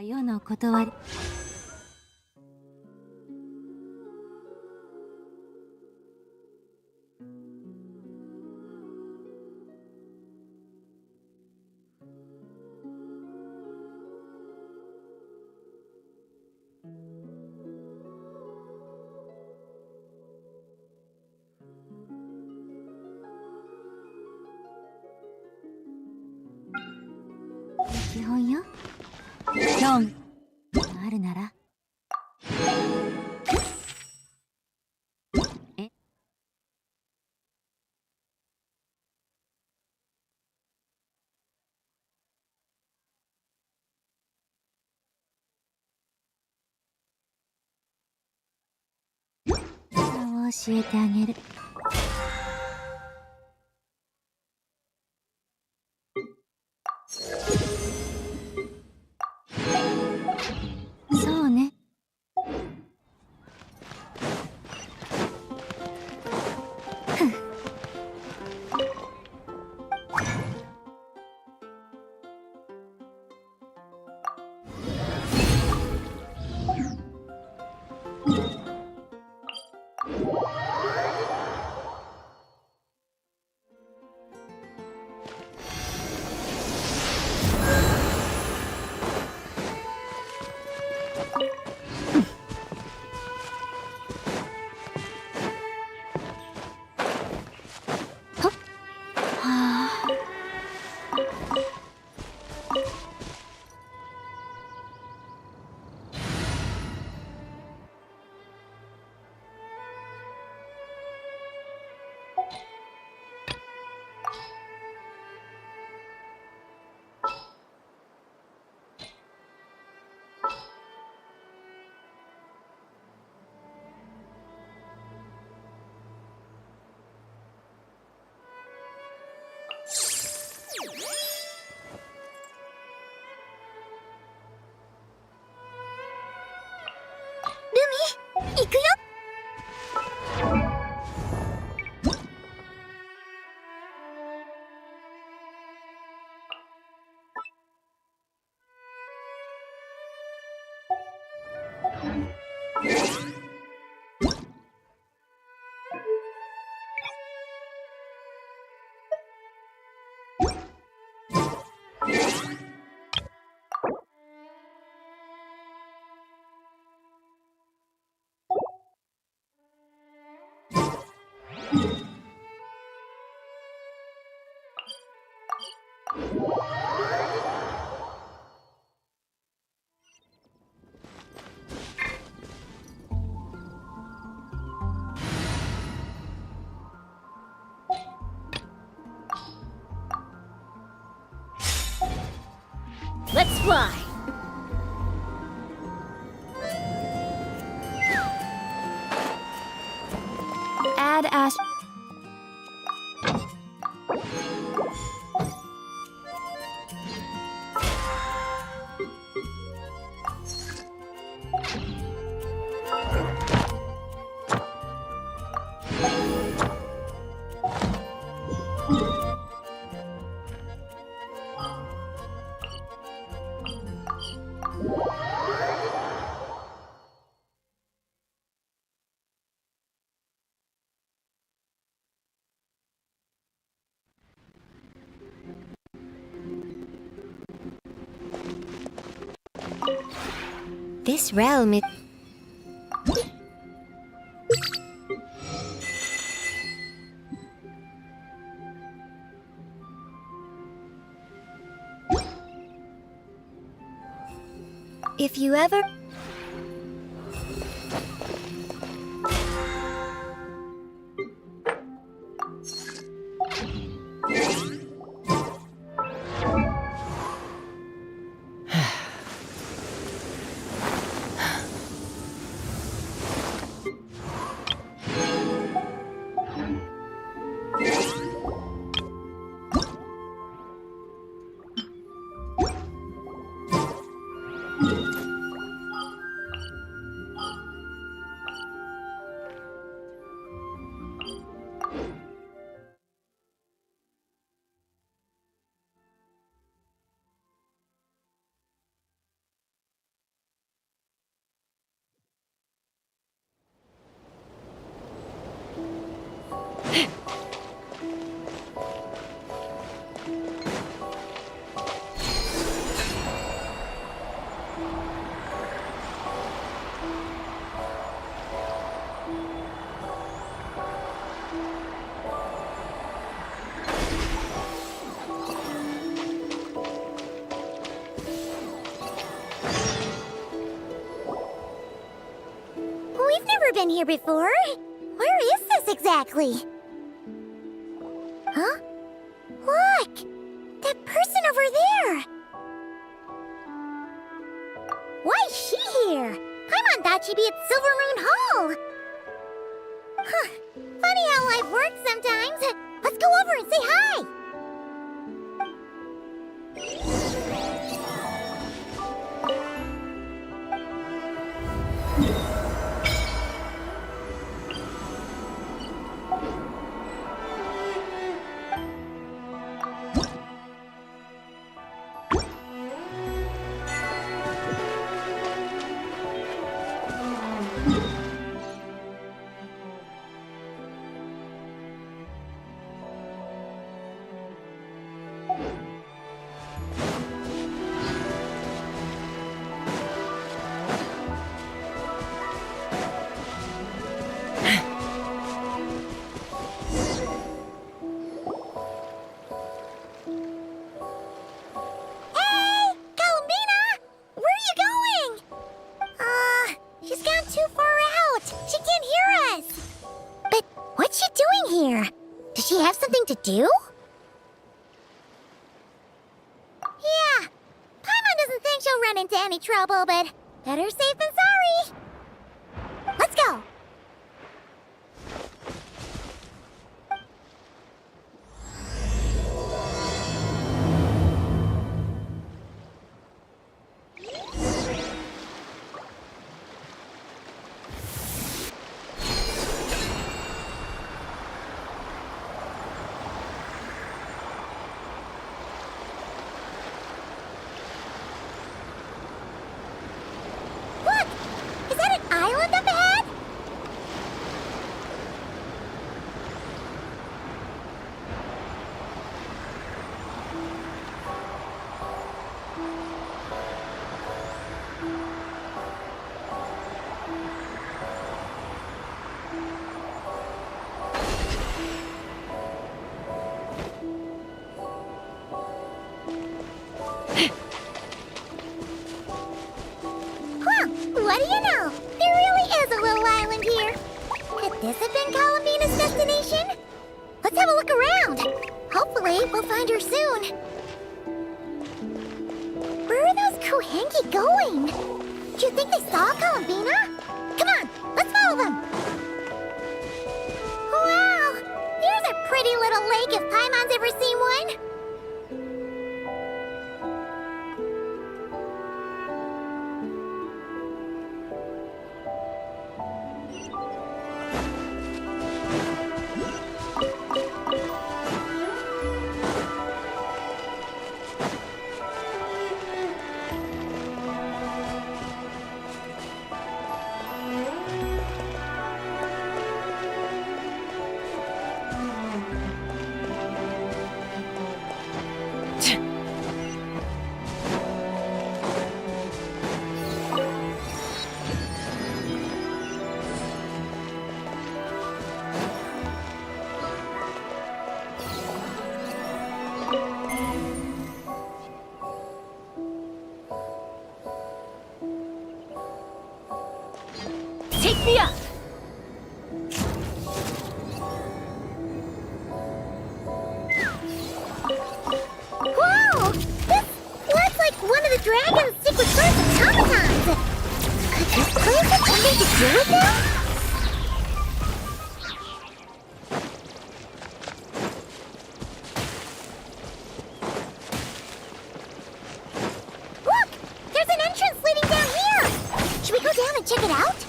世の断り。基本よ。興味あるなら。え、そう教えてあげる。そうね。はっはあ。行くよ。Let's fly! Add Ash. This realm is... If you ever... been here before. Where is this exactly? Huh? Look! That person over there! Why is she here? Paimon thought she'd be at Silvermoon Hall! Huh. Funny how life works sometimes. Let's go over and say hi! Does she have something to do? Yeah, Paimon doesn't think she'll run into any trouble, but better safe than sorry. Let's go. What do you know? There really is a little island here. Could this have been Columbina's destination? Let's have a look around. Hopefully, we'll find her soon. Where are those Kuhengi going? Do you think they saw Columbina? Come on, let's follow them. Wow, here's a pretty little lake if Paimon's ever seen one. Take me up! Whoa! This looks like one of the dragon's secret source automatons! Could this place have something to do with them? Look! There's an entrance leading down here! Should we go down and check it out?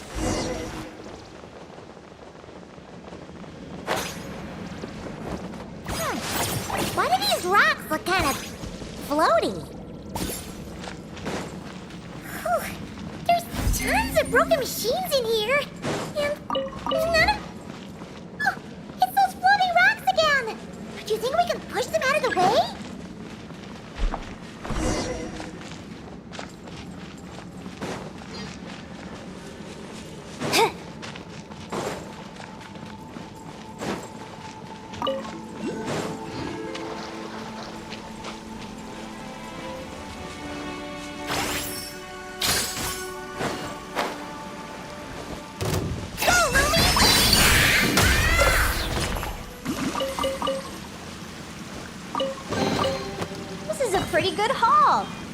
Why do these rocks look kind of floaty? Whew. There's tons of broken machines in here. And there's none of... Oh, it's those floating rocks again! Do you think we can push them out of the way?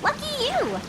Lucky you!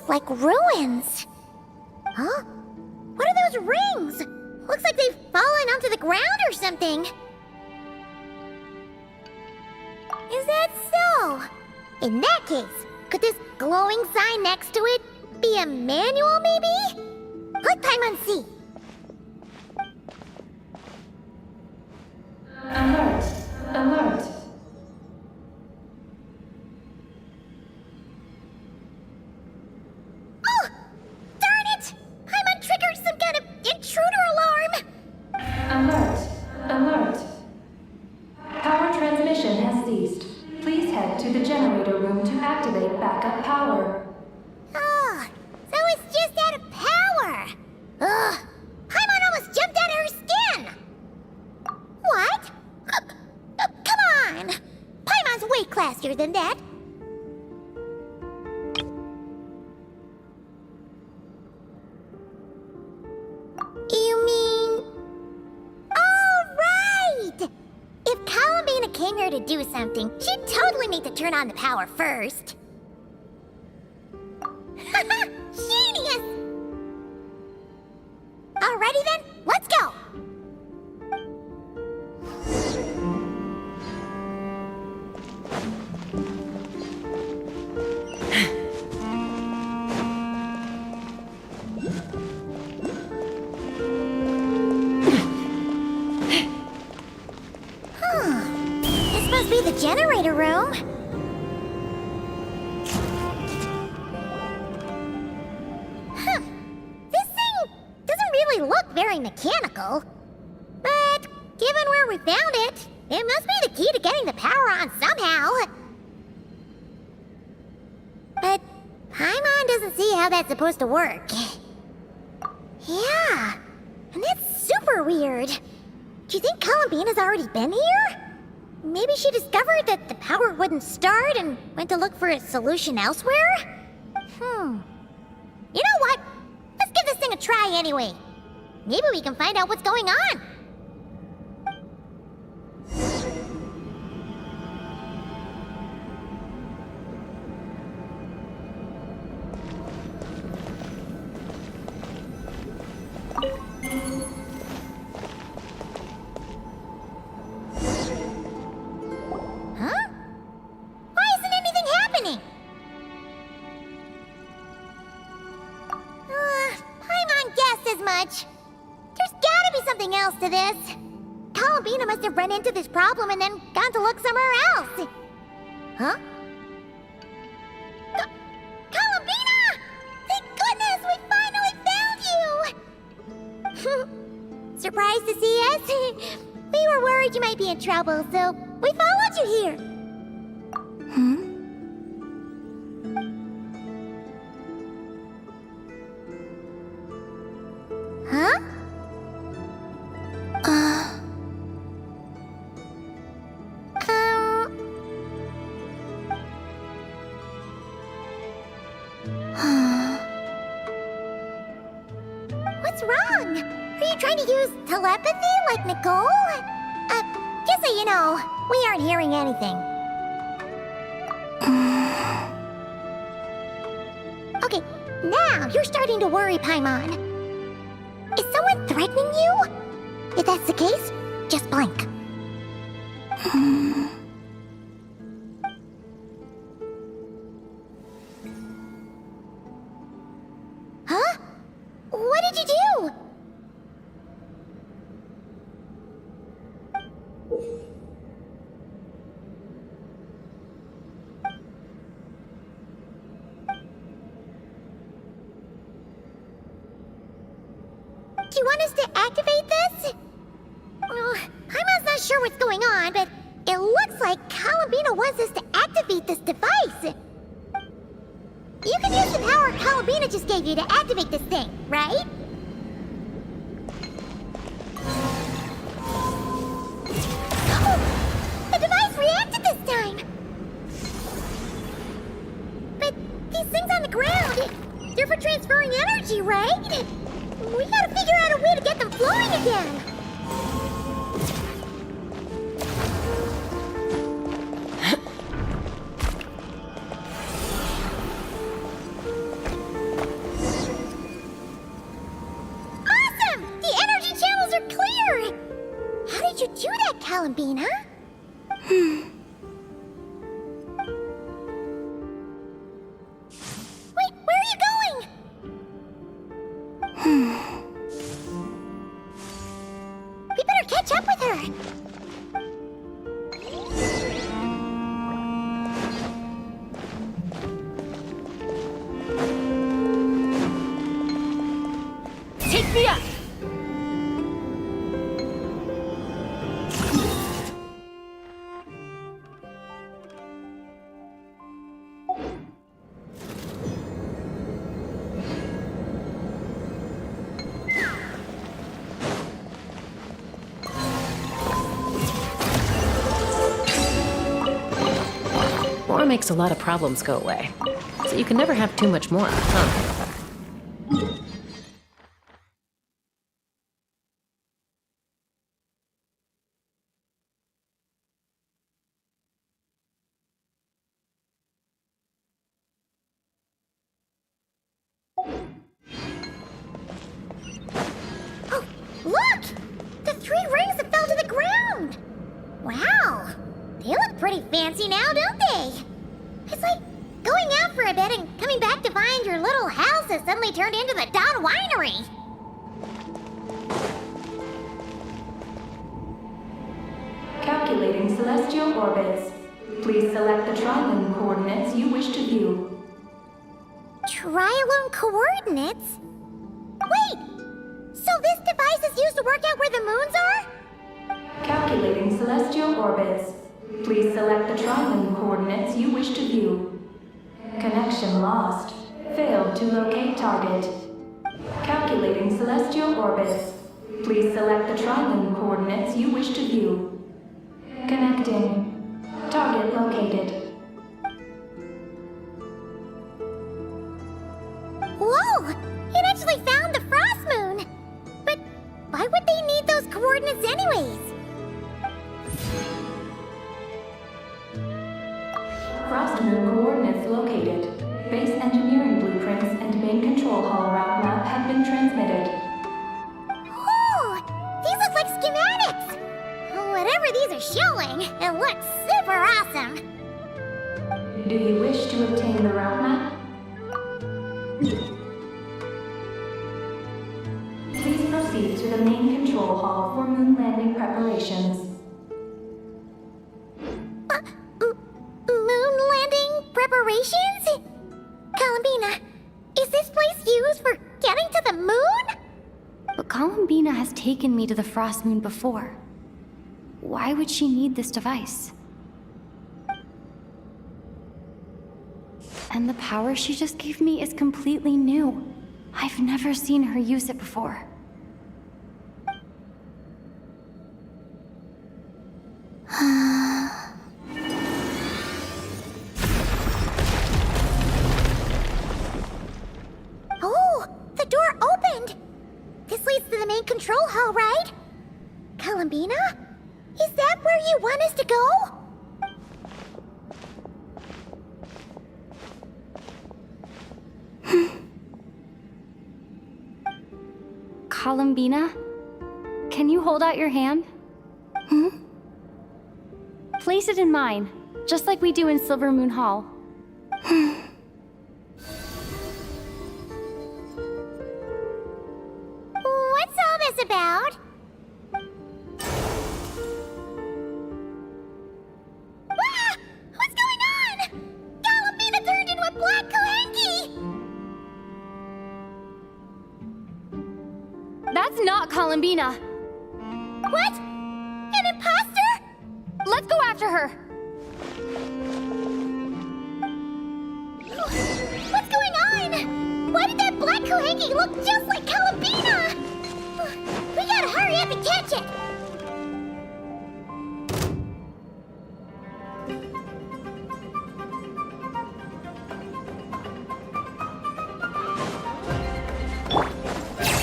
Like ruins. Huh? What are those rings? Looks like they've fallen onto the ground or something. Is that so? In that case, could this glowing sign next to it be a manual, maybe? Let Paimon see. Alert! Alert! Alert! Alert! Power transmission has ceased. Please head to the generator room to activate backup power. Oh, so it's just out of power. Ugh, Paimon almost jumped out of her skin. What? Come on. Paimon's way classier than that. You mean... If Columbina came here to do something, she'd totally need to turn on the power first. Haha! Genius! Alrighty then, let's go! Be the generator room. Huh. This thing doesn't really look very mechanical. But given where we found it, it must be the key to getting the power on somehow. But Paimon doesn't see how that's supposed to work. Yeah, and that's super weird. Do you think Columbina's already been here? Maybe she discovered that the power wouldn't start and went to look for a solution elsewhere? You know what? Let's give this thing a try anyway. Maybe we can find out what's going on. else to this. Columbina must have run into this problem and then gone to look somewhere else. Huh? Columbina! Thank goodness we finally found you! Surprised to see us? We were worried you might be in trouble, so we followed you here. Hmm? Huh? What's wrong? Are you trying to use telepathy like Nicole? Just so you know, we aren't hearing anything. Okay, now you're starting to worry, Paimon. Is someone threatening you? If that's the case, just blink. Huh? What did you do? Do you want us to activate this? I'm not sure what's going on, but it looks like Columbina wants us to activate this device. You can use the power Columbina just gave you to activate this thing, right? Oh, the device reacted this time! But these things on the ground, they're for transferring energy, right? We gotta figure out a way to get them flowing again. Awesome! The energy channels are clear! How did you do that, Columbina? Wait, where are you going? We better catch up with her. Take me up! More makes a lot of problems go away. So you can never have too much more, huh? Oh, look! The 3 rings that fell to the ground! Wow! They look pretty fancy now, don't they? It's like going out for a bit and coming back to find your little house has suddenly turned into the Dawn Winery. Calculating celestial orbits. Please select the triline coordinates you wish to view. Trilone coordinates? Wait! So this device is used to work out where the moons are? Calculating celestial orbits. Please select the triline coordinates you wish to view. Connection lost. Failed to locate target. Calculating celestial orbits. Please select the triline coordinates you wish to view. Connecting. Target located. Whoa! It actually found the frost moon! But why would they need those coordinates anyways? Frost moon coordinates located. Base engineering blueprints and main control hall route map have been transmitted. Oh! These look like schematics! Whatever these are showing, it looks super awesome! Do you wish to obtain the route map? Please proceed to the main control hall for preparations. Moon landing preparations? Columbina, is this place used for getting to the moon? But Columbina has taken me to the Frost Moon before. Why would she need this device? And the power she just gave me is completely new. I've never seen her use it before. Oh, the door opened! This leads to the main control hall, right? Columbina? Is that where you want us to go? Columbina? Can you hold out your hand? Place it in mine, just like we do in Silver Moon Hall. What's all this about? Ah! What's going on? Columbina turned into a black Kohenki! That's not Columbina! What? An imposter? Let's go after her! What's going on? Why did that black Kohenki look just like Columbina? We gotta hurry up and catch it!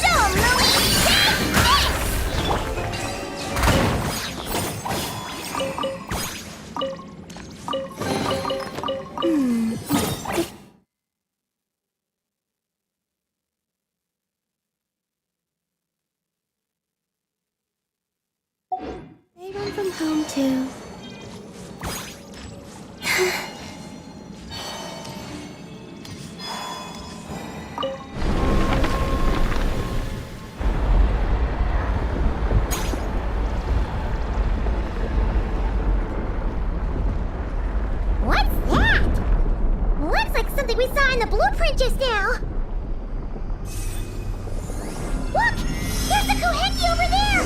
So, Louie, They run from home too. What's that? Looks like something we saw in the blueprint just now. Look! There's the Kohenki over there!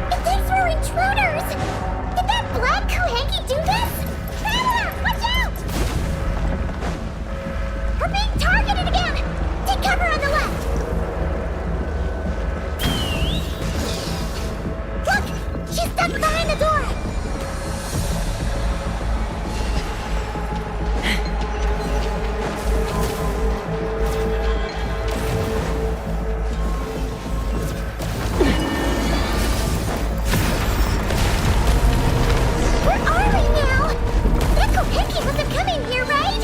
It thinks we're intruders! Did that black Kohenki do this? Traveler, watch out! We're being targeted again! Take cover on the left! Look! She's stuck behind the door! Where are we now? That Kohenki must have come in here, right?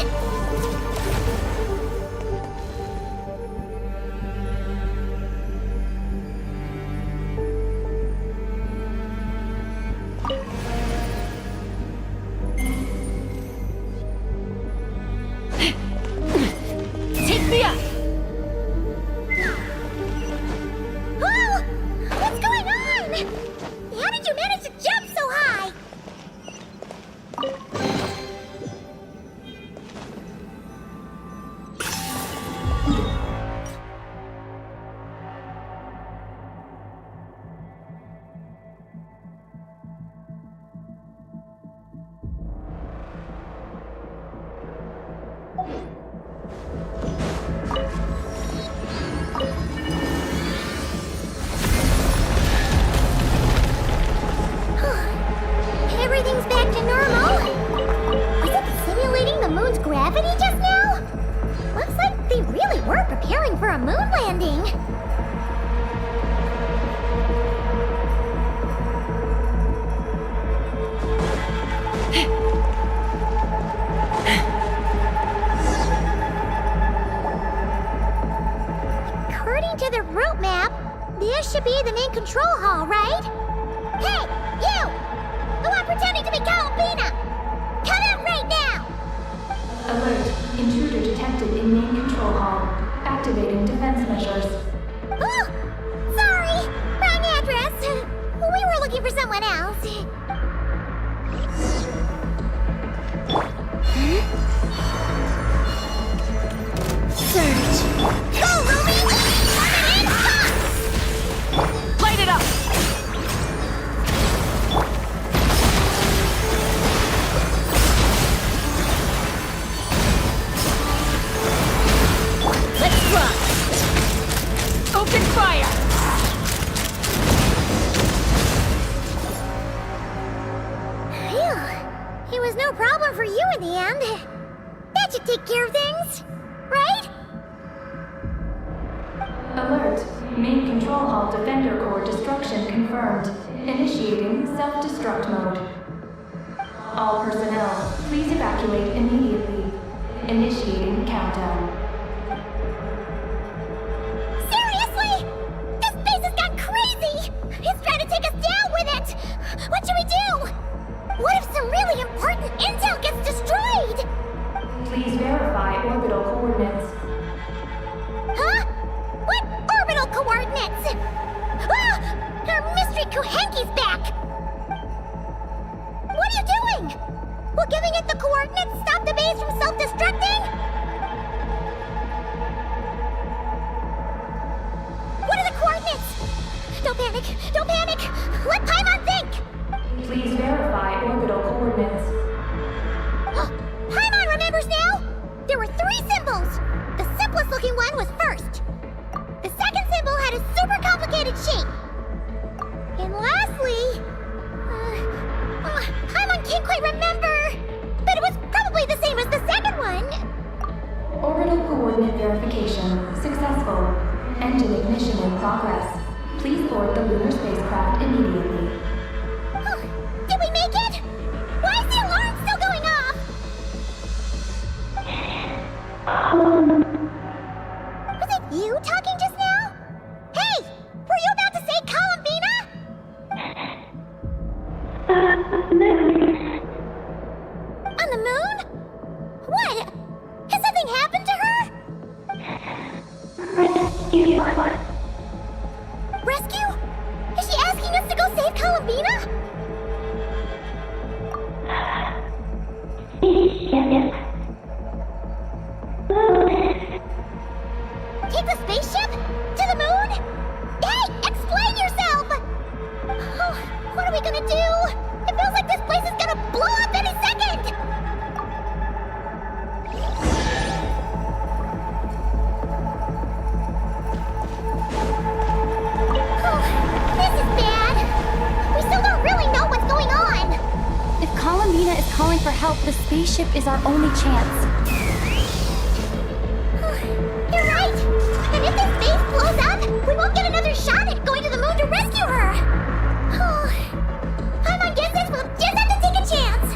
Take me up! Whoa! What's going on? How did you manage to jump so high? should be the main control hall, right? Hey, you! The one pretending to be Columbina! Come out right now! Alert. Intruder detected in main control hall. Activating defense measures. Oh! Sorry! Wrong address! We were looking for someone else. Search! Go, Ruby! Coming in hot! Light it up! Let's rock! Open fire! Phew. It was no problem for you in the end. That should take care of things, right? Alert. Main control hall defender core destruction confirmed. Initiating self-destruct mode. All personnel, please evacuate immediately. Initiating countdown. Seriously? This place has gone crazy! It's trying to take us down with it! What should we do? What if some really important intel gets destroyed? Please verify orbital coordinates. Huh? What orbital coordinates? Ah! Our mystery Kuhenki's back! What are you doing? Will giving it the coordinates stop the base from self-destructing? What are the coordinates? Don't panic! Don't panic! Let Paimon think! Please verify orbital coordinates. Paimon remembers now! There were 3 symbols! The simplest looking one was first. The second symbol had a super complicated shape. And lastly... Paimon can't quite remember! But it was probably the same as the second one! Orbital coordinate verification successful. Engine ignition in progress. Please board the lunar spacecraft immediately. Did we make it? Why is the alarm still going off? Was it you talking just now? Hey! Were you about to say Columbina? On the moon? What? Has something happened to her? Rescue? Is she asking us to go save Columbina? Take the spaceship? To the moon? Hey, explain yourself! Oh, what are we gonna do? It feels like this place is gonna blow up any second! Oh, this is bad. We still don't really know what's going on. If Columbina is calling for help, the spaceship is our only chance. You're right! And if this base blows up, we won't get another shot at going to the moon to rescue her! Oh, Paimon guesses we'll just have to take a chance!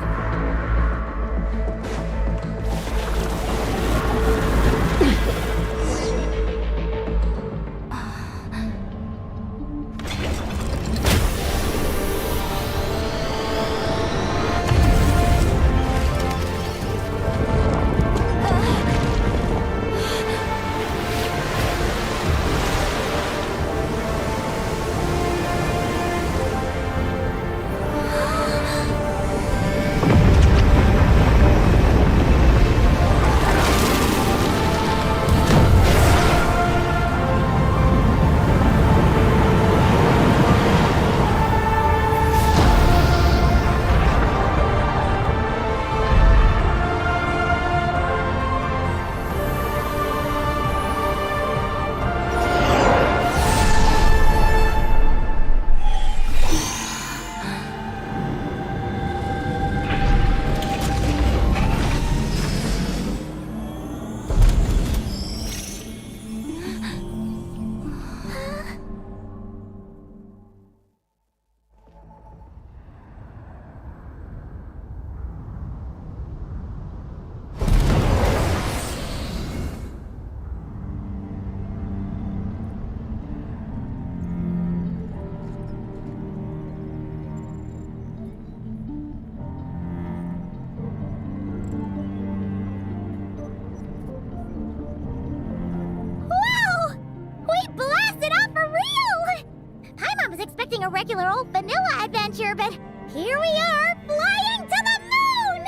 a regular old vanilla adventure, but here we are, flying to the moon!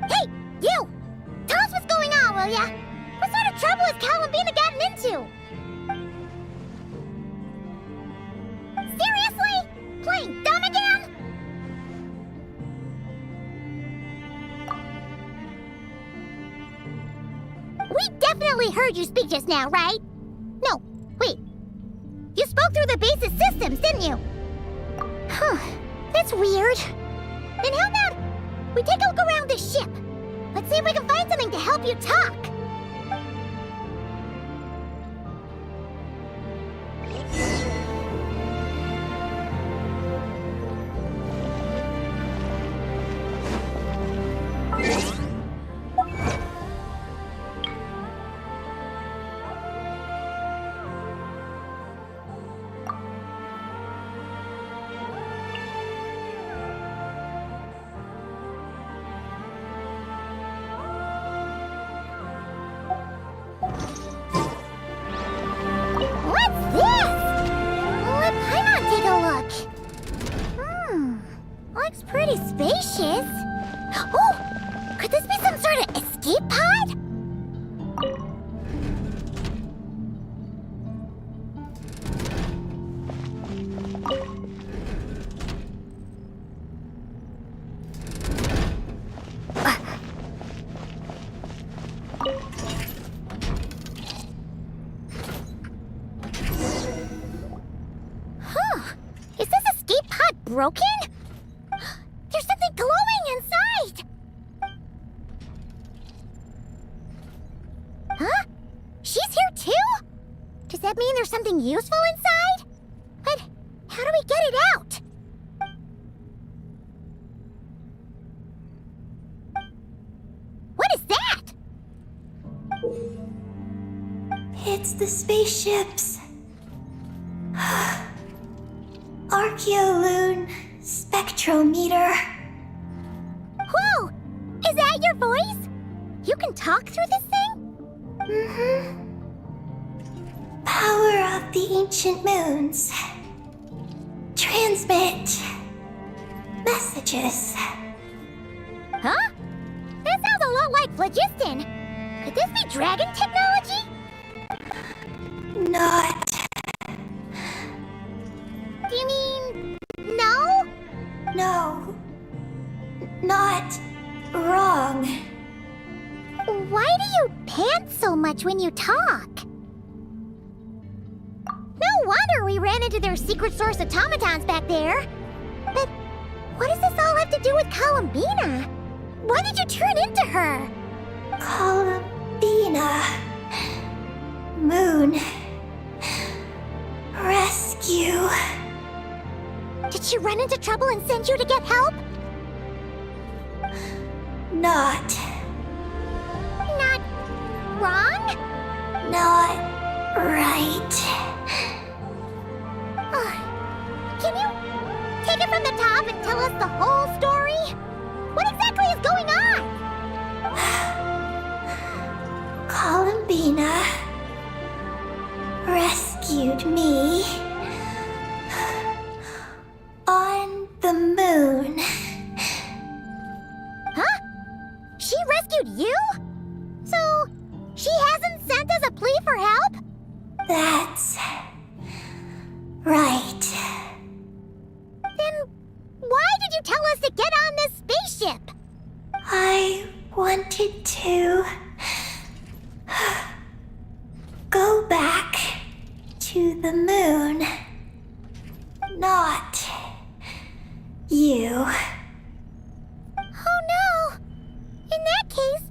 Hey, you! Tell us what's going on, will ya? What sort of trouble has Columbina gotten into? Seriously? Playing dumb again? We definitely heard you speak just now, right? No, wait. You spoke through the base's systems, didn't you? Huh, that's weird. Then how about we take a look around this ship? Let's see if we can find something to help you talk. Looks pretty spacious. Oh! Could this be some sort of escape pod? Huh. Is this escape pod broken? There's something glowing inside! Huh? She's here too? Does that mean there's something useful inside? But how do we get it out? What is that? It's the spaceship's Archeoloon spectrometer. Whoa! Is that your voice? You can talk through this thing? Mm-hmm. Power of the ancient moons. Transmit messages. Huh? That sounds a lot like phlogiston. Could this be dragon technology? Not. Do you mean no? No. Not wrong. Why do you pant so much when you talk? No wonder we ran into their secret source automatons back there. But what does this all have to do with Columbina? Why did you turn into her? Columbina. Moon. Rescue. Did she run into trouble and send you to get help? Not. Not wrong? Not right. Can you take it from the top and tell us the whole story? What exactly is going on? Columbina rescued me on the moon. Huh? She rescued you? So, she hasn't sent us a plea for help? That's right. Then why did you tell us to get on this spaceship? I wanted to go back to the moon. Not you. Oh no! In that case,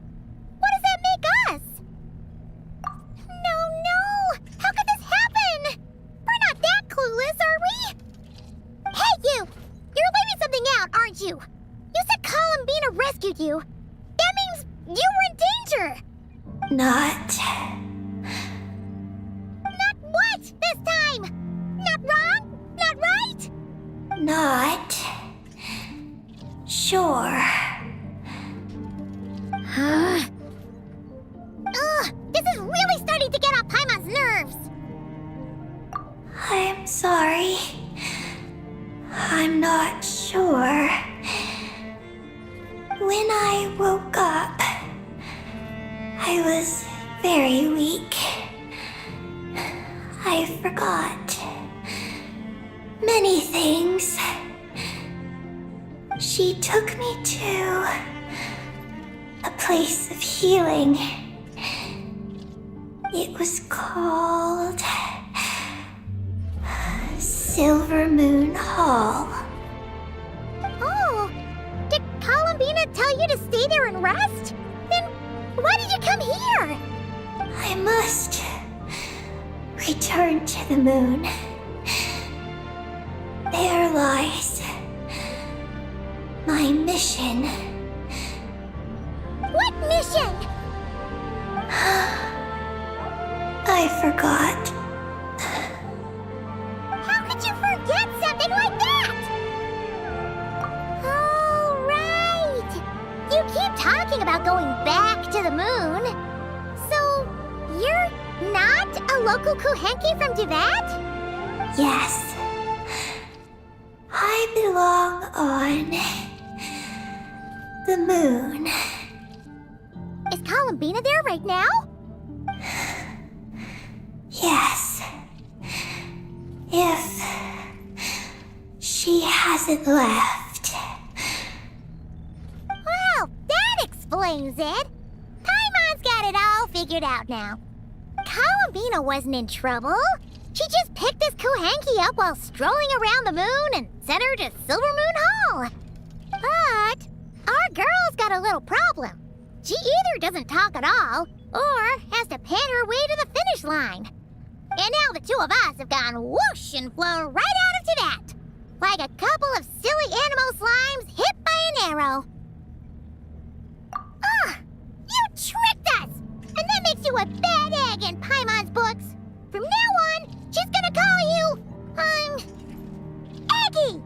what does that make us? No! How could this happen? We're not that clueless, are we? Hey, you! You're leaving something out, aren't you? You said Columbina rescued you. That means you were in danger! Not. Not what this time? Not wrong? Not right? Not. Sure. This is really starting to get on Paimon's nerves. I'm sorry. not sure. When I woke up, I was very weak. I forgot many things. She took me to a place of healing. It was called Silver Moon Hall. Oh, did Columbina tell you to stay there and rest? Then why did you come here? I must return to the moon. There lies my mission. What mission? I forgot. How could you forget something like that? Oh, right. You keep talking about going back to the moon. So, you're not a local Kuhenki from Duvat? Yes. I belong on the moon. Is Columbina there right now? Yes. If she hasn't left. Well, that explains it. Paimon's got it all figured out now. Columbina wasn't in trouble. She just picked this Kuhenki up while strolling around the moon and sent her to Silver Moon Hall. But our girl's got a little problem. She either doesn't talk at all, or has to pant her way to the finish line. And now the two of us have gone whoosh and flown right out of Tibet, like a couple of silly animal slimes hit by an arrow. Ugh! You tricked us! And that makes you a bad egg in Paimon's books. From now on, she's gonna call you, Aggie!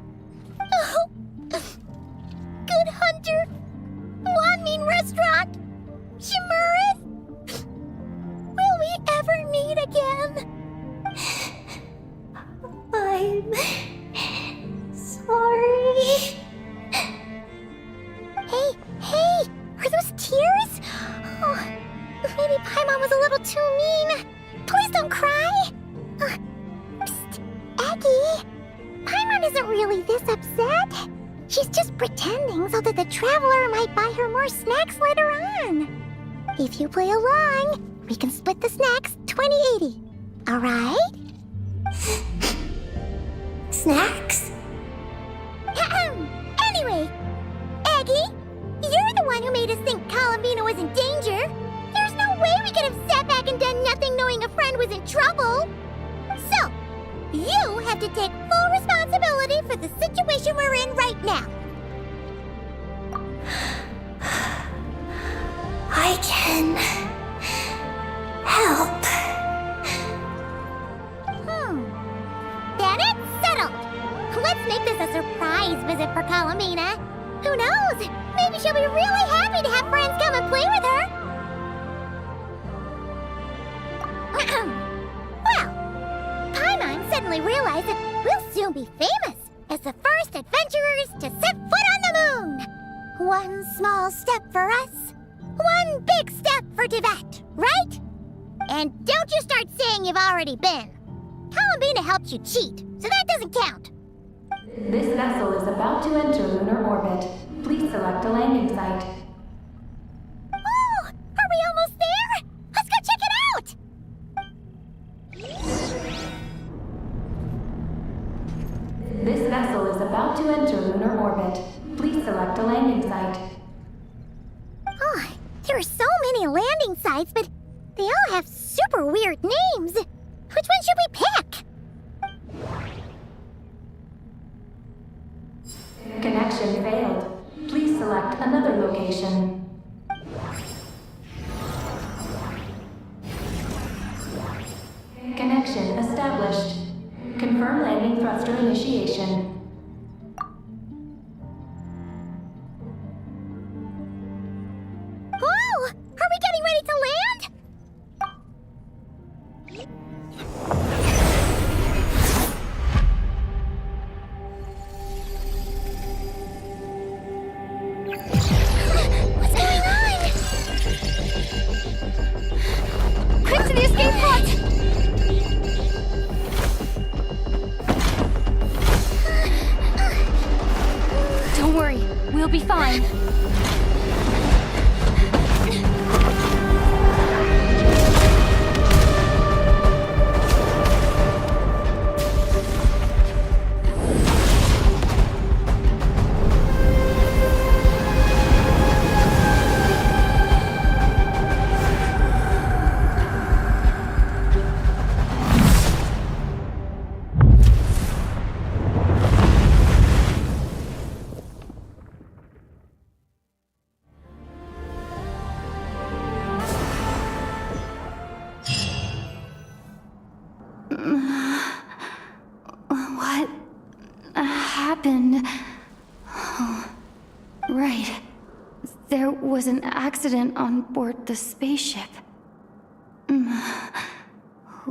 Oh, good hunter, Wanmin restaurant, Shimurith. Will we ever meet again? I'm sorry. Hey, are those tears? Oh, maybe Paimon was a little too mean. Please don't cry. Psst, Aggie. Paimon isn't really this upset. She's just pretending so that the traveler might buy her more snacks later on. If you play along, we can split the snacks 20-80. All right? Snacks? Anyway, Aggie, you're the one who made us think Columbina was in danger. There's no way we could have sat back and done nothing knowing a friend was in trouble. So, you have to take full responsibility for the situation we're in right now. I can help. Then it's settled. Let's make this a surprise visit for Columbina. Who knows? Maybe she'll be really happy to have friends come and play with her. Well, Paimon suddenly realized that we'll soon be famous as the first adventurers to set foot on the moon. One small step for us, one big step for Tibet, right? And don't you start saying you've already been. Columbina helped you cheat, so that doesn't count. This vessel is about to enter lunar orbit. Please select a landing site. Oh, are we almost there? Let's go check it out! This vessel is about to enter lunar orbit. Please select a landing site. Oh, there are so many landing sites, but they all have super weird names. Which one should we pick? Connection failed. Please select another location. Connection established. Confirm landing thruster initiation. Oh, are we getting ready to land? What happened? Oh, right. There was an accident on board the spaceship.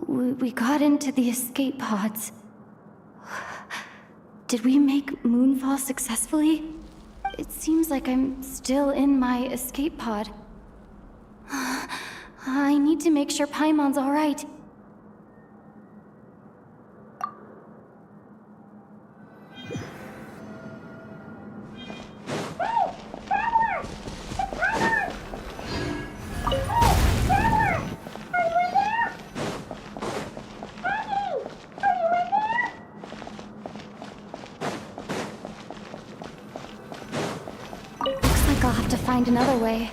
We got into the escape pods. Did we make moonfall successfully? It seems like I'm still in my escape pod. I need to make sure Paimon's alright. Looks like I'll have to find another way.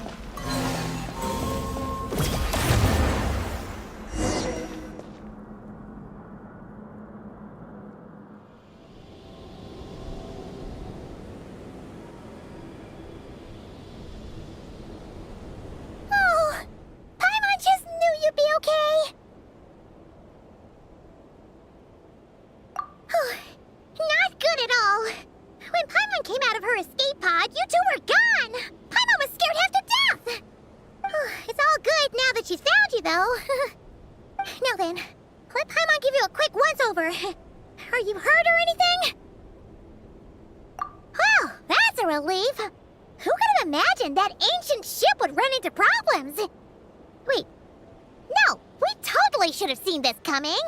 Oh, Paimon just knew you'd be okay. Not good at all. When Paimon came out of her escape pod, you two were gone. Paimon was scared half to death. It's all good now that she's found you, though. Now then, let Paimon give you a quick once-over. Are you hurt or anything? Well, that's a relief. Who could have imagined that ancient ship would run into problems? Wait, no, we totally should have seen this coming.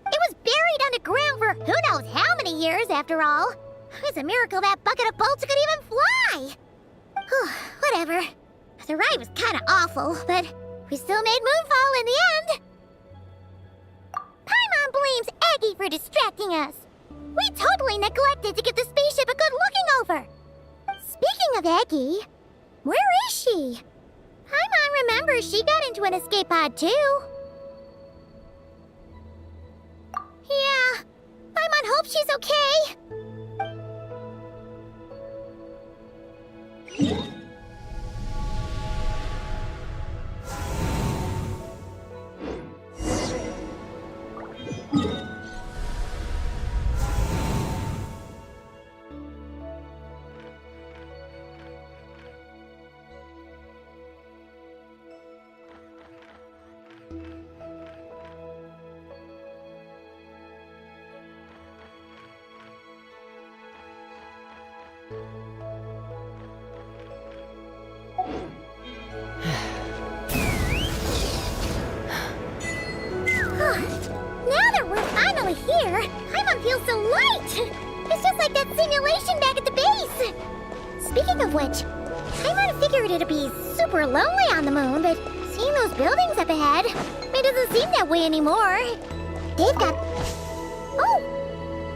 It was buried underground for who knows how many years, after all. It's a miracle that bucket of bolts could even fly. Whatever. The ride was kind of awful, but we still made moonfall in the end. Paimon blames Aggie for distracting us. We totally neglected to give the spaceship a good looking over. Speaking of Aggie, where is she? Paimon remembers she got into an escape pod too. Yeah, Paimon hopes she's okay. Now that we're finally here, Paimon feels so light! It's just like that simulation back at the base! Speaking of which, Paimon figured it'd be super lonely on the moon, but seeing those buildings up ahead, it doesn't seem that way anymore. They've got... Oh!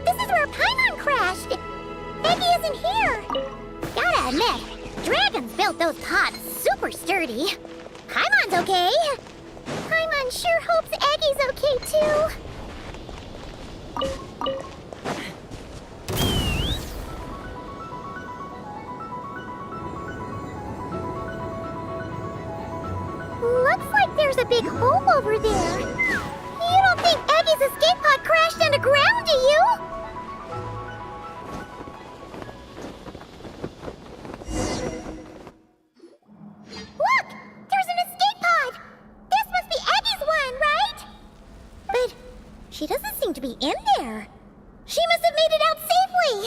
This is where Paimon crashed! Aggie isn't here! Gotta admit, dragons built those pods super sturdy. Paimon's okay. Paimon sure hopes Aggie's okay too. Looks like there's a big hole over there. You don't think Aggie's escape pod crashed underground, do you? Look! There's an escape pod! This must be Aggie's one, right? But she doesn't seem to be in there. She must have made it out safely.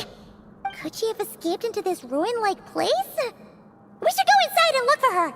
Could she have escaped into this ruin-like place? We should go inside and look for her.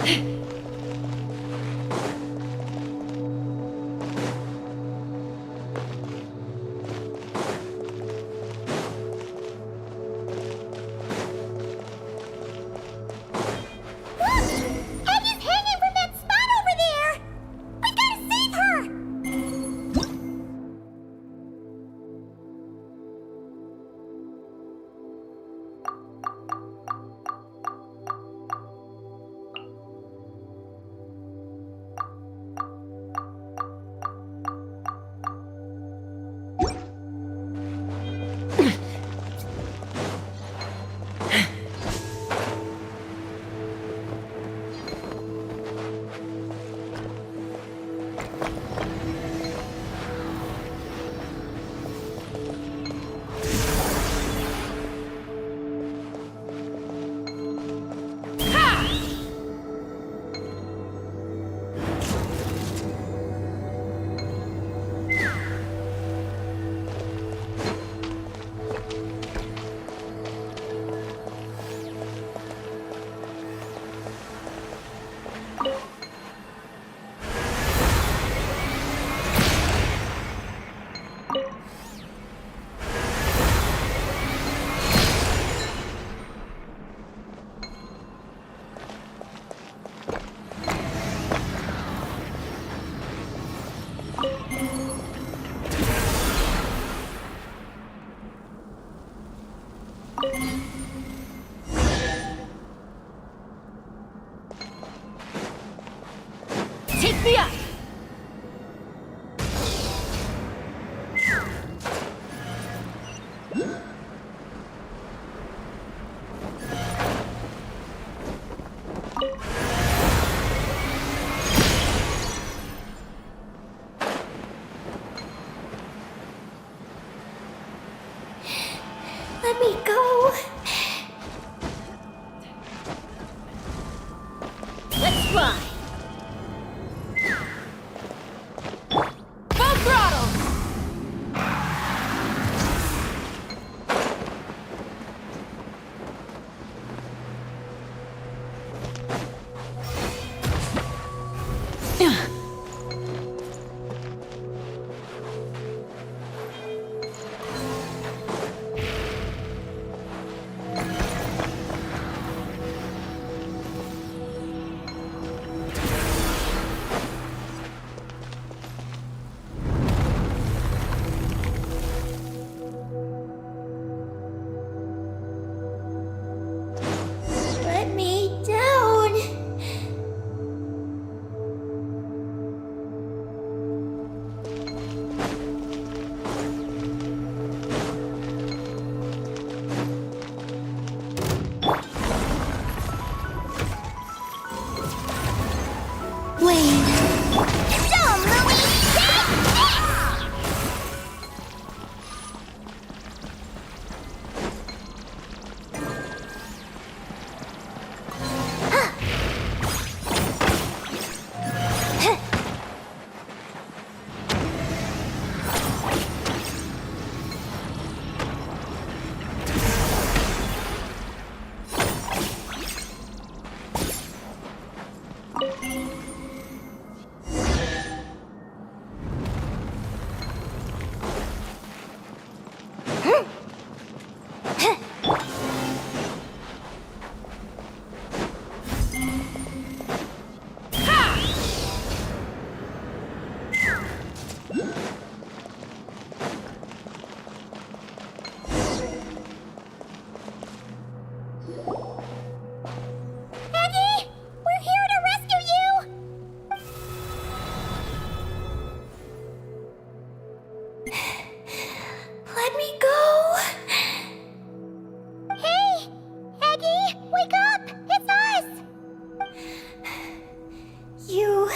Eddie's hanging from that spot over there! We gotta save her! Take me up! Let me go. Let's fly! Full throttle! Let me down. Wait. Dumb, Louie! Eddie! We're here to rescue you! Let me go. Hey! Eggie! Wake up! It's us! You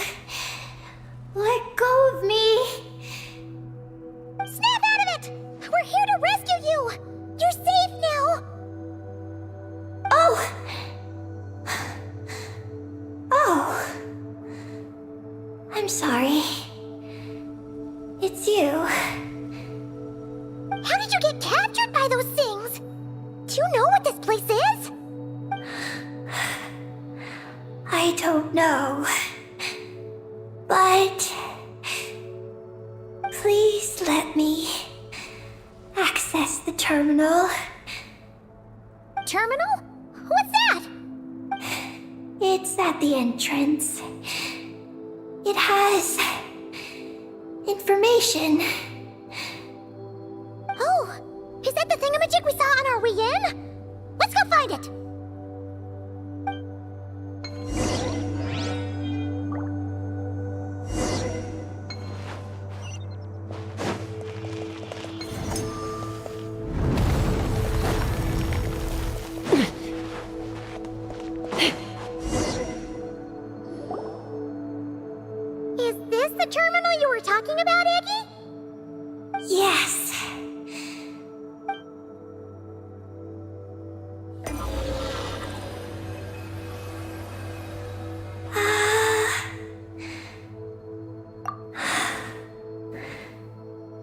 let go of me. Snap out of it! We're here to rescue you! You're safe now! Oh. Oh. I'm sorry. It's you. How did you get captured by those things? Do you know what this place is? I I don't know. But please let me access the terminal. Terminal? What's that? It's at the entrance. It has information. Oh, is that the thingamajig we saw on our way in? Let's go find it. Is this the terminal you were talking about, Eggy? Yes.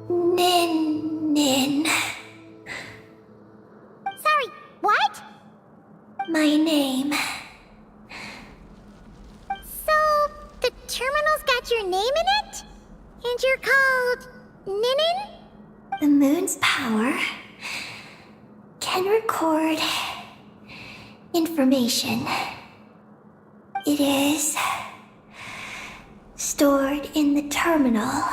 Nin. Sorry, what? My name. So, the terminal's got your name in it? And you're called Ninin? The moon's power can record information. It is stored in the terminal.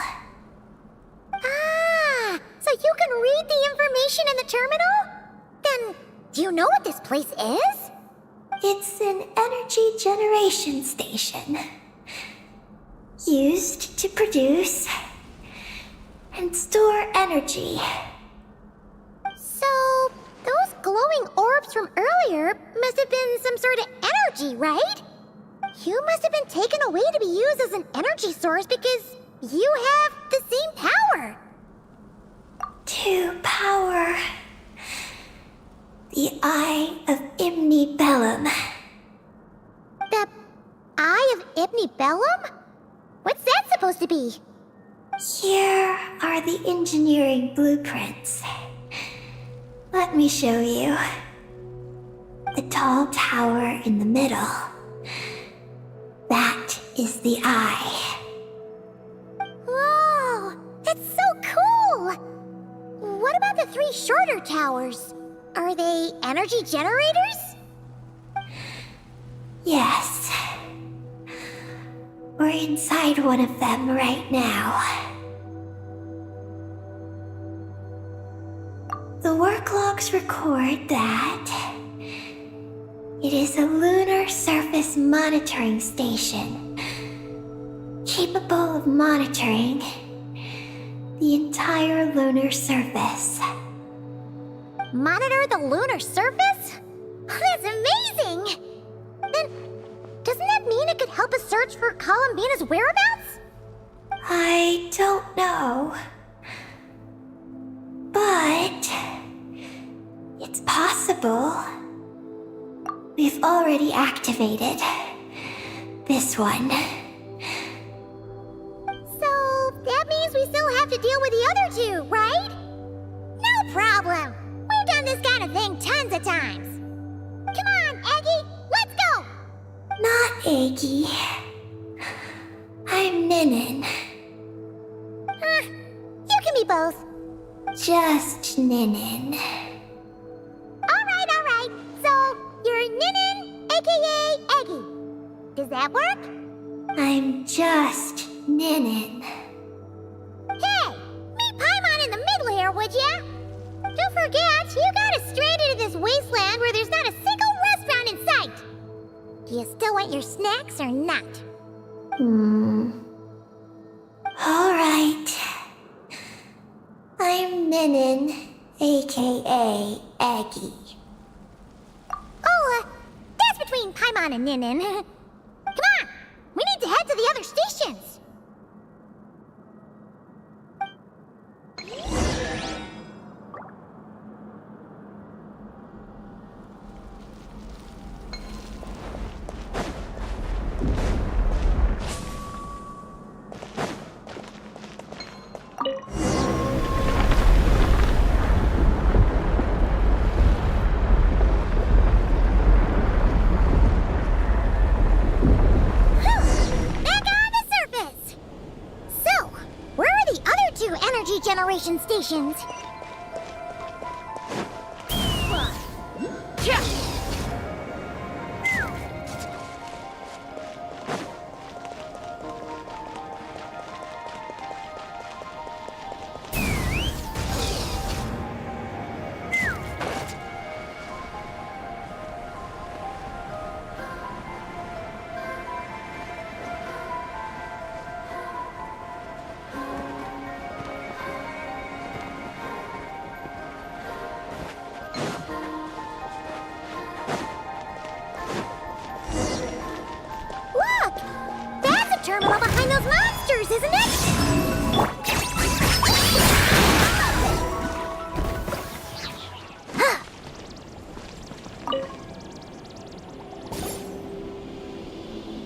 Ah, so you can read the information in the terminal? Then, do you know what this place is? It's an energy generation station used to produce and store energy. So, those glowing orbs from earlier must have been some sort of energy, right? You must have been taken away to be used as an energy source because you have the same power. To power the Eye of Imnibellum. The Eye of Ibnibellum? What's that supposed to be? Here are the engineering blueprints. Let me show you. The tall tower in the middle. That is the eye. Whoa, that's so cool! What about the three shorter towers? Are they energy generators? Yes. We're inside one of them right now. The work logs record that it is a lunar surface monitoring station, capable of monitoring the entire lunar surface. Monitor the lunar surface? That's amazing! Then, doesn't that mean it could help us search for Columbina's whereabouts? I don't know. But it's possible. We've already activated this one. So, that means we still have to deal with the other two, right? No problem! We've done this kind of thing tons of times. Come on, Eggy, let's go! Not Eggy. I'm Ninin. You can be both. Just Ninin. Alright. So, you're Ninin, aka Eggy. Does that work? I'm just Ninin. Hey, meet Paimon in the middle here, would ya? Don't forget, you got us stranded in this wasteland where there's not a single restaurant in sight. Do you still want your snacks or not? Alright. I'm Ninin, aka Eggy. Oh, that's between Paimon and Ninin. Come on, we need to head to the other stations. generation stations. Look! That's a terminal behind those monsters, isn't it?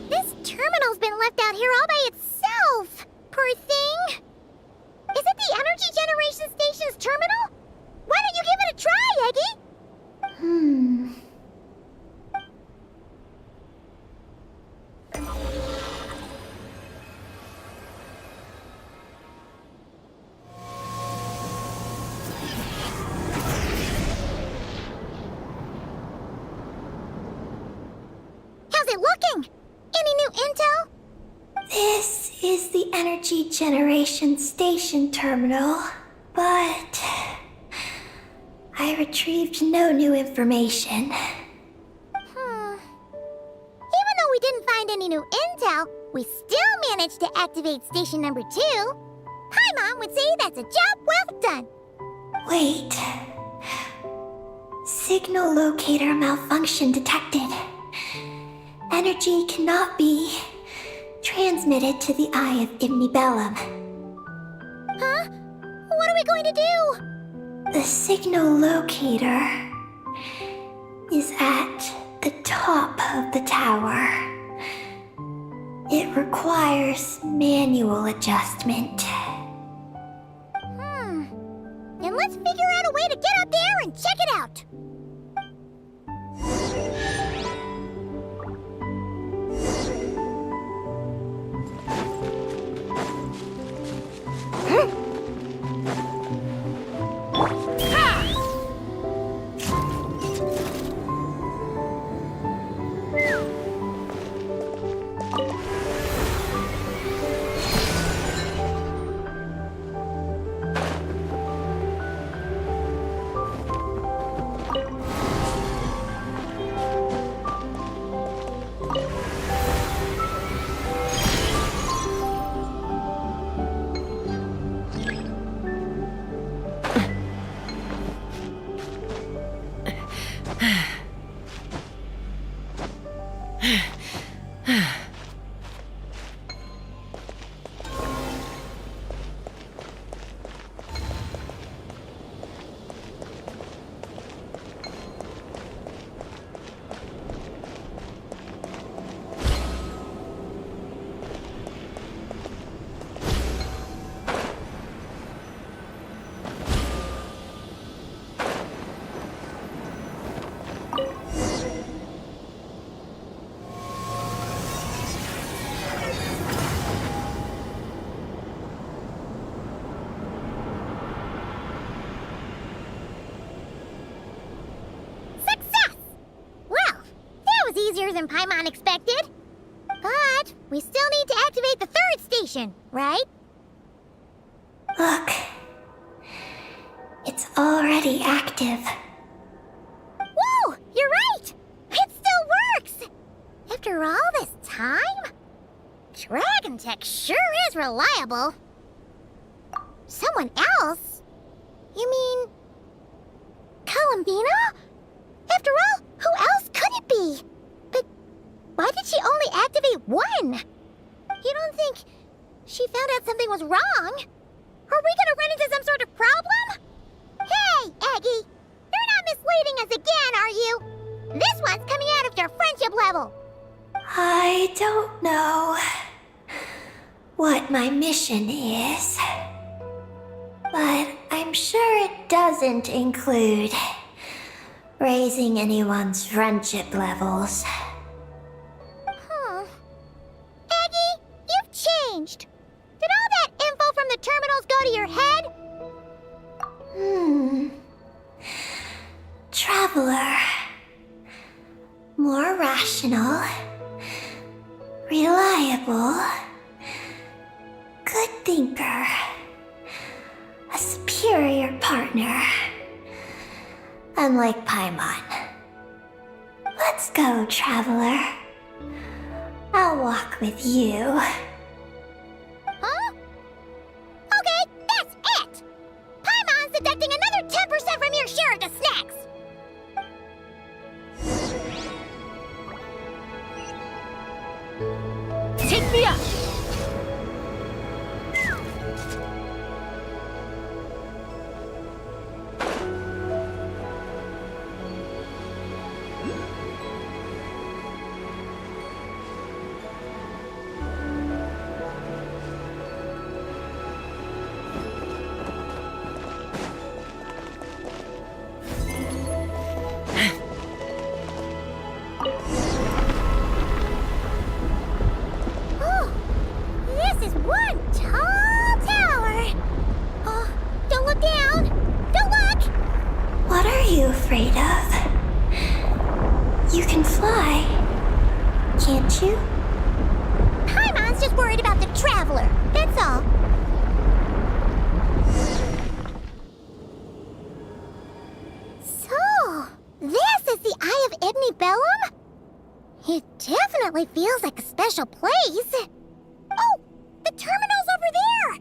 This terminal's been left out here all by itself. Poor thing. Is it the energy generation station's terminal? Why don't you give it a try, Eggy? How's it looking? Any new intel? This is the energy generation station terminal, but I retrieved no new information. Even though we didn't find any new intel, we still managed to activate station number 2. Paimon would say that's a job well done. Wait. Signal locator malfunction detected. Energy cannot be transmitted to the Eye of Imnibellum. Huh? What are we going to do? The signal locator is at the top of the tower. It requires manual adjustment. Then let's figure out a way to get up there and check it out. Easier than Paimon expected. But we still need to activate the 3rd station, right? Look. It's already active. Whoa! You're right! It still works! After all this time? Dragon Tech sure is reliable. Someone else? You mean... Columbina? After all, who else could it be? But why did she only activate one? You don't think she found out something was wrong? Are we gonna run into some sort of problem? Hey, Aggie! You're not misleading us again, are you? This one's coming out of your friendship level. I don't know what my mission is, but I'm sure it doesn't include raising anyone's friendship levels. Aggie, you've changed. Did all that info from the terminals go to your head? reliable, good thinker, a superior partner, unlike Paimon. Let's go, traveler. I'll walk with you. Huh? Okay, that's it! Paimon's deducting another 10% from your share of the snacks! Take me up! Oh, this is one tall tower! Oh, don't look down! Don't look! What are you afraid of? You can fly, can't you? Paimon's just worried about the traveler, that's all. So, this is the Eye of Ibni Bellum? It definitely feels like a special place. Oh, the terminal's over there!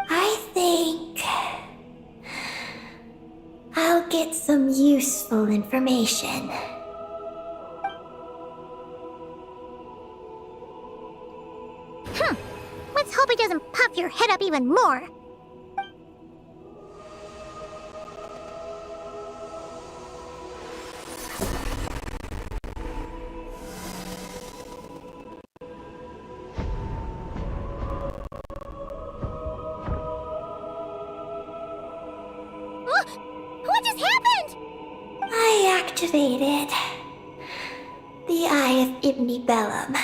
I think I'll get some useful information. Let's hope it doesn't puff your head up even more. What just happened? I activated the Eye of Ibni Bellum.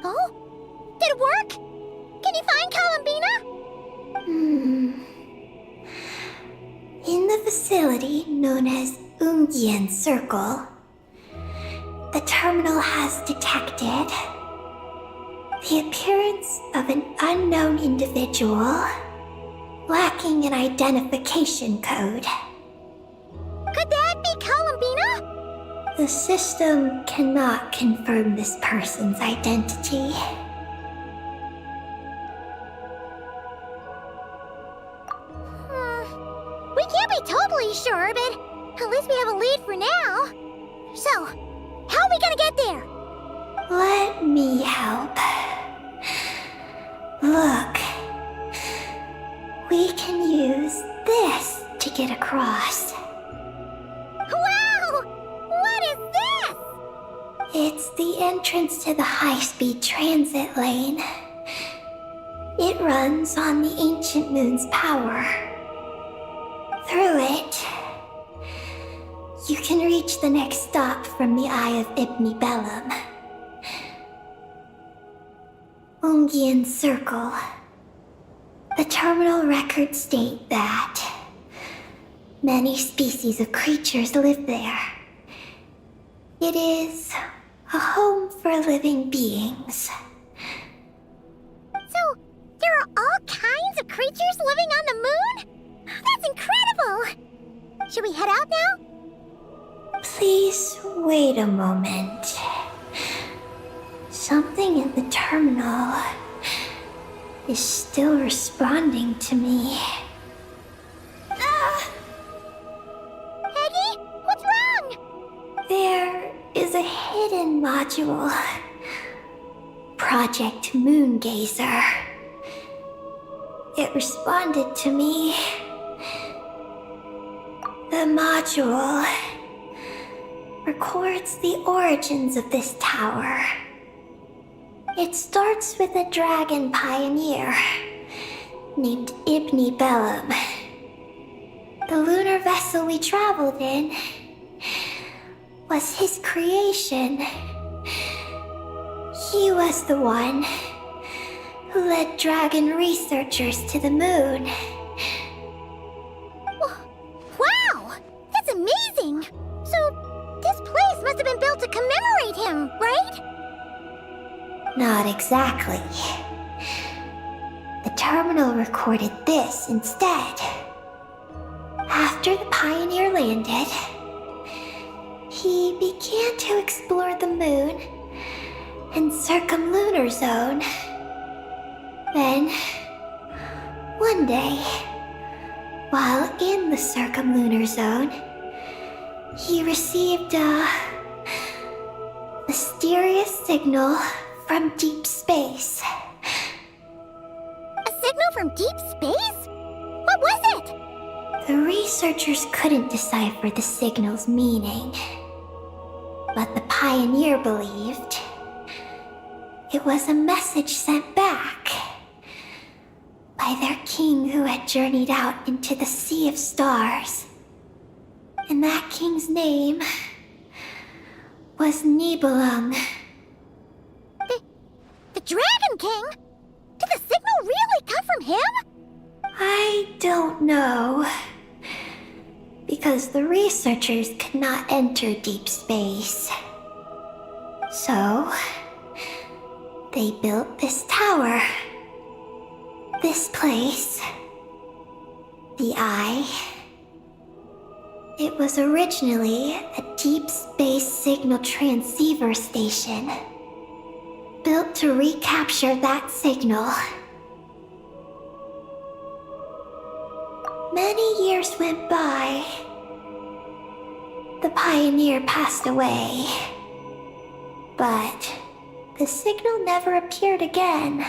Oh? Did it work? Can you find Columbina? In the facility known as Ungian Circle, the terminal has detected the appearance of an unknown individual lacking an identification code. Could that be Columbina? The system cannot confirm this person's identity. We can't be totally sure, but at least we have a lead for now. So, how are we gonna get there? Let me help. Look. We can use this to get across. Wow! What is this? It's the entrance to the high-speed transit lane. It runs on the ancient moon's power. Through it, you can reach the next stop from the Eye of Ibni Bellum. Ungian Circle. The terminal records state that many species of creatures live there. It is a home for living beings. So, there are all kinds of creatures living on the moon? That's incredible! Should we head out now? Please wait a moment. Something in the terminal is still responding to me. Peggy, what's wrong? There is a hidden module. Project Moongazer. It responded to me. The module records the origins of this tower. It starts with a dragon pioneer named Ibni Bellum. The lunar vessel we traveled in was his creation. He was the one who led dragon researchers to the moon. Wow! That's amazing! So, this place must have been built to commemorate him, right? Not exactly. The terminal recorded this instead. After the Pioneer landed, he began to explore the moon and circumlunar zone. Then, one day, while in the circumlunar zone, he received a mysterious signal from deep space. A signal from deep space? What was it? The researchers couldn't decipher the signal's meaning, but the Pioneer believed it was a message sent back by their king who had journeyed out into the Sea of Stars. And that king's name was Nibelung. The Dragon King? Did the signal really come from him? I don't know. Because the researchers could not enter deep space. So, they built this tower. This place. The Eye. It was originally a deep space signal transceiver station, built to recapture that signal. Many years went by. The Pioneer passed away, but the signal never appeared again.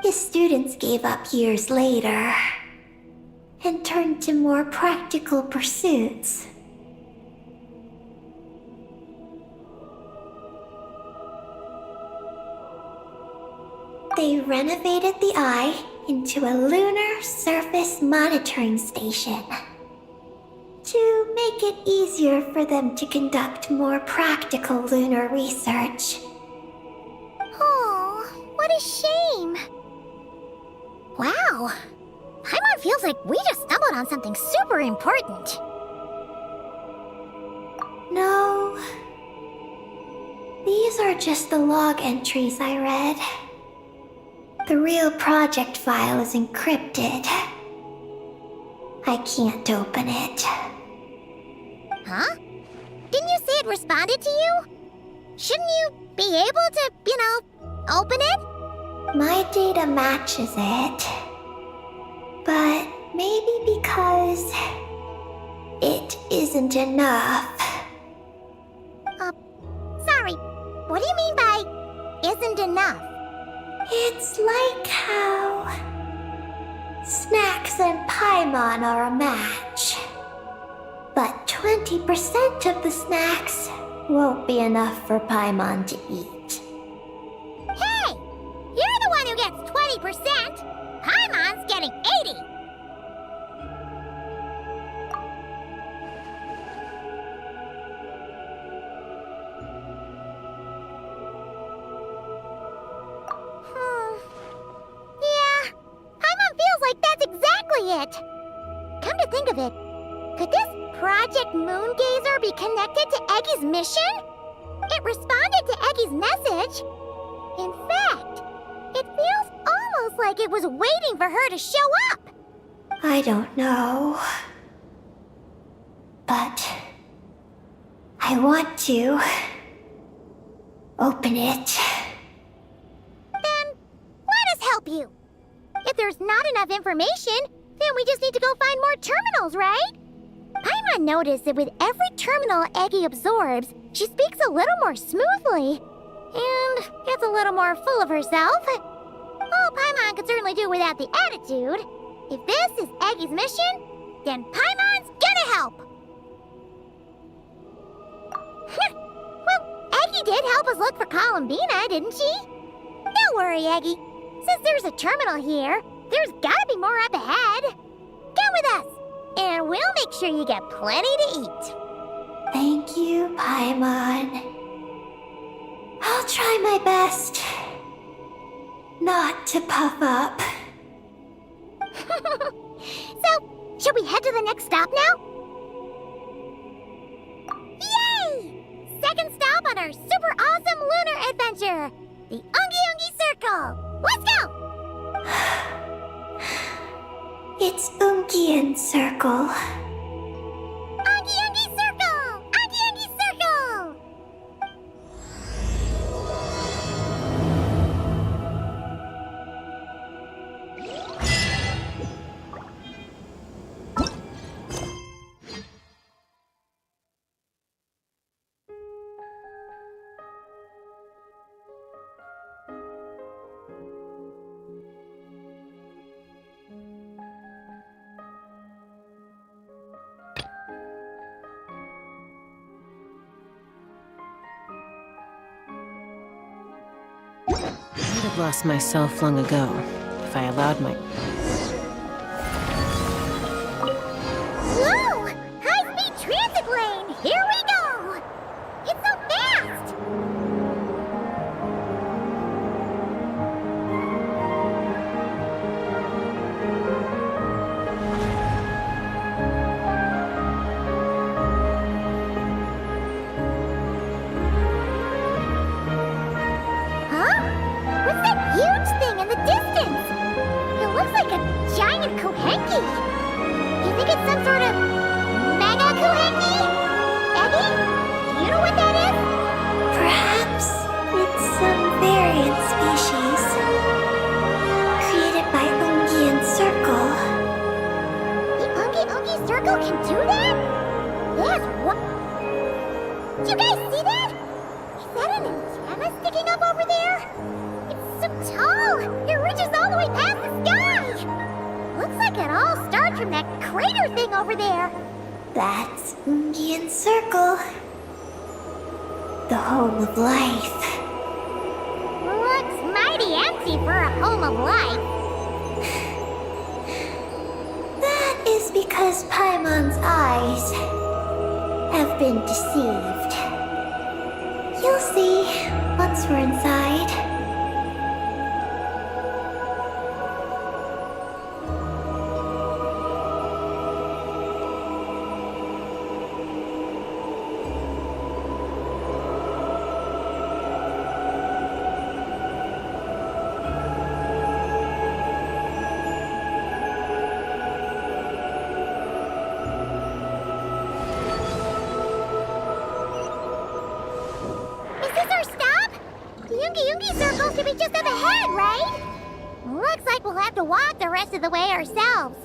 his students gave up years later and turned to more practical pursuits. They renovated the eye into a lunar surface monitoring station to make it easier for them to conduct more practical lunar research. Oh, what a shame. Wow. Paimon feels like we just stumbled on something super important. No. These are just the log entries I read. The real project file is encrypted. I can't open it. Huh? Didn't you say it responded to you? Shouldn't you be able to, open it? My data matches it. But maybe because it isn't enough. Sorry. What do you mean by isn't enough? It's like how snacks and Paimon are a match. But 20% of the snacks won't be enough for Paimon to eat. Hey! You're the one who gets 20%! Paimon's getting 80! Yeah, Paimon feels like that's exactly it! Come to think of it, could this Project Moongazer be connected to Eggy's mission? It responded to Eggy's message. In fact, it feels almost like it was waiting for her to show up. I don't know. But I want to open it. Then let us help you. If there's not enough information, then we just need to go find more terminals, right? Paimon noticed that with every terminal Eggy absorbs, she speaks a little more smoothly. And gets a little more full of herself. Oh, Paimon could certainly do without the attitude. If this is Eggy's mission, then Paimon's gonna help. Well, Eggy did help us look for Columbina, didn't she? Don't worry, Eggy. Since there's a terminal here, there's gotta be more up ahead. Come with us, and we'll make sure you get plenty to eat. Thank you, Paimon. I'll try my best not to puff up. So, should we head to the next stop now? Yay! Second stop on our super awesome lunar adventure, the Ungi Ungi Circle. Let's go! It's Ungian Circle. Ungi Ungi Circle! Ungi Ungi Circle! I'd have lost myself long ago if I allowed my... Whoa! High-speed transit lane! Here we go! It's so fast! Huh? What's that huge thing in the distance? It looks like a giant Kohenki. You think it's some sort of mega Kohenki? Eggy, do you know what that is? Perhaps it's some variant species created by Ungian Circle. The Ungi Ungi Circle can do that? Yes, what? Do you guys see that? Is that an antenna sticking up over there? It's so tall! It reaches all the way all starts from that crater thing over there. That's Ungian Circle. The home of life. Looks mighty empty for a home of life. That is because Paimon's eyes have been deceived. You'll see once we're inside. Is this our stop? The Yungi Circle should be just up ahead, right? Looks like we'll have to walk the rest of the way ourselves.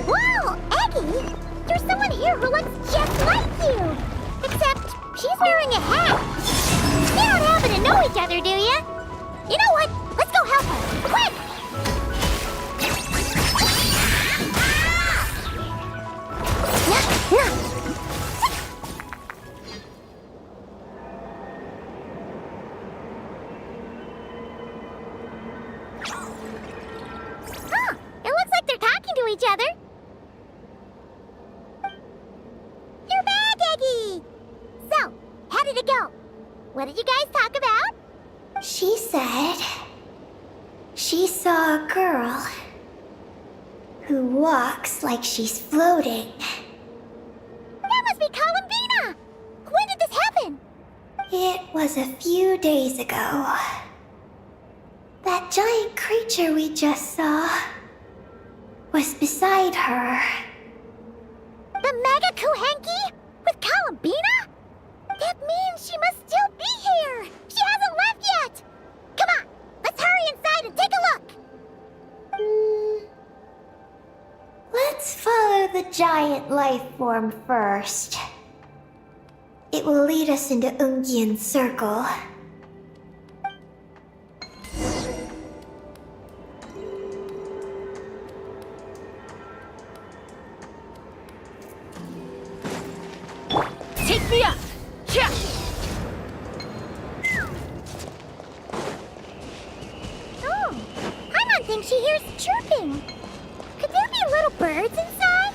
Whoa, Eggy! There's someone here who looks just like you! Except she's wearing a hat. You don't happen to know each other, do you? You know what? Let's go help her. Quick! Huh, it looks like they're talking to each other. You're back, Eggy! So, how did it go? What did you guys talk about? She said she saw a girl who walks like she's floating. That must be Columbina! When did this happen? It was a few days ago. That giant creature we just saw was beside her. The Mega Kuhenki? With Columbina? That means she must still be here! She hasn't left yet! Come on, let's hurry inside and take a look! Let's follow the giant life form first. It will lead us into Ungian Circle. Take me up! Yeah. Oh, Paimon thinks she hears chirping. Could there be little birds inside?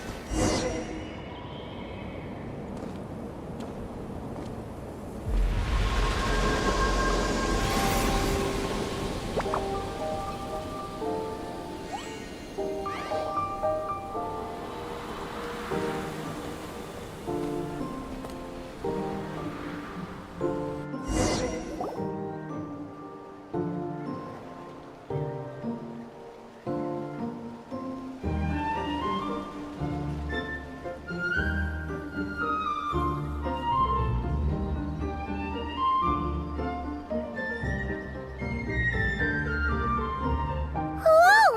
Whoa!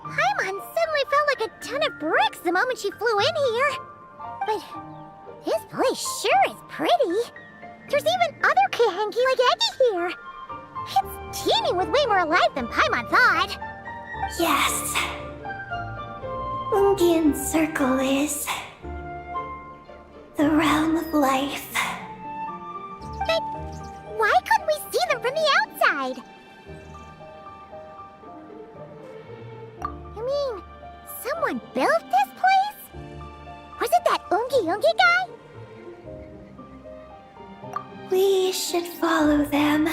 Paimon suddenly felt like a ton of bricks the moment she flew in here. But this place sure is pretty. There's even other Kuhenki like Eggy here. It's teeming with way more life than Paimon thought. Yes. Ungian Circle is the realm of life. But why couldn't we see them from the outside? You mean someone built this place? Was it that Ungi guy? We should follow them.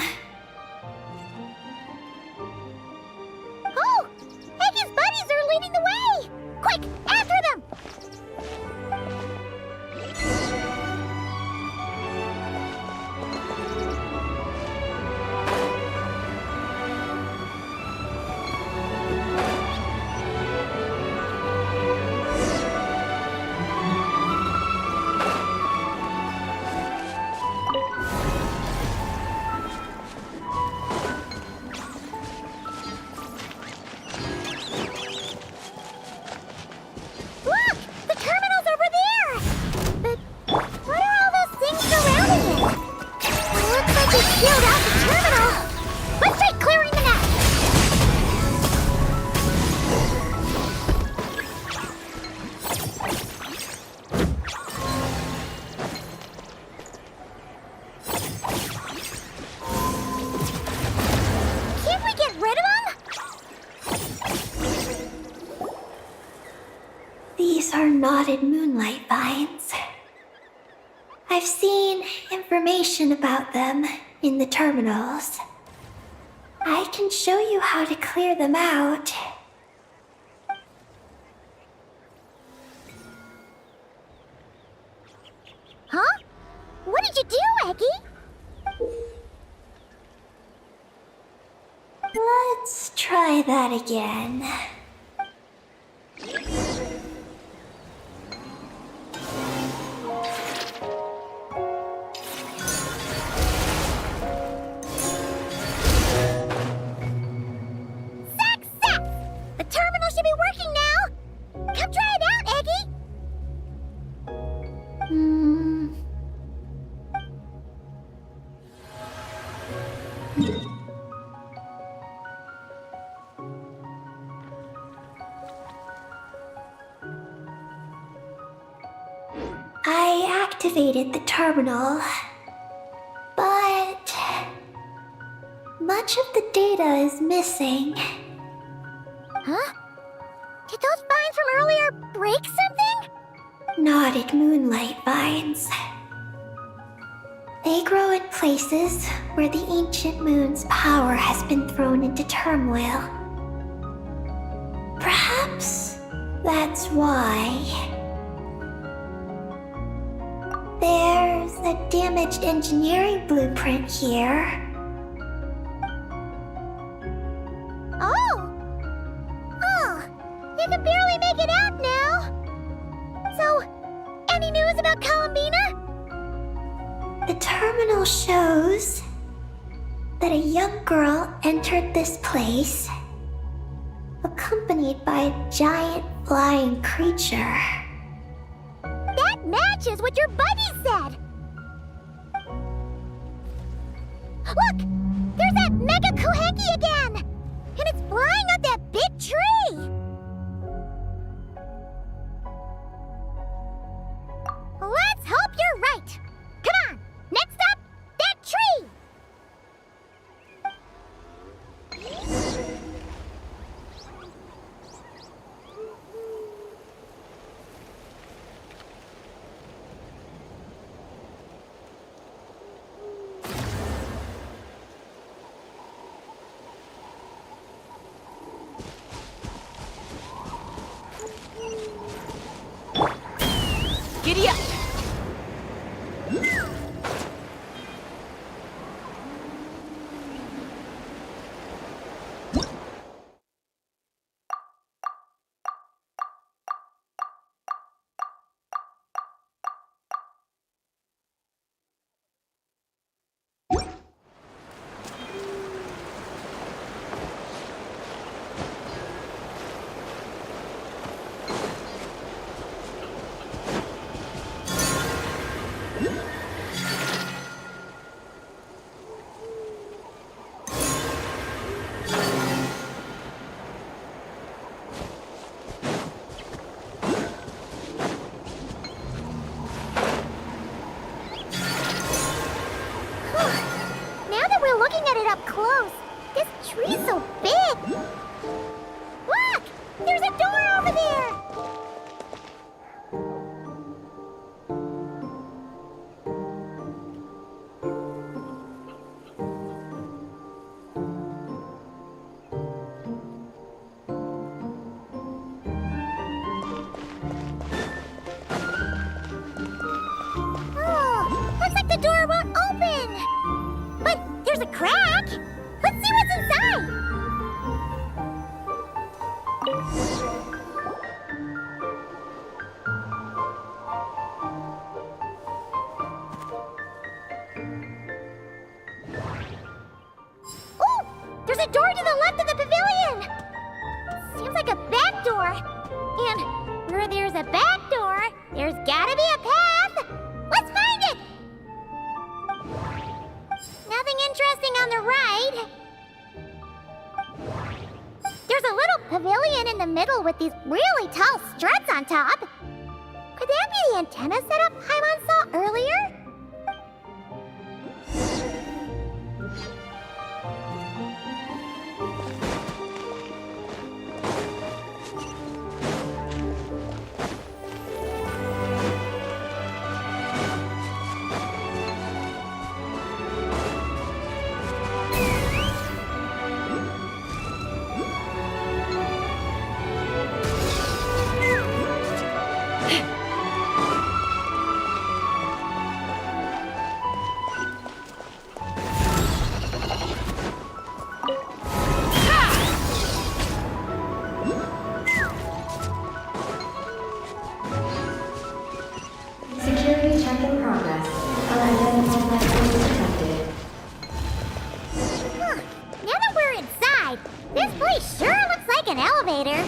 I've seen information about them in the terminals. I can show you how to clear them out. Huh? What did you do, Eggy? Let's try that again. Success! The terminal should be working now! Come try it out, Eggy! I activated the terminal, but much of the data is missing. Huh? Did those vines from earlier break something? Knotted moonlight vines. They grow in places where the ancient moon's power has been thrown into turmoil. Perhaps that's why. There's a damaged engineering blueprint here. Oh! Oh! You can barely make it out now! So, any news about Columbina? The terminal shows that a young girl entered this place, accompanied by a giant flying creature. That matches what your buddy said! Look! There's that Mega Kuhenki again! And it's flying up that big tree! Let's hope you're right! Come on! Next up, that tree! Giddy up! Now that we're looking at it up close, this tree's so big! Look! There's a door over there! Oh, looks like the door won't open! But there's a crack! Let's see what's inside! Oh! There's a door to the left of the pavilion! Seems like a back door. And where there's a back door, there's gotta be a path! Let's find it! Nothing interesting on the right. There's a little pavilion in the middle with these really tall struts on top. Could that be the antenna setup Paimon saw earlier? elevator.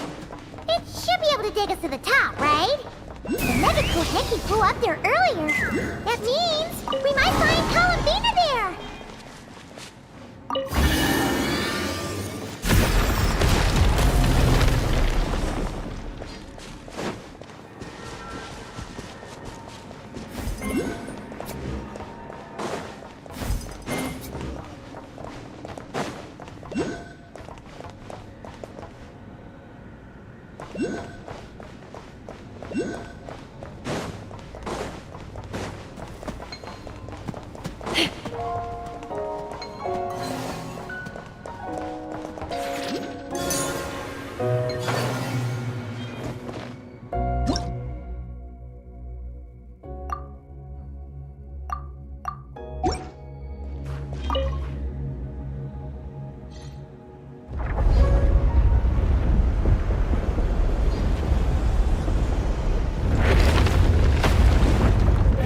It should be able to take us to the top, right? The mega cool Henki flew up there earlier. That means we might find Columbina there.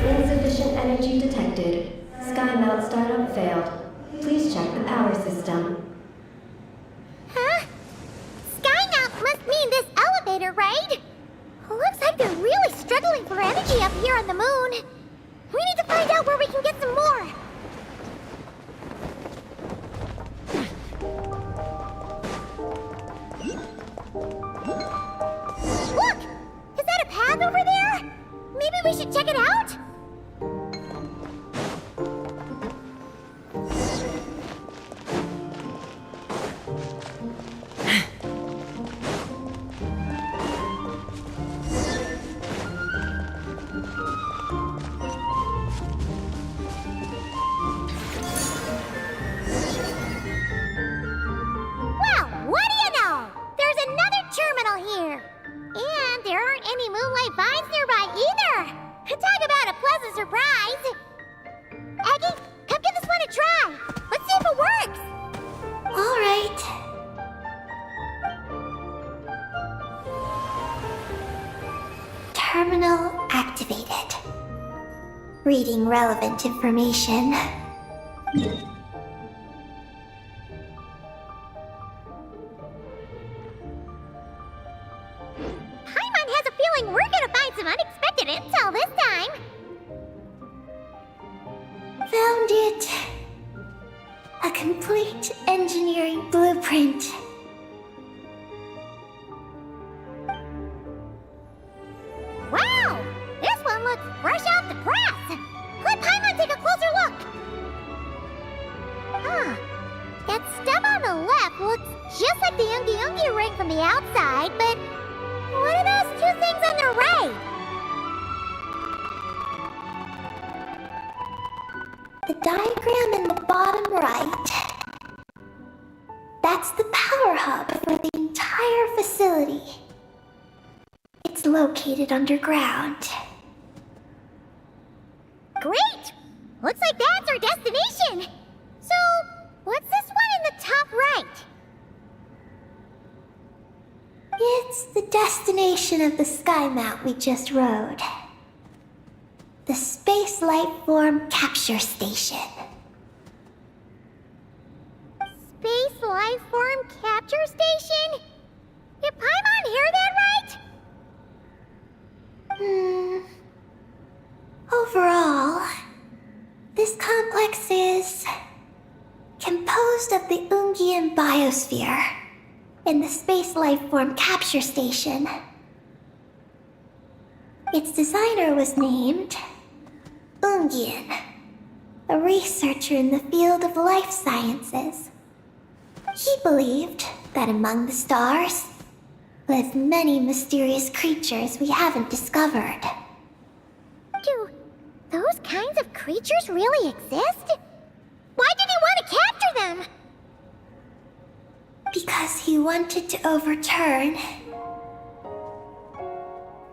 Insufficient energy detected. Sky mount startup failed. Please check the power system. Huh? Skynaut must mean this elevator, right? Looks like they're really struggling for energy up here on the moon. We need to find out where we can get some more. Look! Is that a path over there? Maybe we should check it out? Well, what do you know? There's another terminal here. And there aren't any moonlight vines nearby either. Talk about a pleasant surprise. Aggie, come give this one a try. Let's see if it works. All right. Terminal activated. Reading relevant information. Paimon has a feeling we're gonna find some unexpected intel this time. Found it. A complete engineering blueprint. Wow! This one looks fresh off the press. Let Paimon take a closer look. Huh. That stub on the left looks just like the Ungi ring from the outside, but what are those two things on the right? The diagram in the bottom right. That's the power hub for the entire facility. It's located underground. Great! Looks like that's our destination. So, what's this one in the top right? It's the destination of the sky mount we just rode. The Space Life Form Capture Station. Space Life Form Capture Station? Did Paimon hear that right? Overall, this complex is composed of the Ungian biosphere and the Space Life Form Capture Station. Its designer was named Ungian, a researcher in the field of life sciences. He believed that among the stars live many mysterious creatures we haven't discovered. Do those kinds of creatures really exist? Why did he want to capture them? Because he wanted to overturn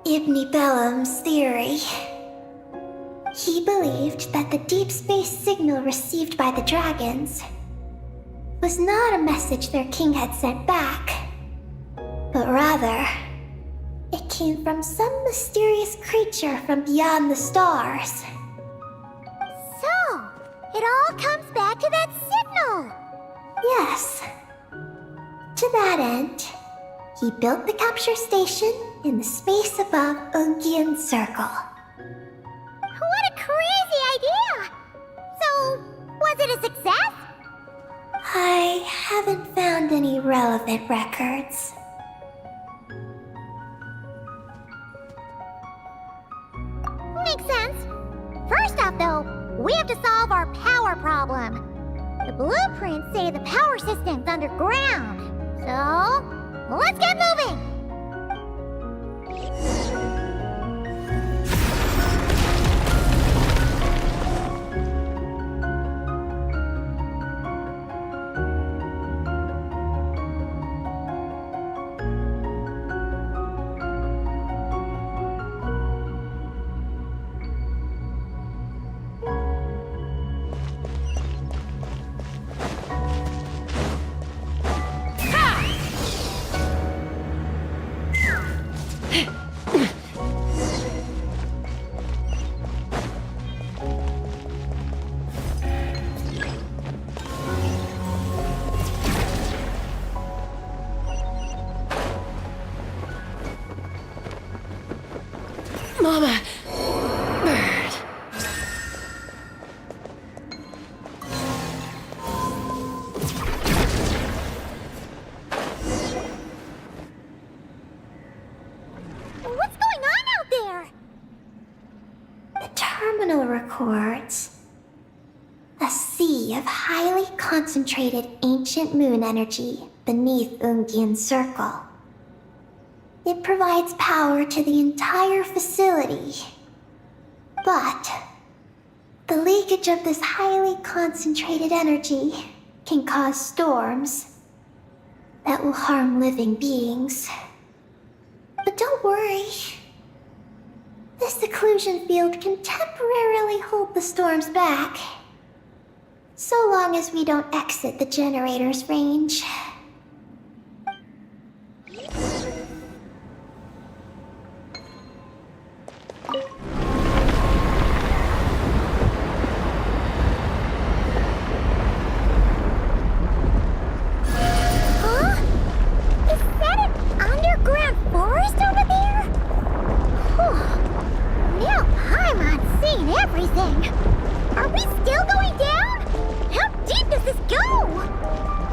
Ibn Bellum's theory. He believed that the deep space signal received by the dragons was not a message their king had sent back, but rather, it came from some mysterious creature from beyond the stars. So, it all comes back to that signal. Yes. To that end, He built the capture station in the space above Ungian Circle. What a crazy idea! So, was it a success? I haven't found any relevant records. Makes sense. First off, though, we have to solve our power problem. The blueprints say the power system's underground. So, let's get moving! Mama! Bird. What's going on out there? The terminal records a sea of highly concentrated ancient moon energy beneath Ungian Circle. It provides power to the entire facility. But the leakage of this highly concentrated energy can cause storms that will harm living beings. But don't worry. This seclusion field can temporarily hold the storms back, so long as we don't exit the generator's range. Huh? Is that an underground forest over there? Whew. Now Paimon's seeing everything. Are we still going down? How deep does this go?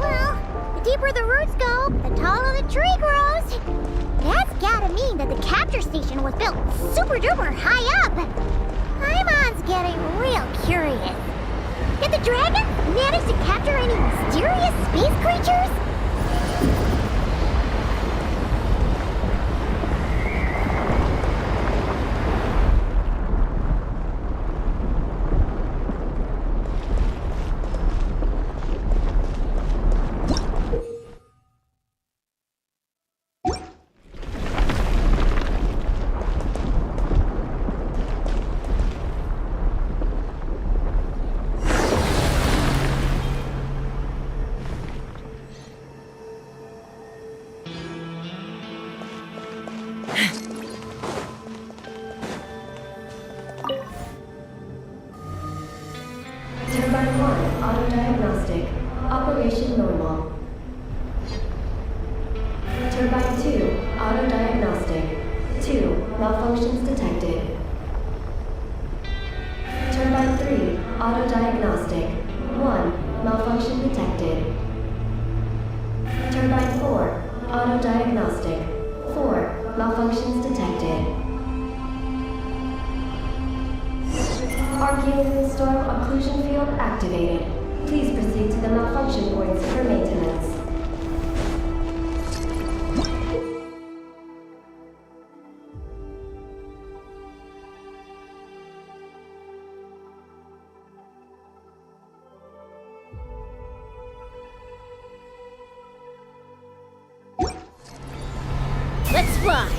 Well, the deeper the roots go, the taller the tree grows. That's gotta mean that the capture station was built super duper high up. Paimon's getting real curious. Did the dragon manage to capture any mysterious space creatures? Turbine 1, auto-diagnostic. Operation normal. Turbine 2, auto-diagnostic. 2, malfunctions detected. Turbine 3, auto-diagnostic. 1, malfunction detected. Turbine 4, auto-diagnostic. 4, malfunctions detected. Arcane storm occlusion field activated. Please proceed to the malfunction points for maintenance. Let's fly!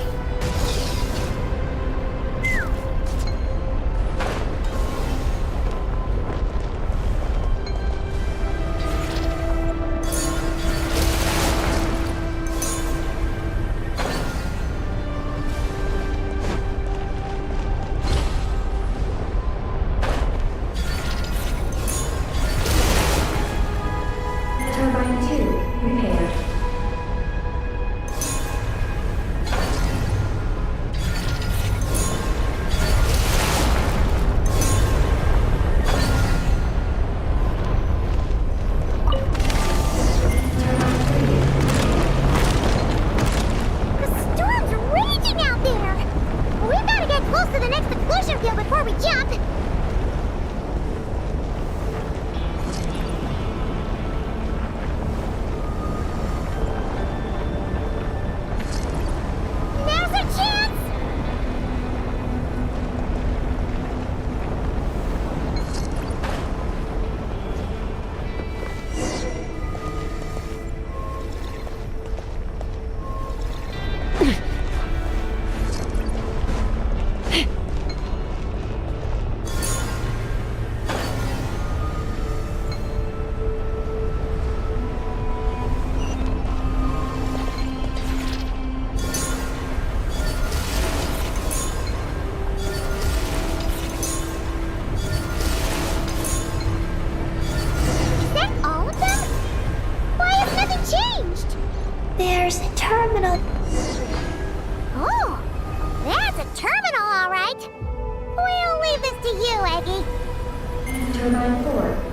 Turbine 4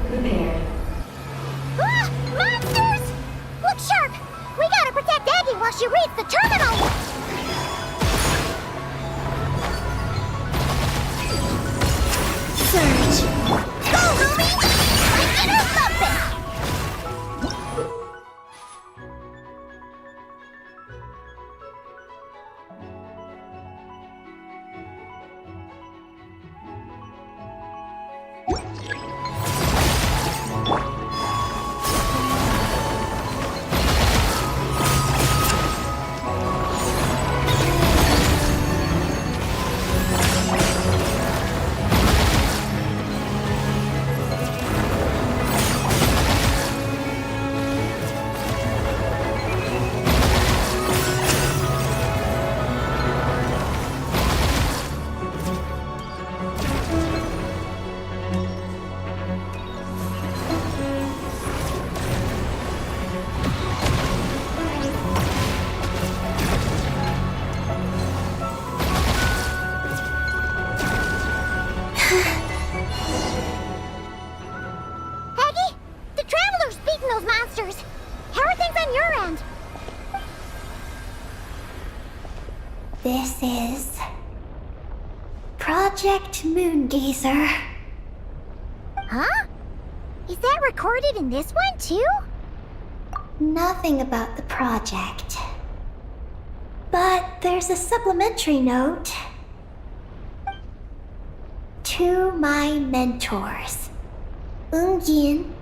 repaired. Ah! Monsters! Look sharp! We gotta protect Aggie while she reads the terminal! Surge. Go, Ruby! Get her thumping! Aggie, the Traveler's beaten those monsters. How are things on your end? This is Project Moongazer. Huh? Is that recorded in this one, too? Nothing about the project. But there's a supplementary note. To my mentors, Yin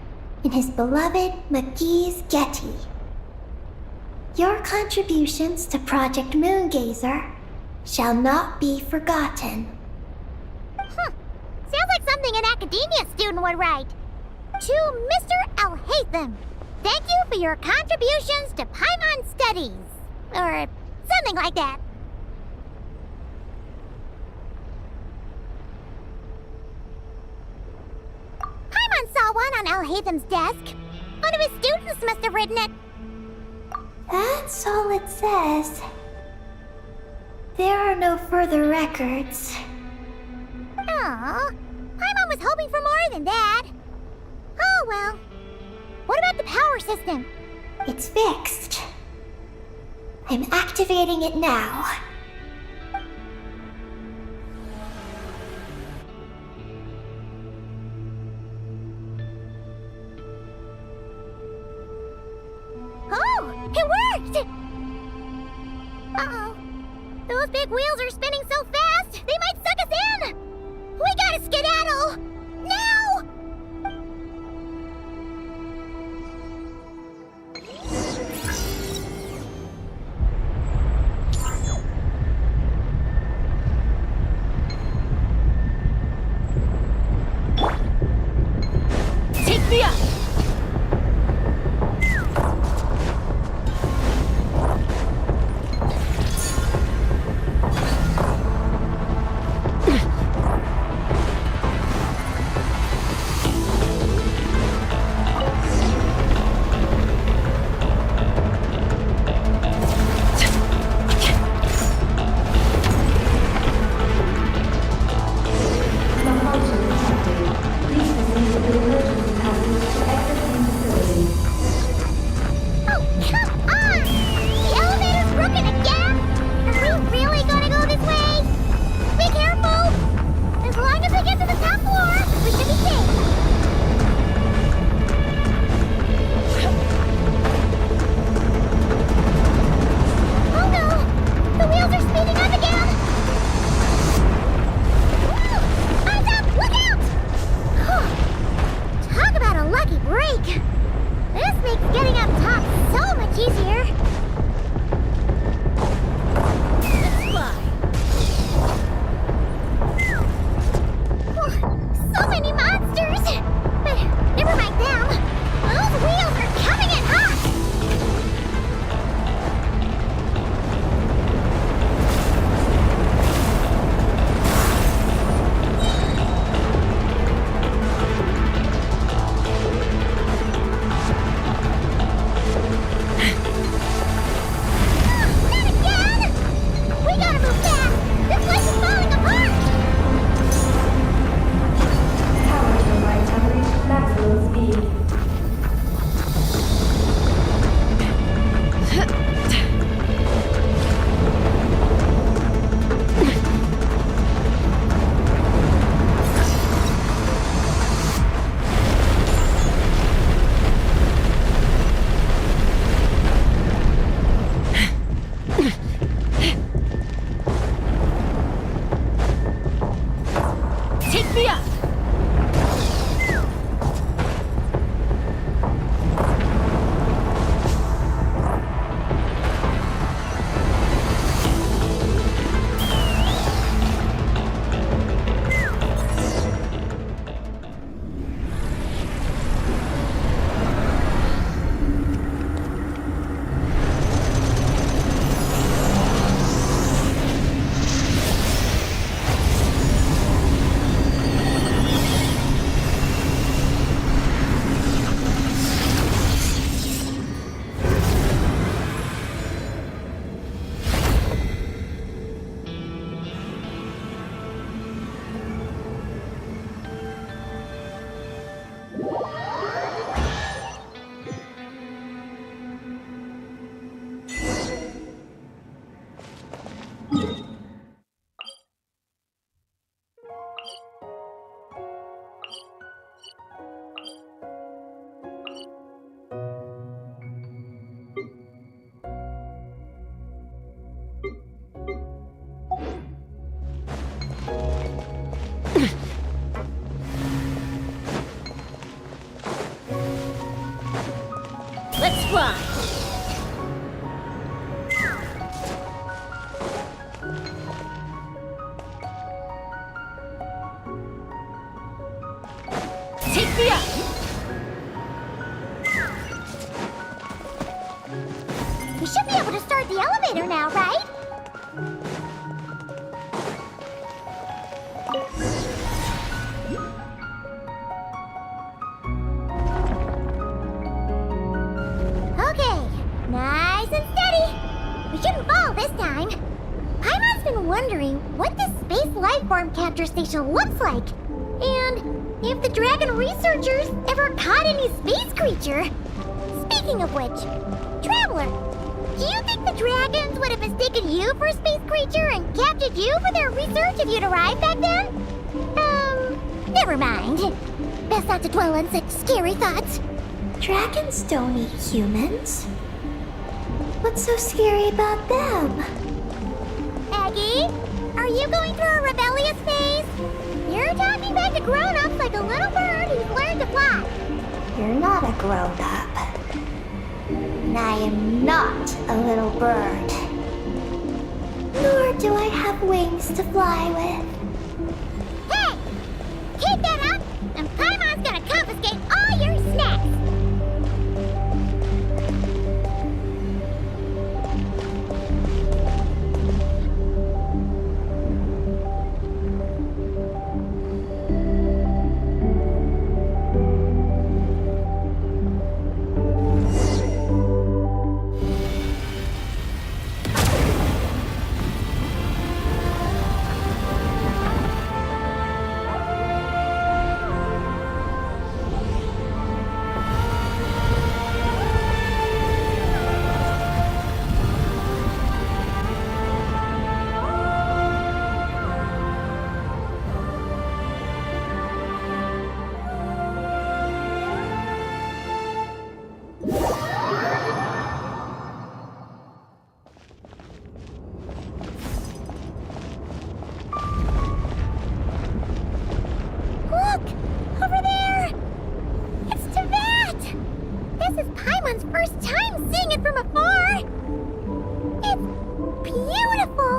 and his beloved McGee's Getty. Your contributions to Project Moongazer shall not be forgotten. Sounds like something an academia student would write. To Mr. Alhaitham, thank you for your contributions to Paimon Studies. Or something like that. Paimon saw one on Alhaitham's desk. One of his students must have written it. That's all it says. There are no further records. Aw, Paimon was hoping for more than that. Oh well. What about the power system? It's fixed. I'm activating it now. Oh, it worked! Uh-oh. Those big wheels are spinning so fast, they might suck us in! We gotta skedaddle! Now! Take me up! Take me up! We should be able to start the elevator now, right? Okay, nice and steady. We shouldn't fall this time. Paimon's been wondering what this space life form capture station looks like. And if the dragon researchers ever caught any space creature. Speaking of which, Traveler, do you think the dragons would have mistaken you for a space creature and captured you for their research if you'd arrived back then? Never mind. Best not to dwell on such scary thoughts. Dragons don't eat humans. What's so scary about them? Aggie, are you going through a rebellious phase? You're talking back to grown-ups like a little bird who's learned to fly. You're not a grown-up. And I am not a little bird. Nor do I have wings to fly with. Hey! Keep that up, and Paimon's gonna confiscate all your snacks! Look! Over there! It's Teyvat! This is Paimon's first time seeing it from afar! It's beautiful!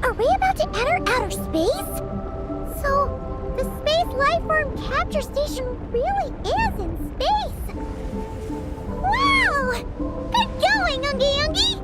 Are we about to enter outer space? So, the space lifeform capture station really is in space! Wow! Good going, Ungie Ungie!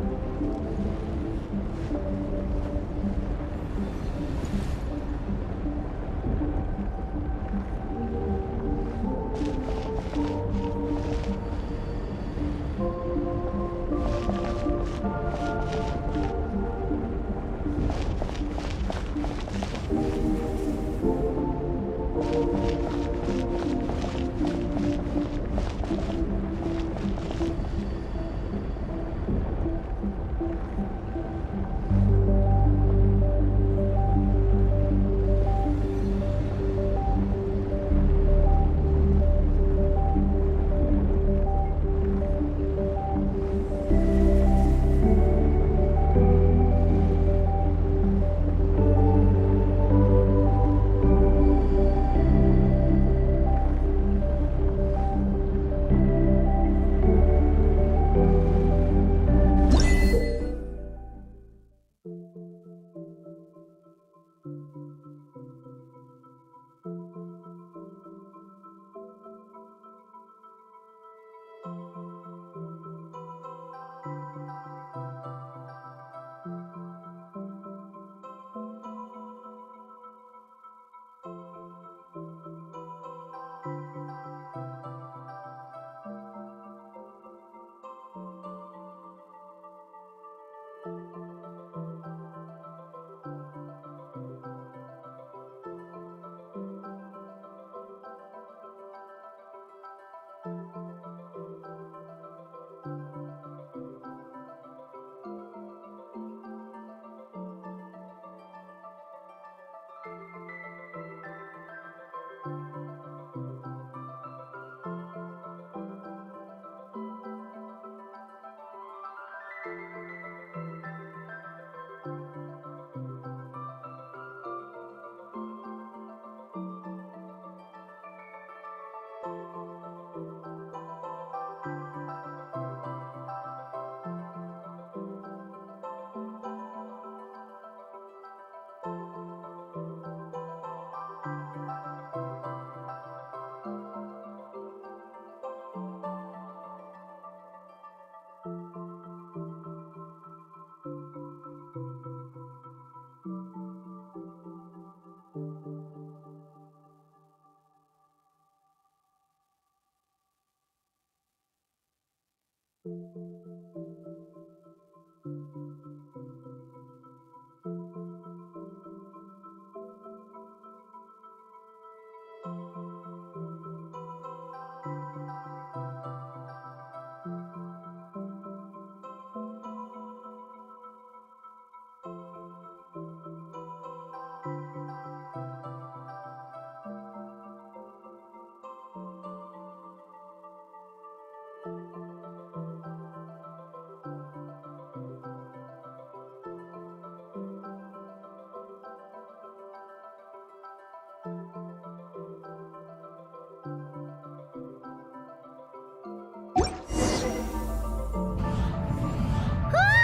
Whoa!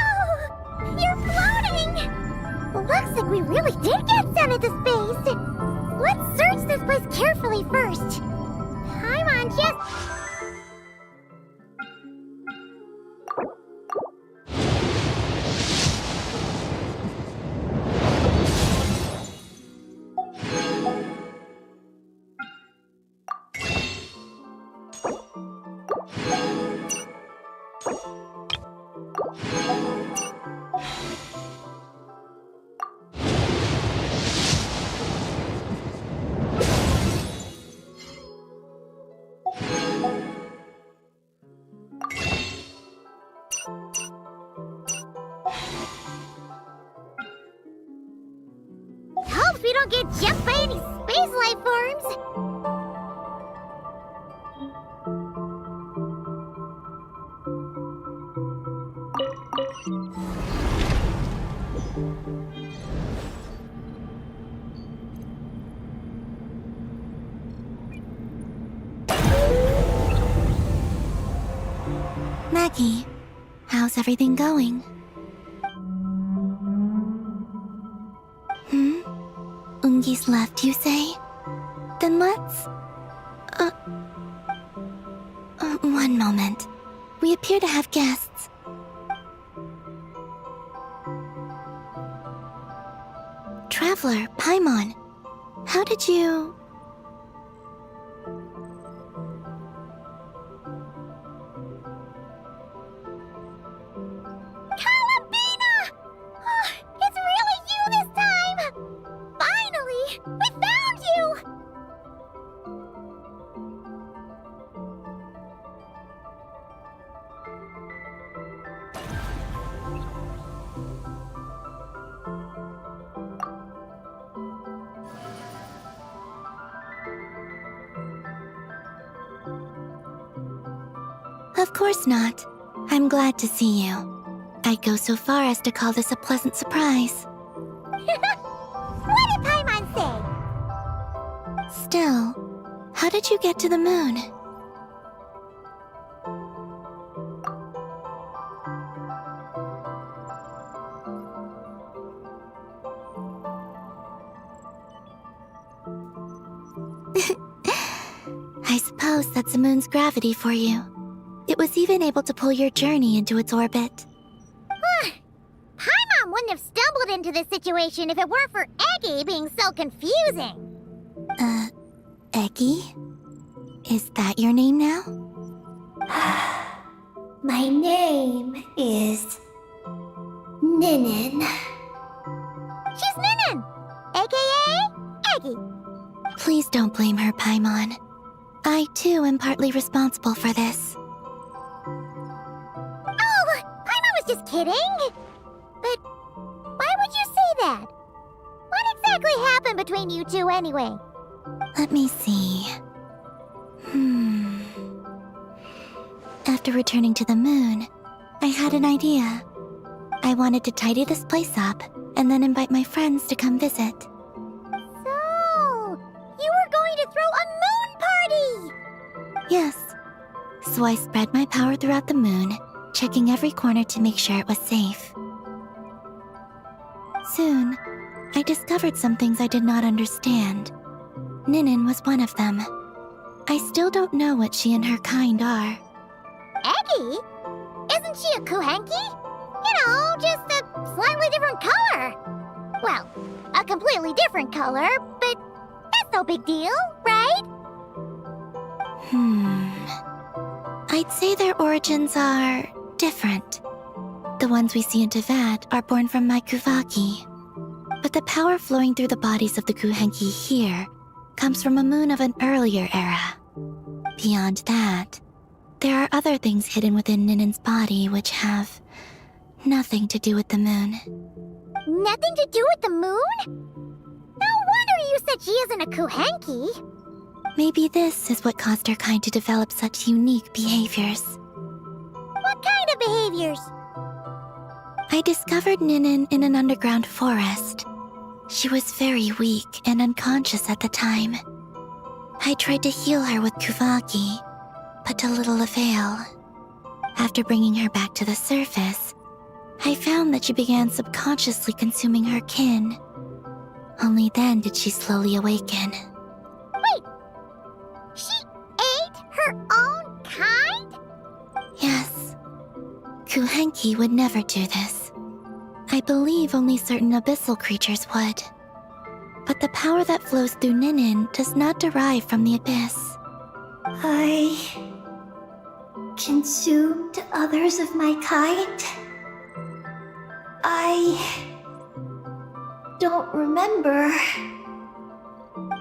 You're floating! Looks like we really did get sent into space! Let's search this place carefully first. I'm on just... Hopes we don't get jumped by any space life forms! Maggie, how's everything going? Ungi's left, you say? Then let's... one moment. We appear to have guests. Traveler, Paimon, how did you... It's really you this time! Finally! We found you! Of course not. I'm glad to see you. I'd go so far as to call this a pleasant surprise. What did Paimon say? Still, how did you get to the moon? I suppose that's the moon's gravity for you. It was even able to pull your journey into its orbit. Paimon wouldn't have stumbled into this situation if it weren't for Eggy being so confusing. Eggy? Is that your name now? My name is Ninin. She's Ninin, aka Eggy. Please don't blame her, Paimon. I, too, am partly responsible for this. Oh, Paimon was just kidding. But why would you say that? What exactly happened between you two anyway? Let me see. After returning to the moon, I had an idea. I wanted to tidy this place up and then invite my friends to come visit. So, you were going to throw a moon party! Yes. So I spread my power throughout the moon, checking every corner to make sure it was safe. Soon, I discovered some things I did not understand. Ninin was one of them. I still don't know what she and her kind are. Eggy? Isn't she a Kuhenki? You know, just a slightly different color. Well, a completely different color, but that's no big deal, right? I'd say their origins are different. The ones we see in Tevat are born from my Kuvaki. But the power flowing through the bodies of the Kuhenki here comes from a moon of an earlier era. Beyond that, there are other things hidden within Ninen's body which have nothing to do with the moon. Nothing to do with the moon? No wonder you said she isn't a Kuhenki. Maybe this is what caused her kind to develop such unique behaviors. What kind of behaviors? I discovered Ninin in an underground forest. She was very weak and unconscious at the time. I tried to heal her with Kuvaki, but to little avail. After bringing her back to the surface, I found that she began subconsciously consuming her kin. Only then did she slowly awaken. Wait! She ate her own kind? Yes. Kuhenki would never do this. I believe only certain abyssal creatures would. But the power that flows through Ninin does not derive from the abyss. I consumed others of my kind? I don't remember.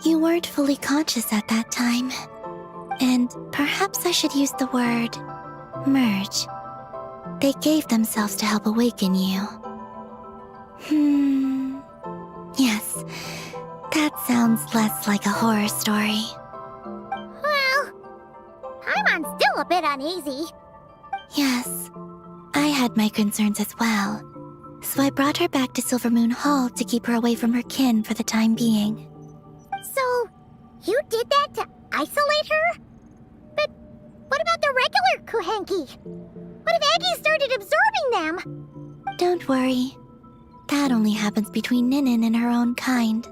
You weren't fully conscious at that time. And perhaps I should use the word merge. They gave themselves to help awaken you. Yes, that sounds less like a horror story. Well, Paimon's still a bit uneasy. Yes, I had my concerns as well. So I brought her back to Silvermoon Hall to keep her away from her kin for the time being. So, you did that to isolate her? But what about the regular Kuhenki? What if Aggie started absorbing them? Don't worry. That only happens between Ninin and her own kind.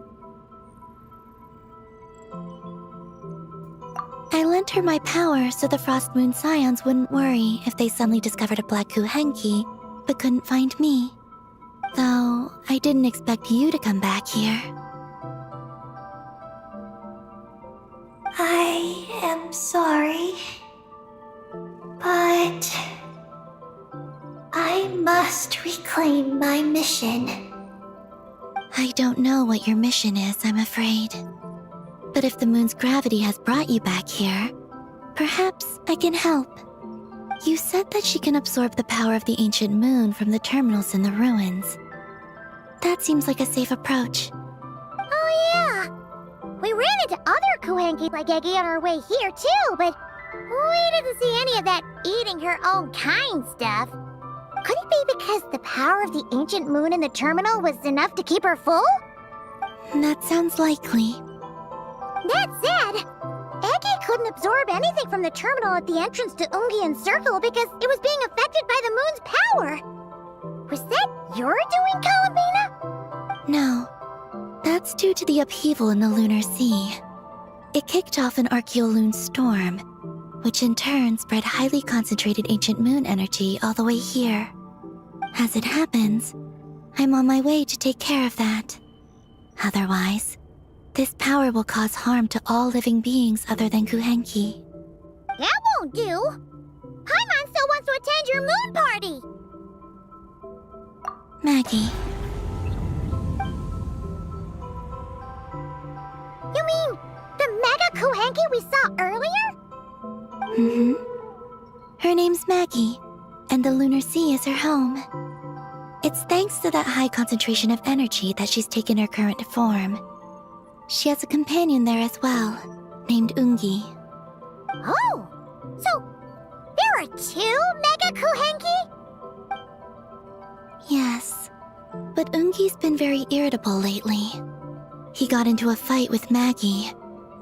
I lent her my power so the Frost Moon Scions wouldn't worry if they suddenly discovered a black Kuhenki, but couldn't find me. Though, I didn't expect you to come back here. I am sorry, but I must reclaim my mission. I don't know what your mission is, I'm afraid. But if the moon's gravity has brought you back here, perhaps I can help. You said that she can absorb the power of the ancient moon from the terminals in the ruins. That seems like a safe approach. Oh yeah! We ran into other Kuhenki like Aggie on our way here too, but we didn't see any of that eating her own kind stuff. Could it be because the power of the ancient moon in the terminal was enough to keep her full? That sounds likely. That said, Aggie couldn't absorb anything from the terminal at the entrance to Ungian Circle because it was being affected by the moon's power. Was that your doing, Columbina? No. That's due to the upheaval in the lunar sea. It kicked off an Archeoloon storm, which in turn spread highly concentrated ancient moon energy all the way here. As it happens, I'm on my way to take care of that. Otherwise, this power will cause harm to all living beings other than Kuhenki. That won't do. Paimon still wants to attend your moon party. Maggie. You mean the Mega Kuhenki we saw earlier? Her name's Maggie, and the lunar sea is her home. It's thanks to that high concentration of energy that she's taken her current form. She has a companion there as well, named Ungi. Oh, so there are two Mega Kuhenki? Yes, but Ungi's been very irritable lately. He got into a fight with Maggie,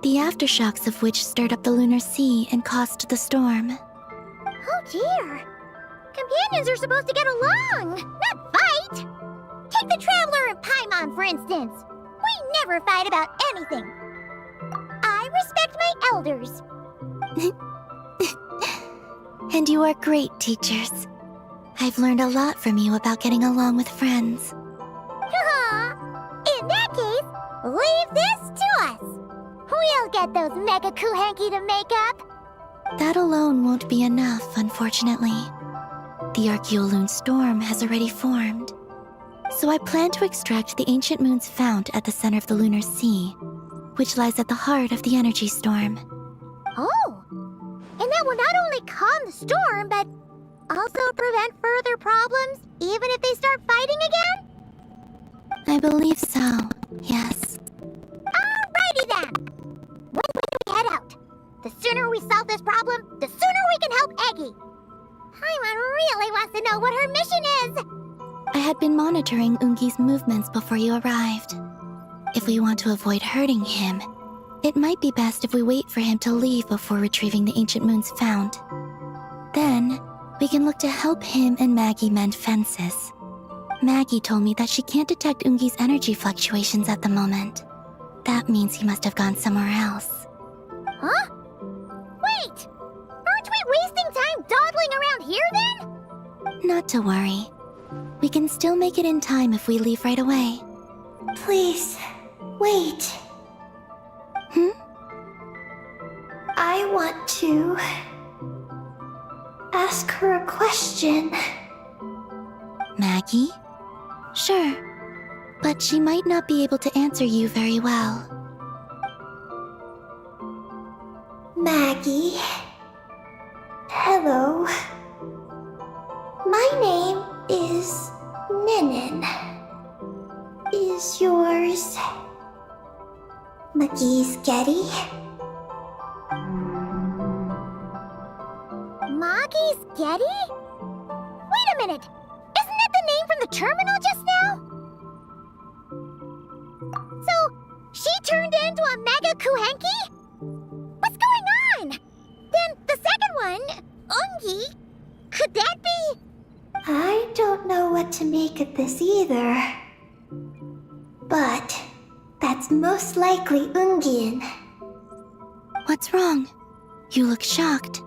the aftershocks of which stirred up the lunar sea and caused the storm. Oh dear. Companions are supposed to get along, not fight. Take the Traveler and Paimon, for instance. We never fight about anything. I respect my elders. And you are great teachers. I've learned a lot from you about getting along with friends. In that case, leave this to us. We'll get those Mega Kuhenki to make up. That alone won't be enough, unfortunately. The Archeoloon storm has already formed. So I plan to extract the ancient moon's fount at the center of the lunar sea, which lies at the heart of the energy storm. Oh! And that will not only calm the storm, but also prevent further problems, even if they start fighting again? I believe so, yes. Alrighty then! When we head out? The sooner we solve this problem, the sooner we can help Eggy! Paimon really wants to know what her mission is! I had been monitoring Ungi's movements before you arrived. If we want to avoid hurting him, it might be best if we wait for him to leave before retrieving the ancient moon's fount. Then, we can look to help him and Maggie mend fences. Maggie told me that she can't detect Ungi's energy fluctuations at the moment. That means he must have gone somewhere else. Huh? Wait! Aren't we wasting time dawdling around here then? Not to worry. We can still make it in time if we leave right away. Please, wait. I want to ask her a question. Maggie? Sure, but she might not be able to answer you very well. Maggie. Hello. My name is Ninin. Is yours McGee's Getty? Maggie's Getty? Wait a minute! Isn't that the name from the terminal just now? So, she turned into a Mega Kuhenki? What's going on? Then the second one, Ungi, could that be? I don't know what to make of this either. But that's most likely Ungian. What's wrong? You look shocked.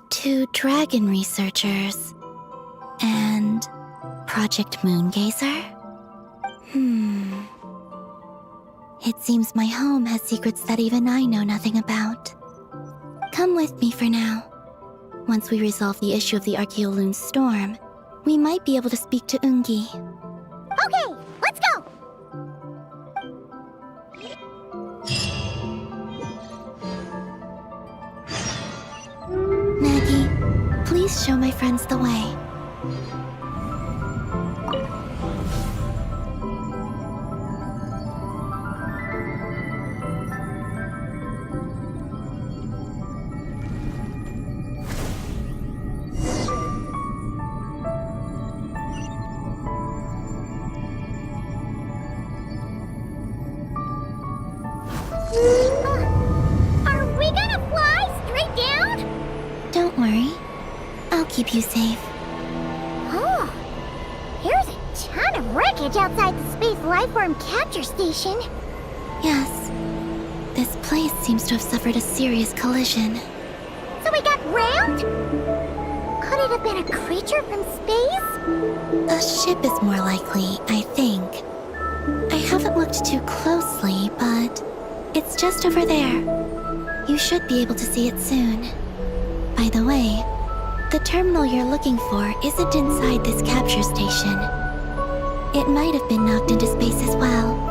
Two dragon researchers and Project Moongazer? It seems my home has secrets that even I know nothing about. Come with me for now. Once we resolve the issue of the Archeoloon storm, we might be able to speak to Ungi. Okay, let's go! Maggie, please show my friends the way. Are we gonna fly straight down? Don't worry. I'll keep you safe. Oh, here's a ton of wreckage outside the Space Lifeform Capture Station. Yes. This place seems to have suffered a serious collision. So we got rammed? Could it have been a creature from space? A ship is more likely, I think. I haven't looked too closely, but it's just over there. You should be able to see it soon. By the way, the terminal you're looking for isn't inside this capture station. It might have been knocked into space as well.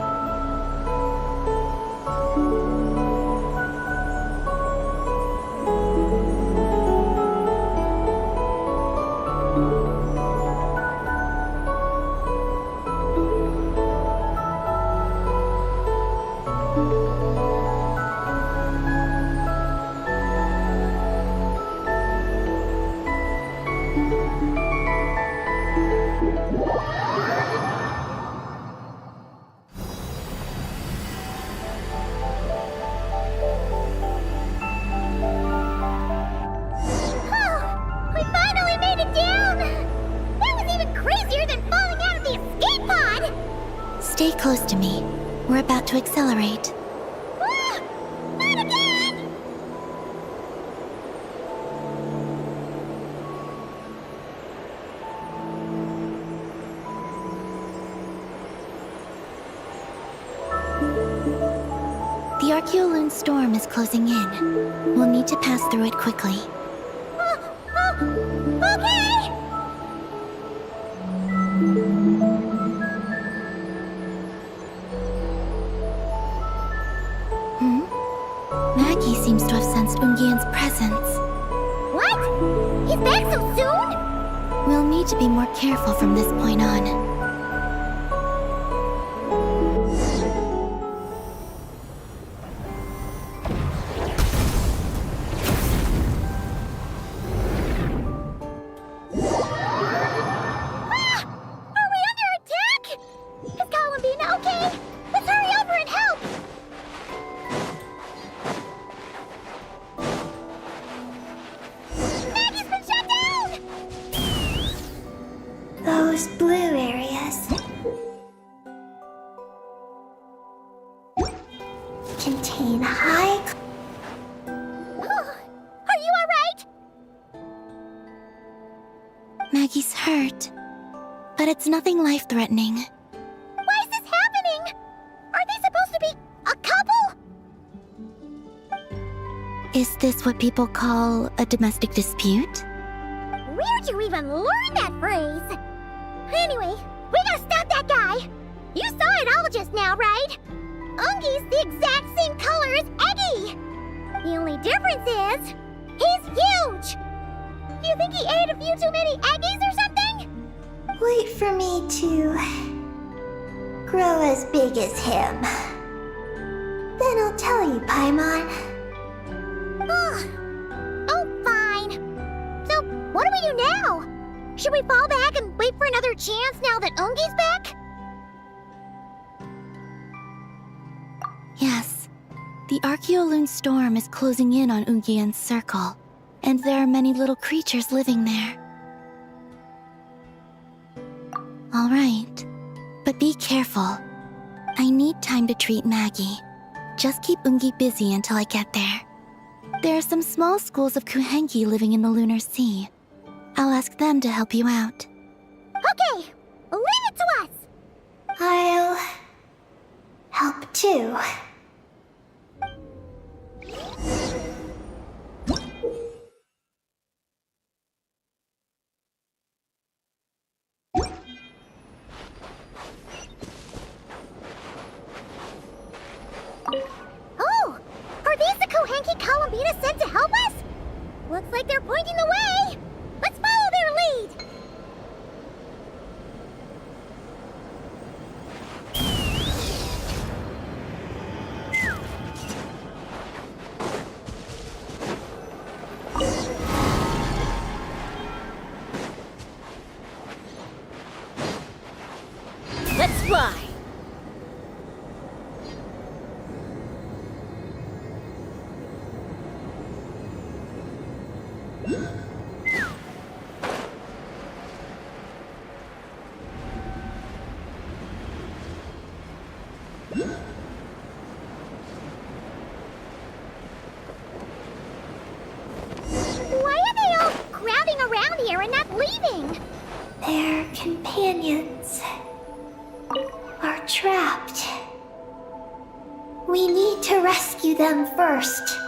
We finally made it down! That was even crazier than falling out of the escape pod! Stay close to me. We're about to accelerate. Ah, not again! Archeoloon storm is closing in. We'll need to pass through it quickly. Okay! Maggie seems to have sensed Ungian's presence. What? He's back so soon? We'll need to be more careful from this point on. Are we under attack? Is Columbina okay? Let's hurry over and help! Maggie's been shut down! Those blue areas contain high. Are you alright? Maggie's hurt, but it's nothing life-threatening. Why is this happening? Are they supposed to be a couple? Is this what people call a domestic dispute? Where'd you even learn that phrase? Anyway, we gotta stop that guy! You saw it all just now, right? Ungi's the exact same color as Eggy! The only difference is, he's huge! Do you think he ate a few too many Eggies or something? Wait for me to grow as big as him. Then I'll tell you, Paimon. Oh, fine. So, what do we do now? Should we fall back and wait for another chance now that Ungi's back? Yes. The Archeoloon storm is closing in on Ungian's circle, and there are many little creatures living there. All right, but be careful. I need time to treat Maggie. Just keep Ungi busy until I get there. There are some small schools of Kuhenki living in the Lunar Sea. I'll ask them to help you out. Okay, leave it to us! I'll help too. Oh! Are these the Kohenki Columbina sent to help us? Looks like they're pointing the way! Let's follow their lead! Let's fly! Why are they all crowding around here and not leaving? Their companions are trapped. We need to rescue them first.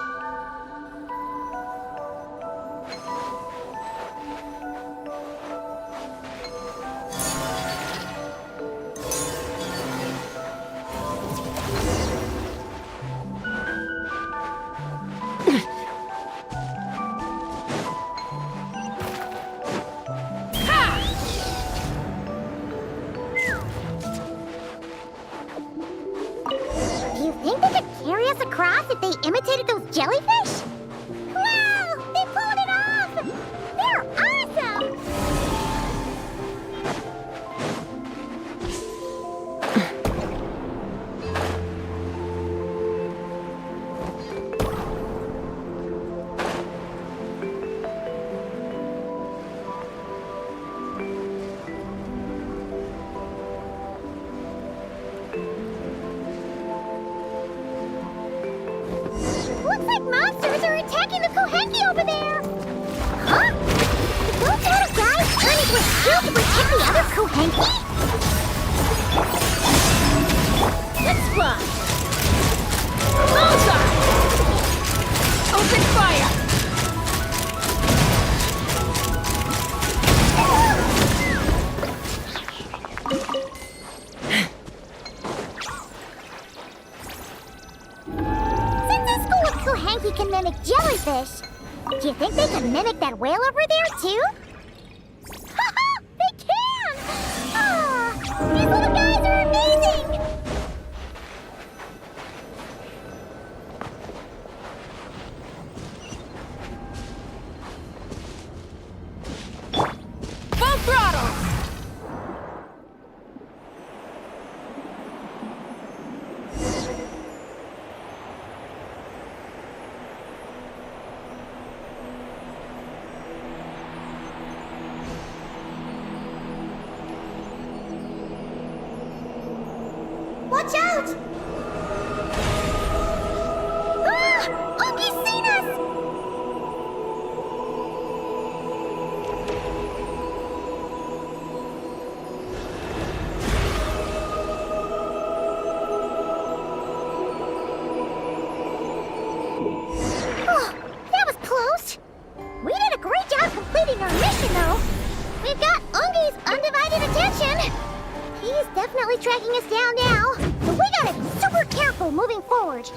Do you think they could carry us across if they imitated those jellyfish? Wow! They pulled it off! They're awesome! Looks like monsters are attacking the Kohenki over there! Huh? Did those little guys turn into a shield to protect the other Kohenki? Let's fly! Bullseye! mimic jellyfish. Do you think they can mimic that whale over there, too? Haha! They can! Ah, these little guys are amazing! Full throttle! Watch out! Ah! Ungi's seen us! Oh, that was close. We did a great job completing our mission, though. We've got Ungi's undivided attention. He's definitely tracking us down now, but we gotta be super careful moving forward.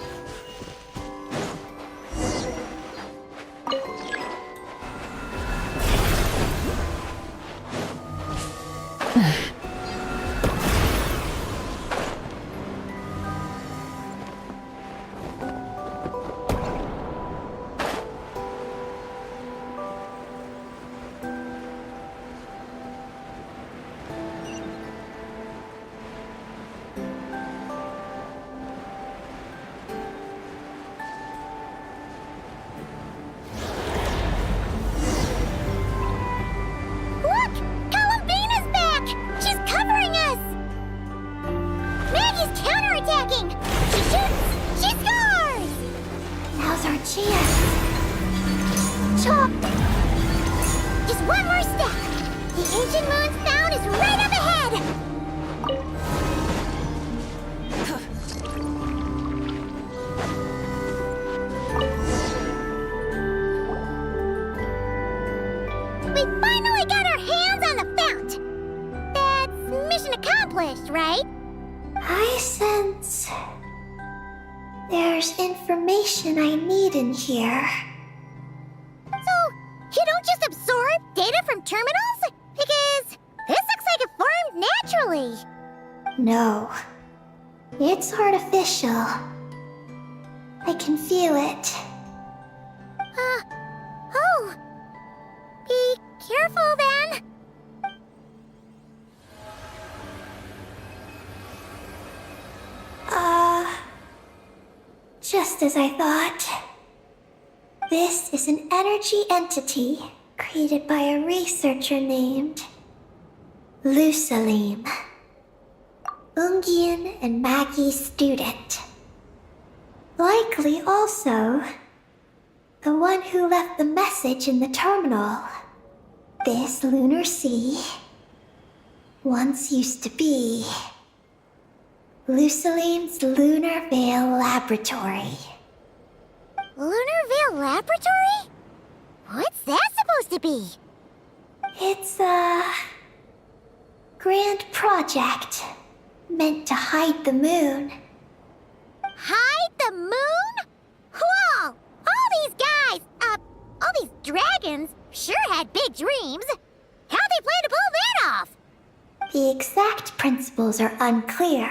Look! Columbina's back! She's covering us! Maggie's counterattacking! She shoots! She scores! Now's our chance. Chop! Just one more step! The ancient moon's found is right up ahead! We finally got our hands on the fount! That's mission accomplished, right? I sense there's information I need in here. So, you don't just absorb data from terminals? Because this looks like it formed naturally. No, it's artificial. I can feel it. Oh. Be careful then. Just as I thought. This is an energy entity created by a researcher named Lusalim. Ungian and Maggie's student. Likely also the one who left the message in the terminal. This lunar sea once used to be Lusalim's Lunar Veil Laboratory. Lunar Veil Laboratory? What's that supposed to be? It's a grand project meant to hide the moon. Hide the moon? Whoa! All these guys, all these dragons sure had big dreams. How'd they plan to pull that off? The exact principles are unclear,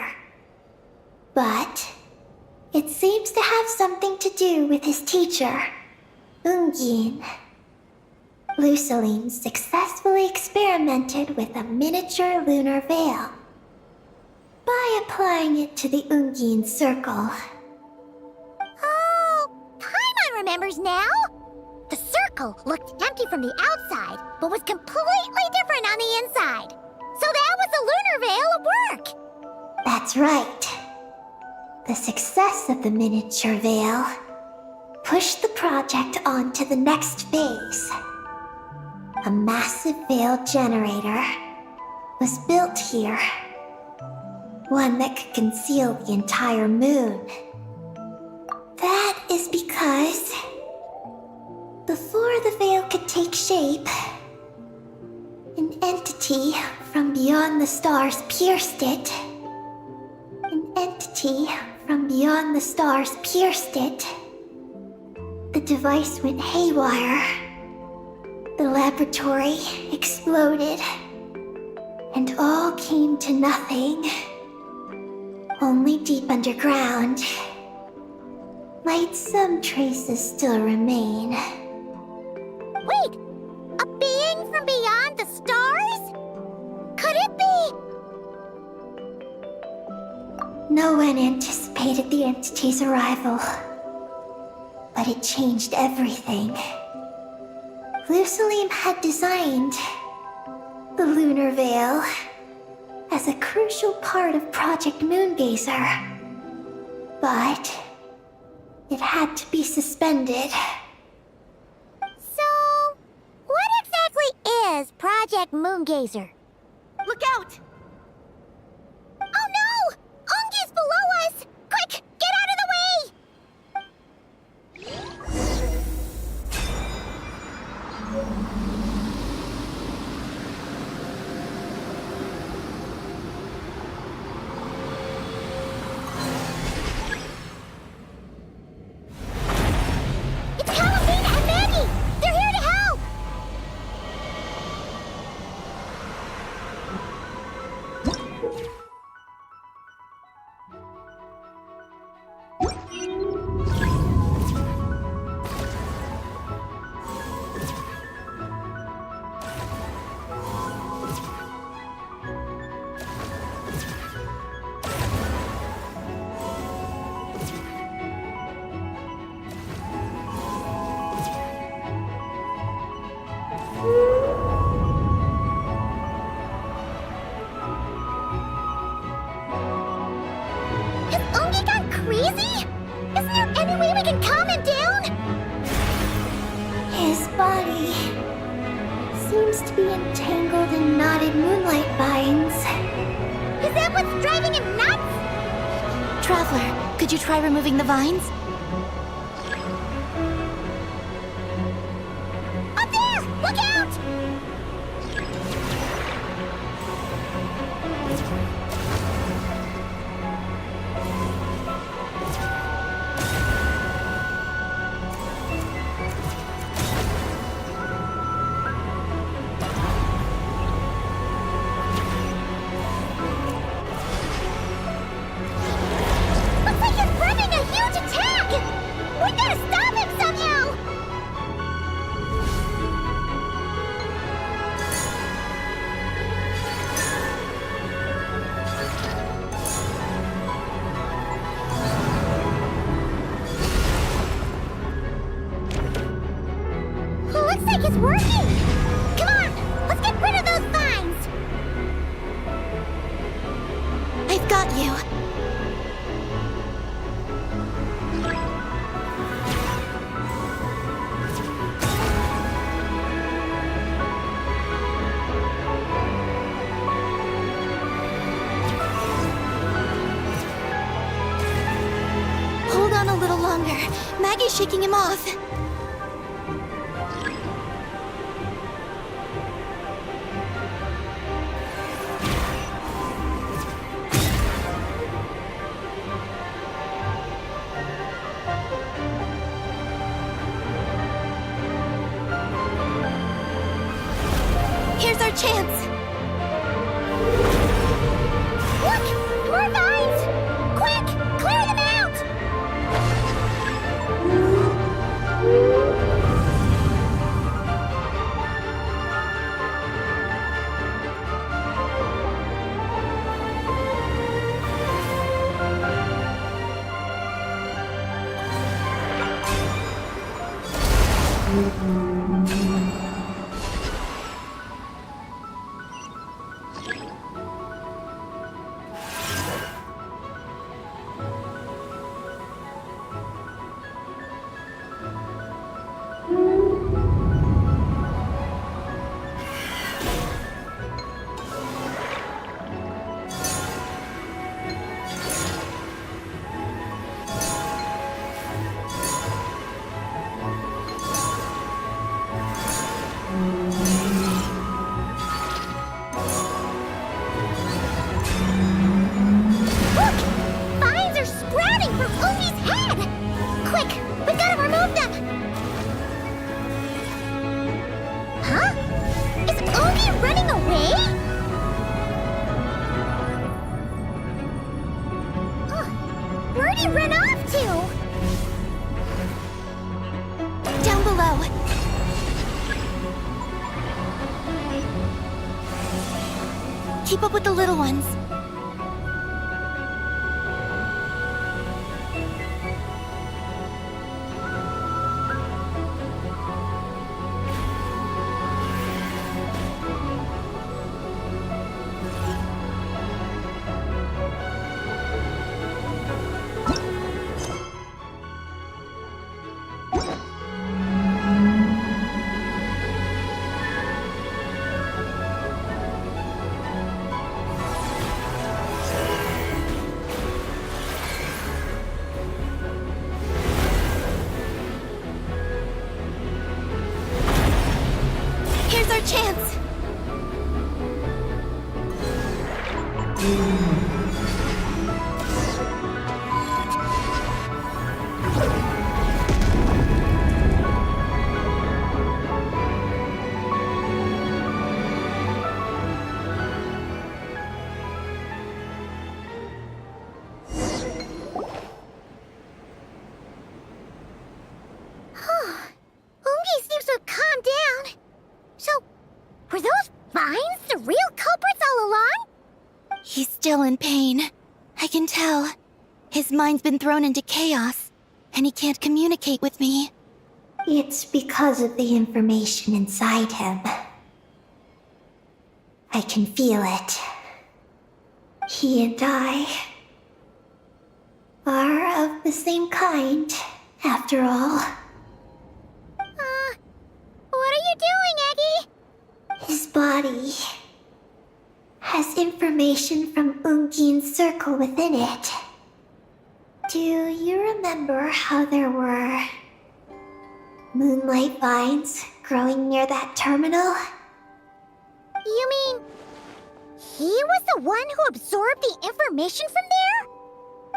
but it seems to have something to do with his teacher, Ungin. Lusalim successfully experimented with a miniature lunar veil by applying it to the Ungin circle. Oh, Paimon remembers now. The circle looked empty from the outside, but was completely different on the inside. So that was the lunar veil at work. That's right. The success of the miniature veil pushed the project on to the next phase. A massive veil generator was built here. One that could conceal the entire moon. That is because before the veil could take shape, an entity from beyond the stars pierced it. An entity from beyond the stars pierced it. the device went haywire. The laboratory exploded, and all came to nothing. Only deep underground might some traces still remain. Wait! A being from beyond the stars? Could it be? No one anticipated the entity's arrival, but it changed everything. Lucilim had designed the lunar veil as a crucial part of Project Moongazer, but it had to be suspended. So, what exactly is Project Moongazer? Look out! Oh no! Ungi's below us! Quick, get out of the way! It's Halloween and Maggie! They're here to help! Has Ungi gone crazy? Isn't there any way we can calm him down? His body seems to be entangled in knotted moonlight vines. Is that what's driving him nuts? Traveler, could you try removing the vines? Up there! Look out! Looks like he's planning a huge attack! We gotta stop him somehow! Looks like it's working! Come on, let's get rid of those vines! I've got you. Hold on a little longer. Maggie's shaking him off. Here's our chance. Look! More vines! Quick! Clear them out! Keep up with the little ones. Here's our chance! Ungi seems to have calmed down. So, were those vines the real culprits all along? He's still in pain. I can tell. His mind's been thrown into chaos, and he can't communicate with me. It's because of the information inside him. I can feel it. He and I are of the same kind, after all. What are you doing, Eggy? His body has information from Ungin's circle within it. Do you remember how there were moonlight vines growing near that terminal? You mean he was the one who absorbed the information from there?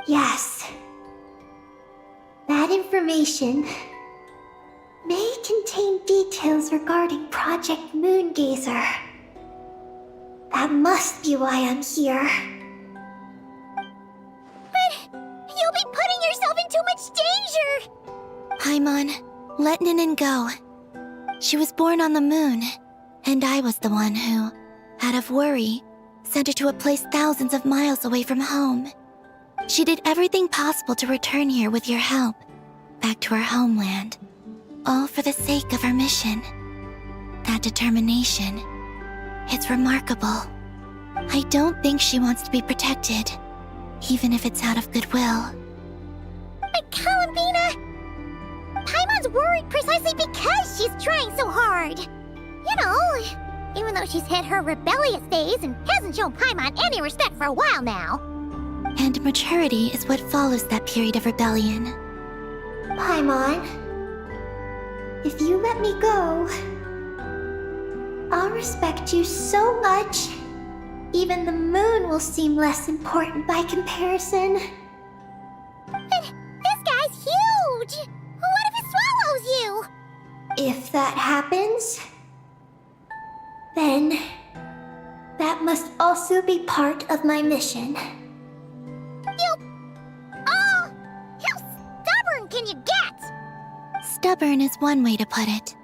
Yes. That information may contain details regarding Project Moongazer. That must be why I'm here. But you'll be putting yourself in too much danger! Paimon, let Ninin go. She was born on the moon, and I was the one who, out of worry, sent her to a place thousands of miles away from home. She did everything possible to return here with your help, back to her homeland, all for the sake of her mission. That determination, it's remarkable. I don't think she wants to be protected, even if it's out of goodwill. But Columbina, Paimon's worried precisely because she's trying so hard. You know, even though she's hit her rebellious phase and hasn't shown Paimon any respect for a while now. And maturity is what follows that period of rebellion. Paimon, if you let me go, I'll respect you so much. Even the moon will seem less important by comparison. But this guy's huge! What if he swallows you? If that happens, then that must also be part of my mission. How stubborn can you get? Stubborn is one way to put it,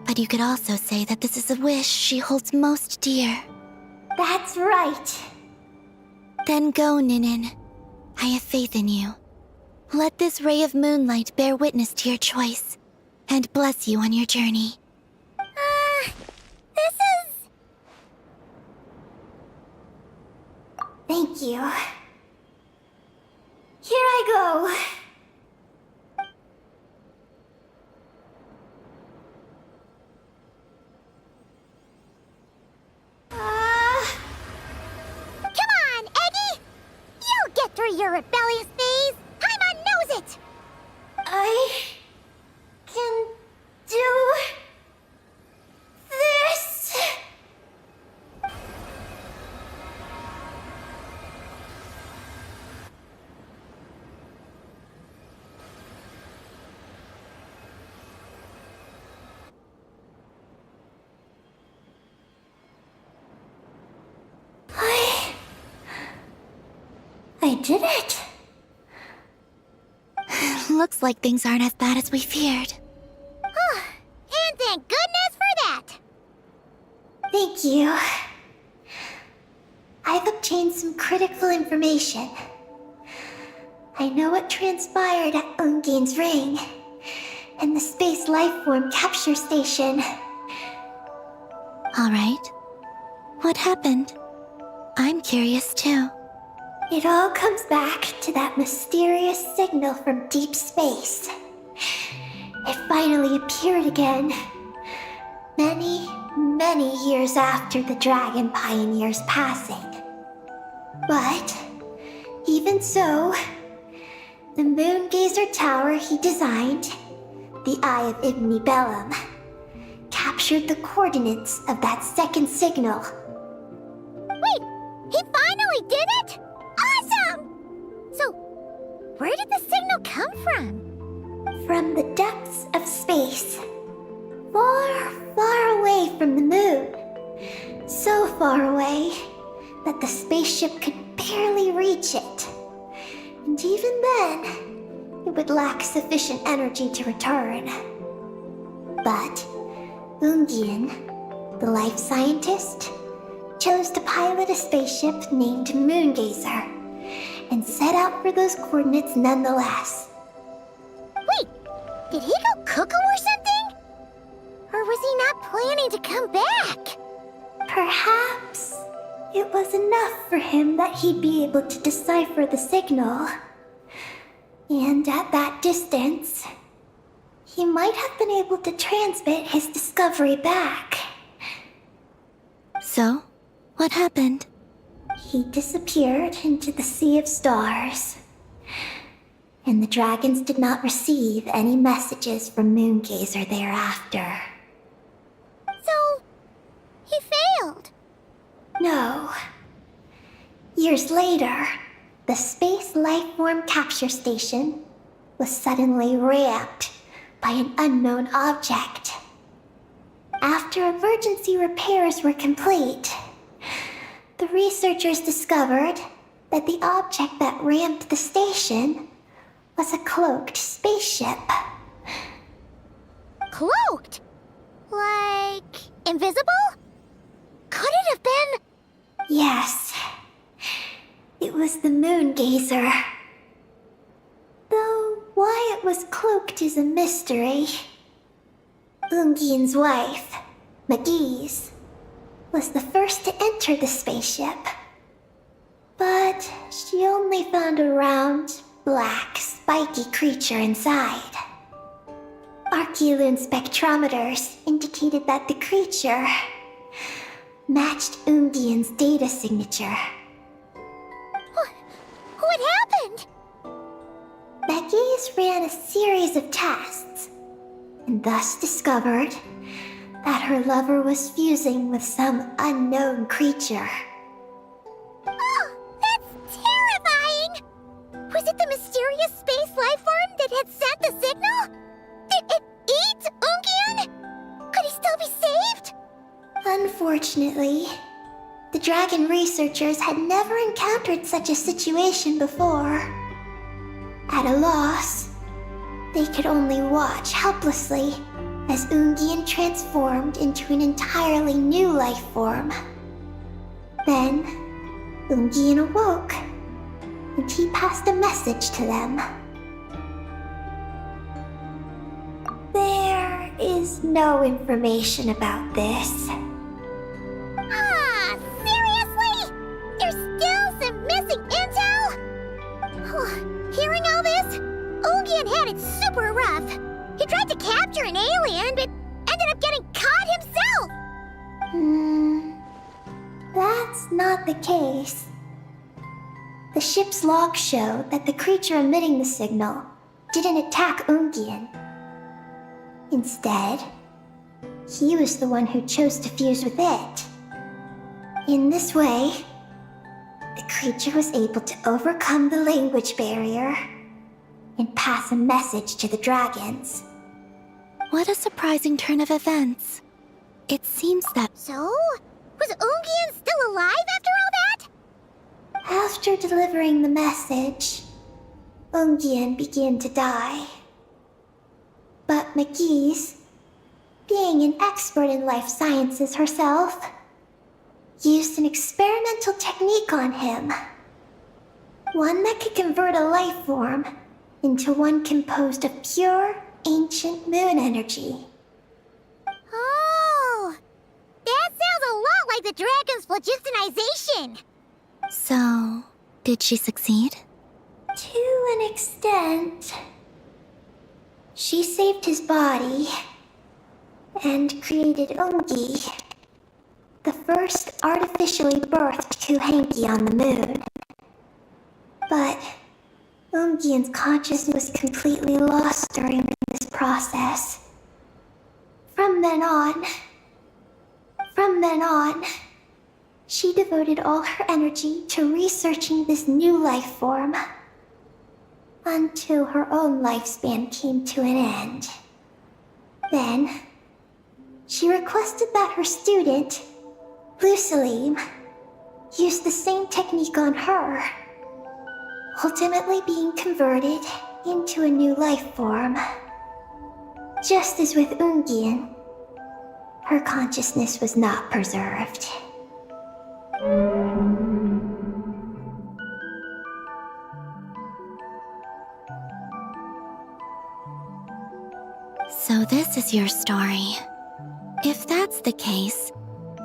but you could also say that this is a wish she holds most dear. That's right. Then go, Ninin. I have faith in you. Let this ray of moonlight bear witness to your choice, and bless you on your journey. This is... Thank you. Here I go. Come on, Eggy! You'll get through your rebellious phase! Paimon knows it! I can do this. I did it. Looks like things aren't as bad as we feared. And thank goodness for that! Thank you. contains some critical information. I know what transpired at Ungin's ring and the space lifeform capture station. Alright. What happened? I'm curious too. It all comes back to that mysterious signal from deep space. It finally appeared again. Many, many years after the Dragon Pioneer's passing. But, even so, the Moon Gazer Tower he designed, the Eye of Ibn Bellum, captured the coordinates of that second signal. Wait, he finally did it? Awesome! So, where did the signal come from? From the depths of space. Far, far away from the moon. So far away that the spaceship could barely reach it. And even then, it would lack sufficient energy to return. But Ungien, the life scientist, chose to pilot a spaceship named Moongazer and set out for those coordinates nonetheless. Wait, did he go cuckoo or something? Or was he not planning to come back? Perhaps it was enough for him that he'd be able to decipher the signal. And at that distance, he might have been able to transmit his discovery back. So, what happened? He disappeared into the sea of stars. And the dragons did not receive any messages from Moongazer thereafter. So, he failed. No. Years later, the Space Lifeform Capture Station was suddenly ramped by an unknown object. After emergency repairs were complete, the researchers discovered that the object that ramped the station was a cloaked spaceship. Cloaked? Like, invisible? Could it have been? Yes. It was the Moongazer. Though why it was cloaked is a mystery. Ungien's wife, Magi's, was the first to enter the spaceship. But she only found a round, black, spiky creature inside. Archeloon spectrometers indicated that the creature matched Ungien's data signature. What happened? Magi's ran a series of tests, and thus discovered that her lover was fusing with some unknown creature. Oh, that's terrifying! Was it the mysterious space lifeform that had sent the signal? Did it eat Ungien? Could he still be saved? Unfortunately, the dragon researchers had never encountered such a situation before. At a loss, they could only watch helplessly as Ungien transformed into an entirely new life form. Then, Ungien awoke, and he passed a message to them. There is no information about this. Ah, seriously? There's still some missing intel? Hearing all this, Ungien had it super rough. He tried to capture an alien, but ended up getting caught himself. That's not the case. The ship's logs show that the creature emitting the signal didn't attack Ungien. Instead, he was the one who chose to fuse with it. In this way, the creature was able to overcome the language barrier and pass a message to the dragons. What a surprising turn of events. It seems that So, was Ungien still alive after all that? After delivering the message, Ungien began to die. But Magi's, being an expert in life sciences herself, used an experimental technique on him. One that could convert a life form into one composed of pure, ancient moon energy. Oh! That sounds a lot like the dragon's phlogistonization! So, did she succeed? To an extent. She saved his body and created Ungi, the first artificially birthed Kuhanki on the moon. But Ungian's consciousness was completely lost during this process. From then on, she devoted all her energy to researching this new life form, until her own lifespan came to an end. Then, she requested that her student, Lusalim, use the same technique on her, ultimately being converted into a new life form. Just as with Ungian, her consciousness was not preserved. So this is your story. If that's the case,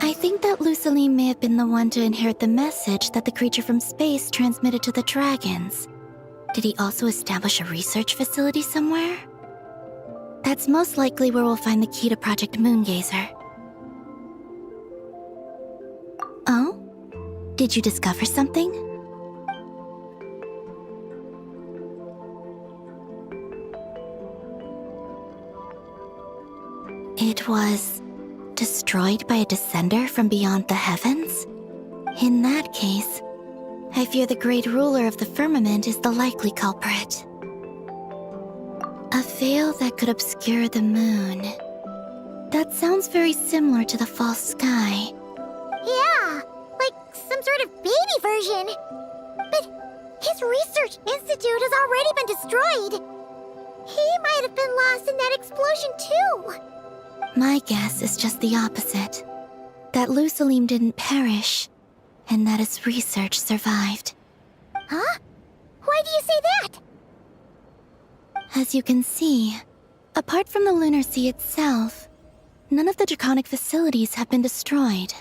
I think that Lusaline may have been the one to inherit the message that the creature from space transmitted to the dragons. Did he also establish a research facility somewhere? That's most likely where we'll find the key to Project Moongazer. Oh? Did you discover something? It was destroyed by a descender from beyond the heavens? In that case, I fear the great ruler of the firmament is the likely culprit. A veil that could obscure the moon. That sounds very similar to the false sky. Yeah, like some sort of baby version. But his research institute has already been destroyed. He might have been lost in that explosion too. My guess is just the opposite. That Lusalim didn't perish, and that his research survived. Huh? Why do you say that? As you can see, apart from the Lunar Sea itself, none of the draconic facilities have been destroyed.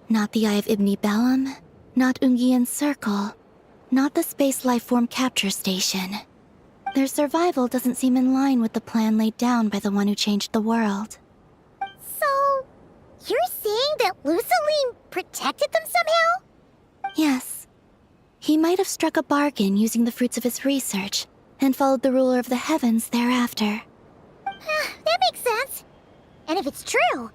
Not the Eye of Ibni Bellum, not Ungian's Circle, not the Space Lifeform Capture Station. Their survival doesn't seem in line with the plan laid down by the one who changed the world. So, you're saying that Lusaline protected them somehow? Yes. He might have struck a bargain using the fruits of his research, and followed the ruler of the heavens thereafter. That makes sense. And if it's true,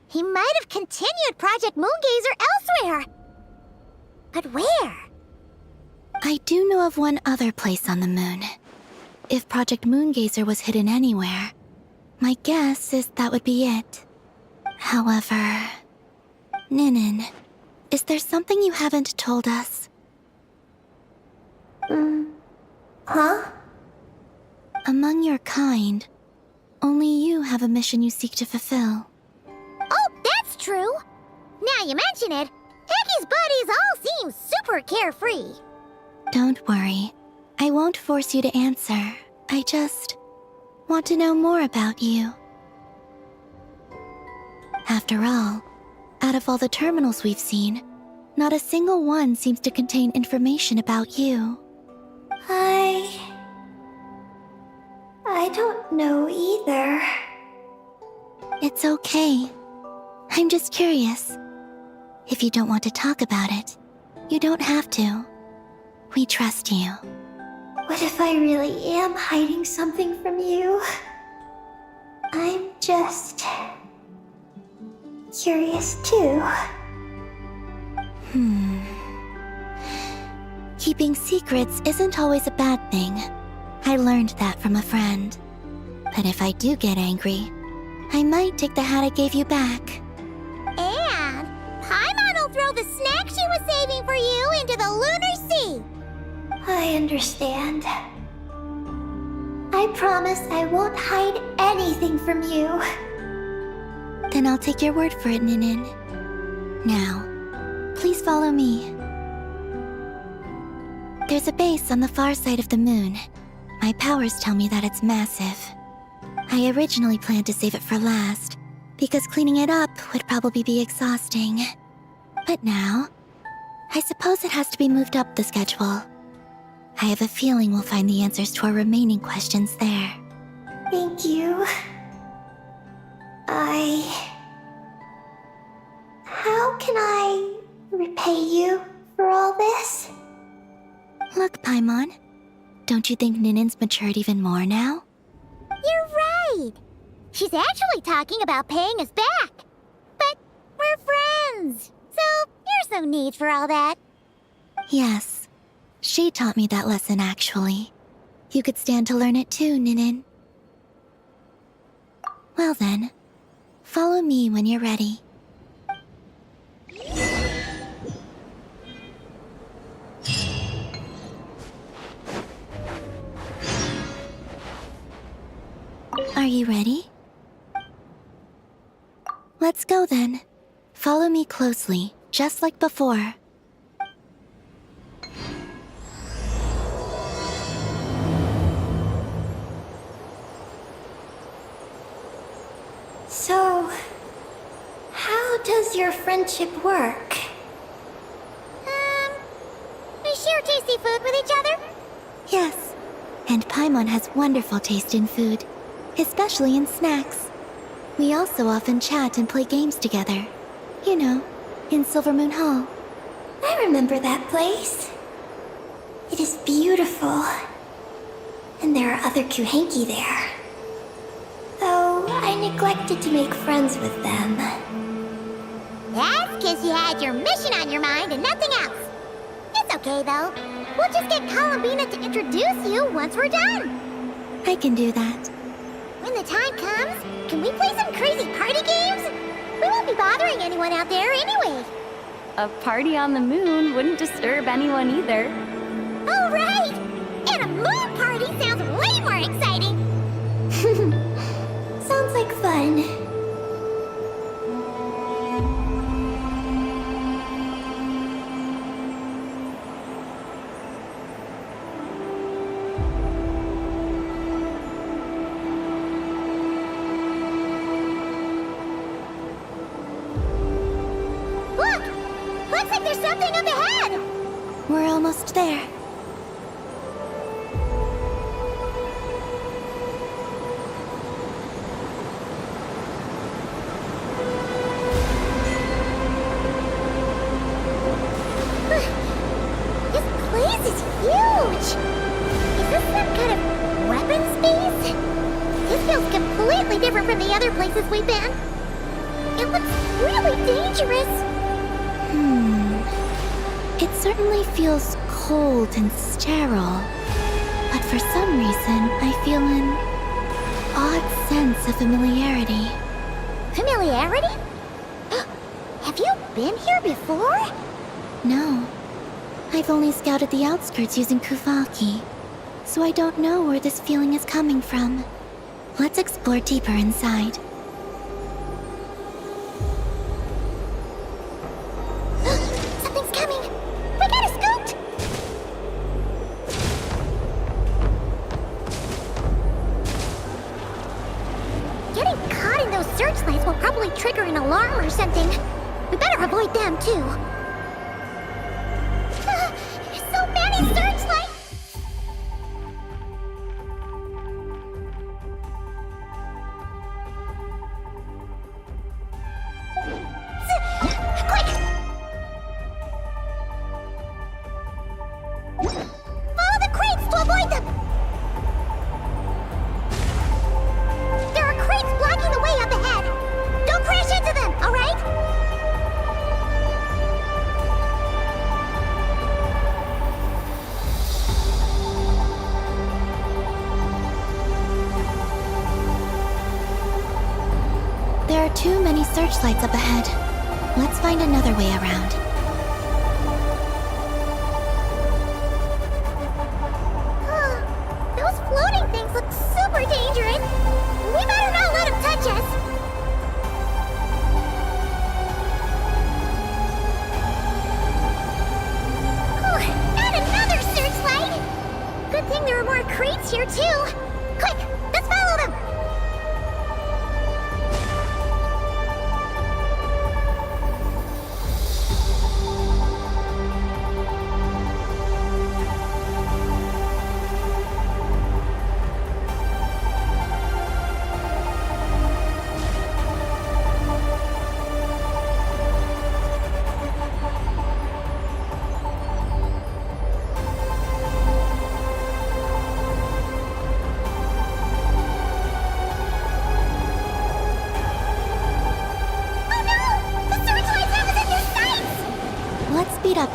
he might have continued Project Moongazer elsewhere. But where? I do know of one other place on the moon. If Project Moongazer was hidden anywhere, my guess is that would be it. However... Ninin, is there something you haven't told us? Huh? Among your kind, only you have a mission you seek to fulfill. Oh, that's true. Now you mention it, Ecky's buddies all seem super carefree. Don't worry. I won't force you to answer. I just want to know more about you. After all, out of all the terminals we've seen, not a single one seems to contain information about you. I don't know either. It's okay. I'm just curious. If you don't want to talk about it, you don't have to. We trust you. What if I really am hiding something from you? I'm just... curious too. Keeping secrets isn't always a bad thing. I learned that from a friend. But if I do get angry, I might take the hat I gave you back. And Paimon will throw the snack she was saving for you into the Lunar Sea. I understand. I promise I won't hide anything from you. Then I'll take your word for it, Ninin. Now, Please follow me. There's a base on the far side of the moon. My powers tell me that it's massive. I originally planned to save it for last, because cleaning it up would probably be exhausting. But now, I suppose it has to be moved up the schedule. I have a feeling we'll find the answers to our remaining questions there. Thank you. How can I repay you for all this? Look, Paimon. Don't you think Ninen's matured even more now? You're right. She's actually talking about paying us back. But we're friends, so there's no need for all that. Yes. She taught me that lesson, actually. You could stand to learn it too, Ninen. Well then, follow me when you're ready. Are you ready? Let's go then. Follow me closely, just like before. So, how does your friendship work? We share tasty food with each other? Yes, and Paimon has wonderful taste in food, especially in snacks. We also often chat and play games together. You know, in Silvermoon Hall. I remember that place. It is beautiful. And there are other Kuhenki there. Though I neglected to make friends with them. That's because you had your mission on your mind and nothing else. It's okay, though. We'll just get Columbina to introduce you once we're done. I can do that. When the time comes, can we play some crazy party games? We won't be bothering anyone out there anyway. A party on the moon wouldn't disturb anyone either. Oh, right! And a moon party sounds way more exciting. Sounds like fun. Look! Looks like there's something up ahead! We're almost there. This place is huge! Is this some kind of weapon space? This feels completely different from the other places we've been. It looks really dangerous. It certainly feels cold and sterile. But for some reason, I feel an odd sense of familiarity. Familiarity? Have you been here before? No. I've only scouted the outskirts using Kufaki, so I don't know where this feeling is coming from. Let's explore deeper inside. Something's coming! We gotta scoot! Getting caught in those searchlights will probably trigger an alarm or something. We better avoid them, too. There's so many searchlights! Quick! Follow the crates to avoid them! There are crates blocking the way up ahead! Don't crash into them, alright? There are too many searchlights up ahead. Let's find another way around. Those floating things look super dangerous! We better not let them touch us!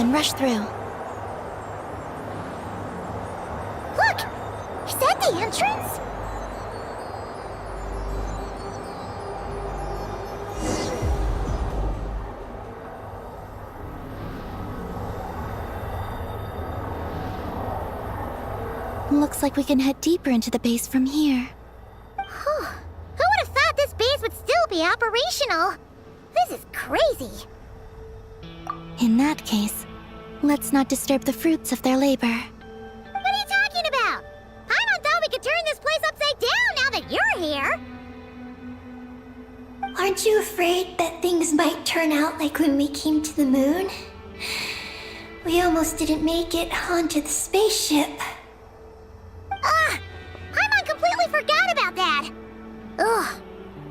can rush through. Look! Is that the entrance? Looks like we can head deeper into the base from here. Who would have thought this base would still be operational? This is crazy. In that case, let's not disturb the fruits of their labor. What are you talking about? Paimon thought we could turn this place upside down now that you're here. Aren't you afraid that things might turn out like when we came to the moon? We almost didn't make it onto the spaceship. Paimon completely forgot about that. Ugh.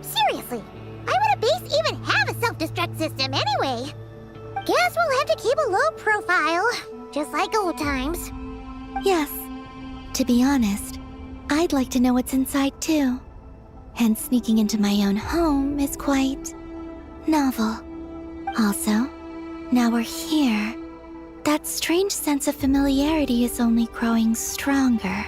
Seriously, why would a base even have a self-destruct system anyway? Guess we'll have to keep a low profile, just like old times. Yes. To be honest, I'd like to know what's inside too. And sneaking into my own home is quite novel. Also, now we're here. That strange sense of familiarity is only growing stronger.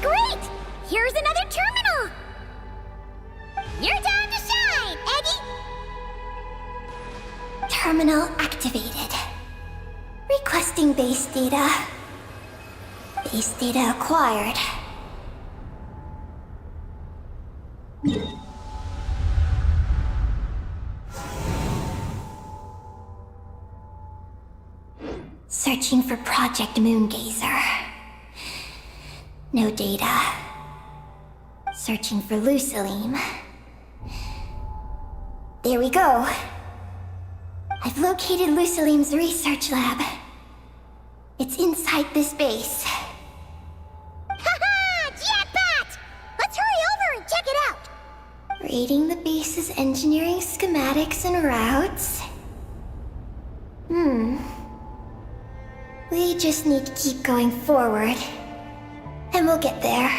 Great! Here's another terminal! Your time to shine, Eggy! Terminal activated. Requesting base data. Base data acquired. Searching for Project Moongazer. No data. Searching for Lucilim. There we go. I've located Lucilim's research lab. It's inside this base. Haha! Jackpot! Let's hurry over and check it out! Reading the base's engineering schematics and routes. We just need to keep going forward. And we'll get there.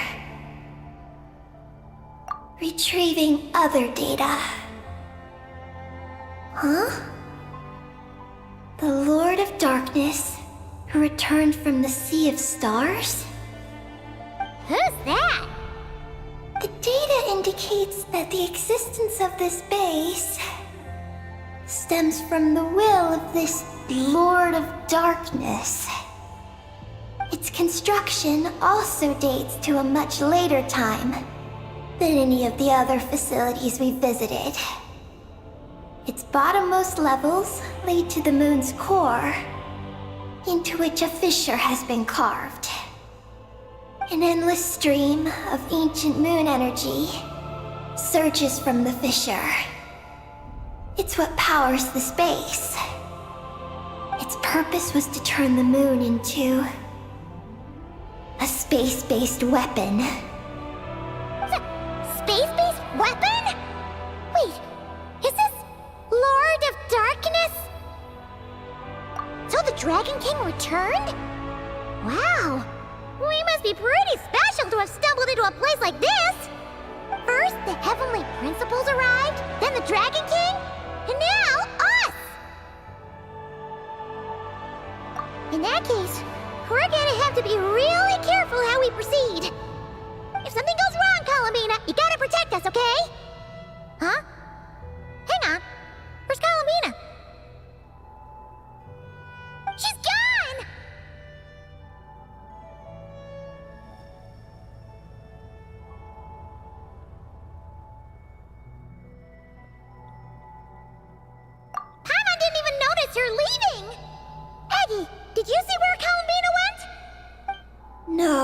Retrieving other data. Huh? The Lord of Darkness, who returned from the Sea of Stars? Who's that? The data indicates that the existence of this base stems from the will of this Lord of Darkness. Its construction also dates to a much later time than any of the other facilities we visited. Its bottommost levels lead to the moon's core, into which a fissure has been carved. An endless stream of ancient moon energy surges from the fissure. It's what powers the space. Its purpose was to turn the moon into a space-based weapon. Space-based weapon? Wait, is this Lord of Darkness? So the Dragon King returned? Wow, we must be pretty special to have stumbled into a place like this. First, the Heavenly Principles arrived, then the Dragon King, and now us! In that case, we're gonna have to be really careful how we proceed. If something goes wrong, Colomina, you gotta protect us, okay? Huh? Hang on. Where's Colomina? She's gone! Paimon didn't even notice her leaving! Eggy, did you see where Colomina went? No.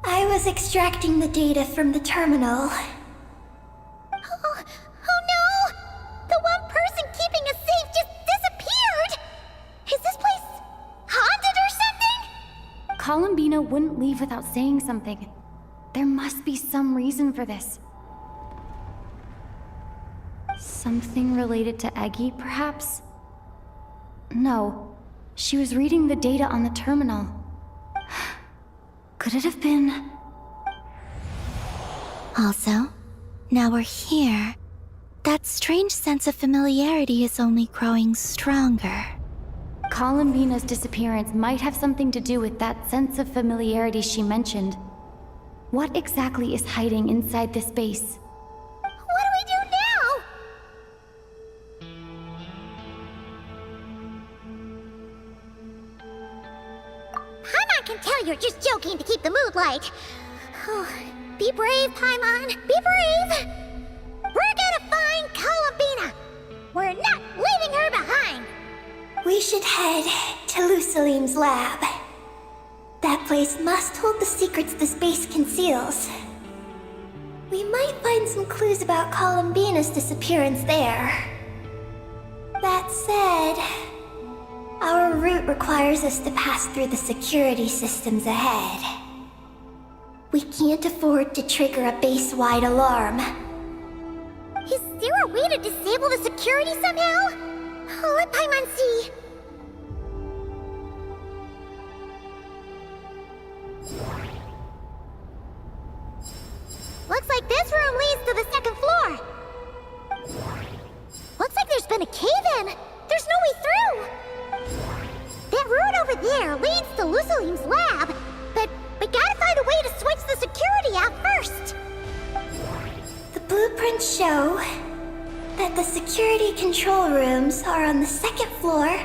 I was extracting the data from the terminal. Oh no! The one person keeping us safe just disappeared! Is this Columbina wouldn't leave without saying something. There must be some reason for this. Something related to Eggy, perhaps? No. She was reading the data on the terminal. Could it have been... Also, now we're here, that strange sense of familiarity is only growing stronger. Columbina's disappearance might have something to do with that sense of familiarity she mentioned. What exactly is hiding inside this base? What do we do now? Paimon can tell you're just joking to keep the mood light. Oh, be brave, Paimon. Be brave. We're gonna find Columbina. We're not leaving her behind. We should head to Lusalim's lab. That place must hold the secrets this base conceals. We might find some clues about Columbina's disappearance there. That said, our route requires us to pass through the security systems ahead. We can't afford to trigger a base-wide alarm. Is there a way to disable the security somehow? Oh, let Paimon see. Looks like this room leads to the second floor. Looks like there's been a cave-in. There's no way through. That route over there leads to Lusalim's lab, but we gotta find a way to switch the security out first. The blueprints show that the security control rooms are on the second floor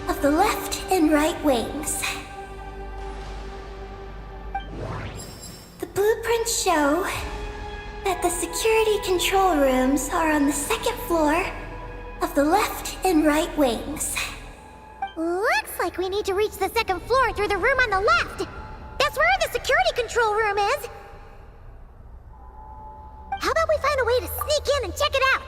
of the left and right wings. The blueprints show that the security control rooms are on the second floor of the left and right wings. Looks like we need to reach the second floor through the room on the left. That's where the security control room is. How about we find a way to sneak in and check it out?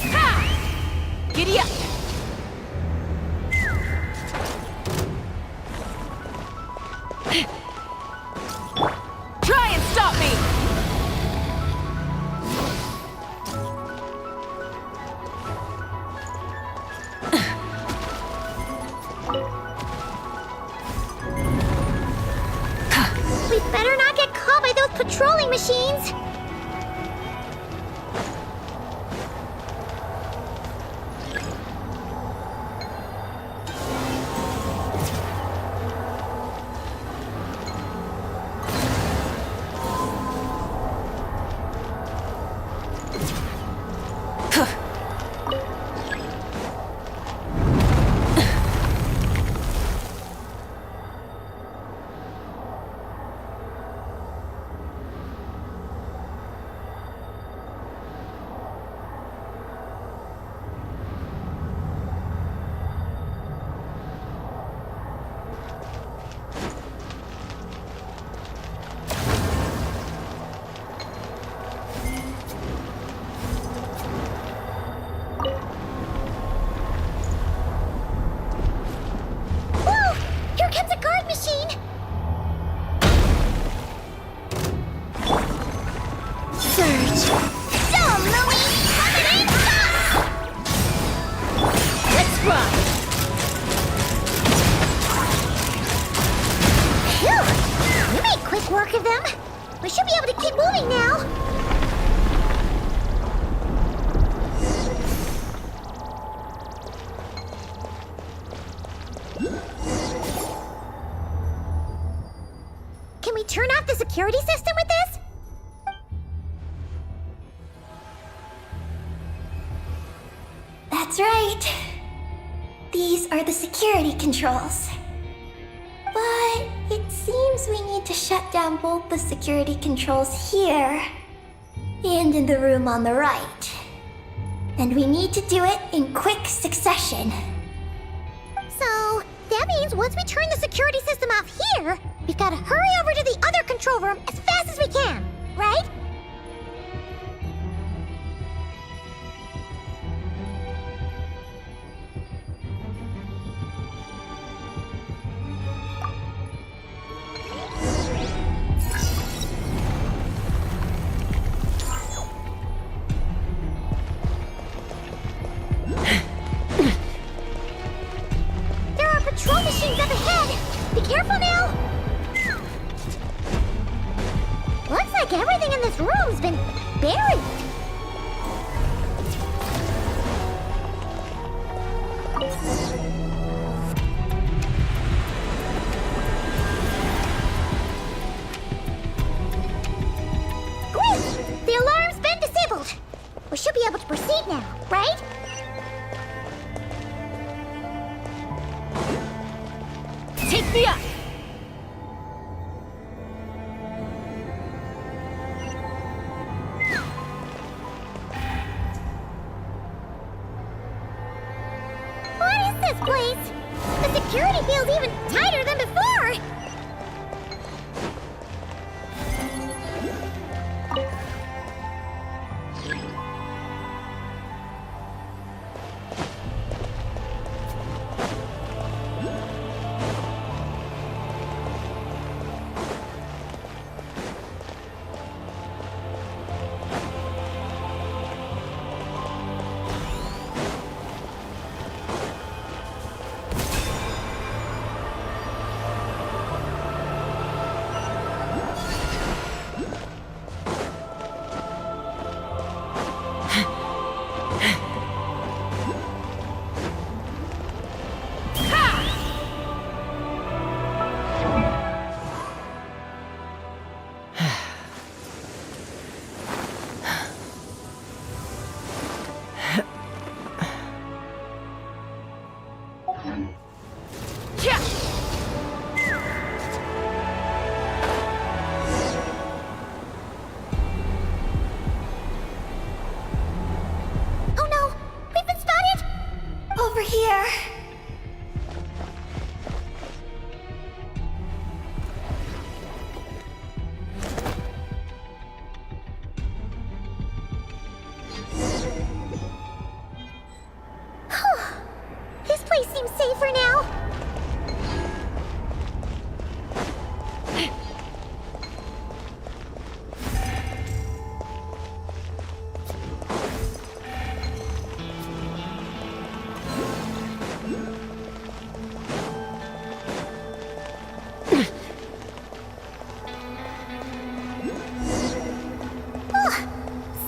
Ha! Giddy up! Try and stop me! We better not get caught by those patrolling machines. Work of them. We should be able to keep moving now. Can we turn off the security system with this? That's right. These are the security controls. But it seems we need to shut down both the security controls here and in the room on the right. And we need to do it in quick succession. So, that means once we turn the security system off here, we've got to hurry over to the other control room as fast as we can, right? We should be able to proceed now, right? Take me up! What is this place? The security feels even tighter than before! Oh no! We've been spotted! Over here. This place seems safer now.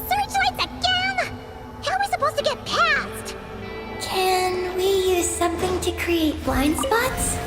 Searchlights again! How are we supposed to get past? Can we use something to create blind spots?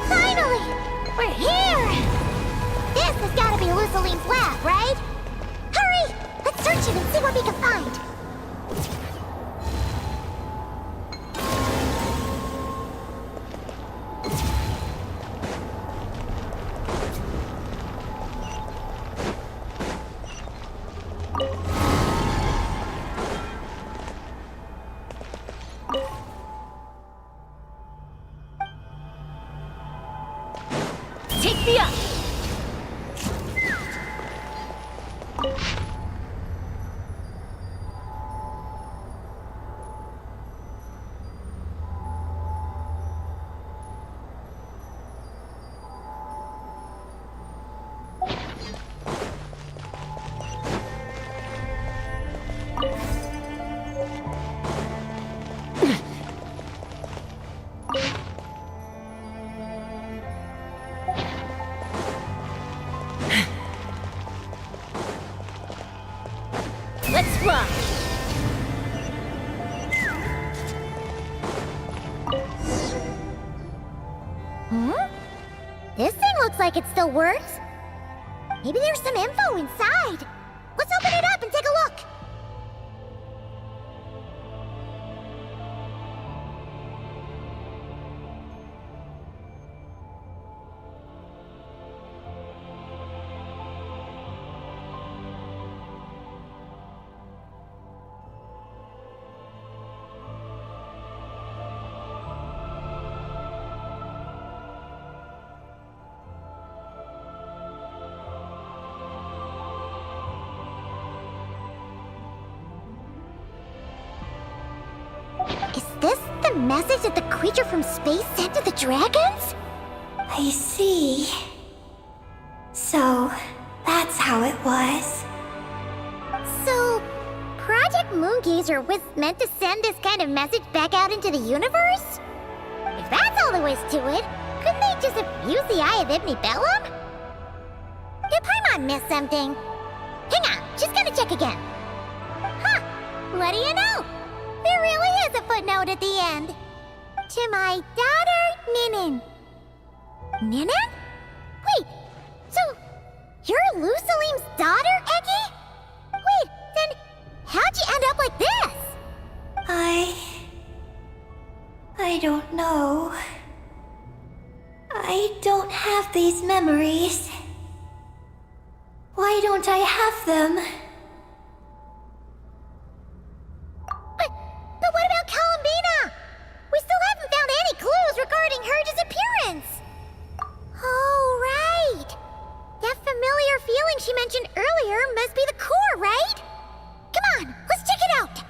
Finally! We're here! This has got to be Luciline's lab, right? Hurry! Let's search it and see what we can find. Take me up! Let's fly! This thing looks like it still works. Maybe there's some info inside. Let's open it up and take a look. the message that the creature from space sent to the dragons? I see. So, that's how it was. So, Project Moongazer was meant to send this kind of message back out into the universe? If that's all there was to it, couldn't they just have used the Eye of Ibnibellum? Did Paimon miss something? Hang on, she's gonna check again. Huh, what do you know? There really is a footnote at the end. To my daughter, Ninin. Ninin? Wait, so you're Lusalim's daughter, Eggy? Wait, then how'd you end up like this? I don't know. I don't have these memories. Why don't I have them? But what about Columbina? We still haven't found any clues regarding her disappearance. Oh, right. That familiar feeling she mentioned earlier must be the core, right? Come on, let's check it out.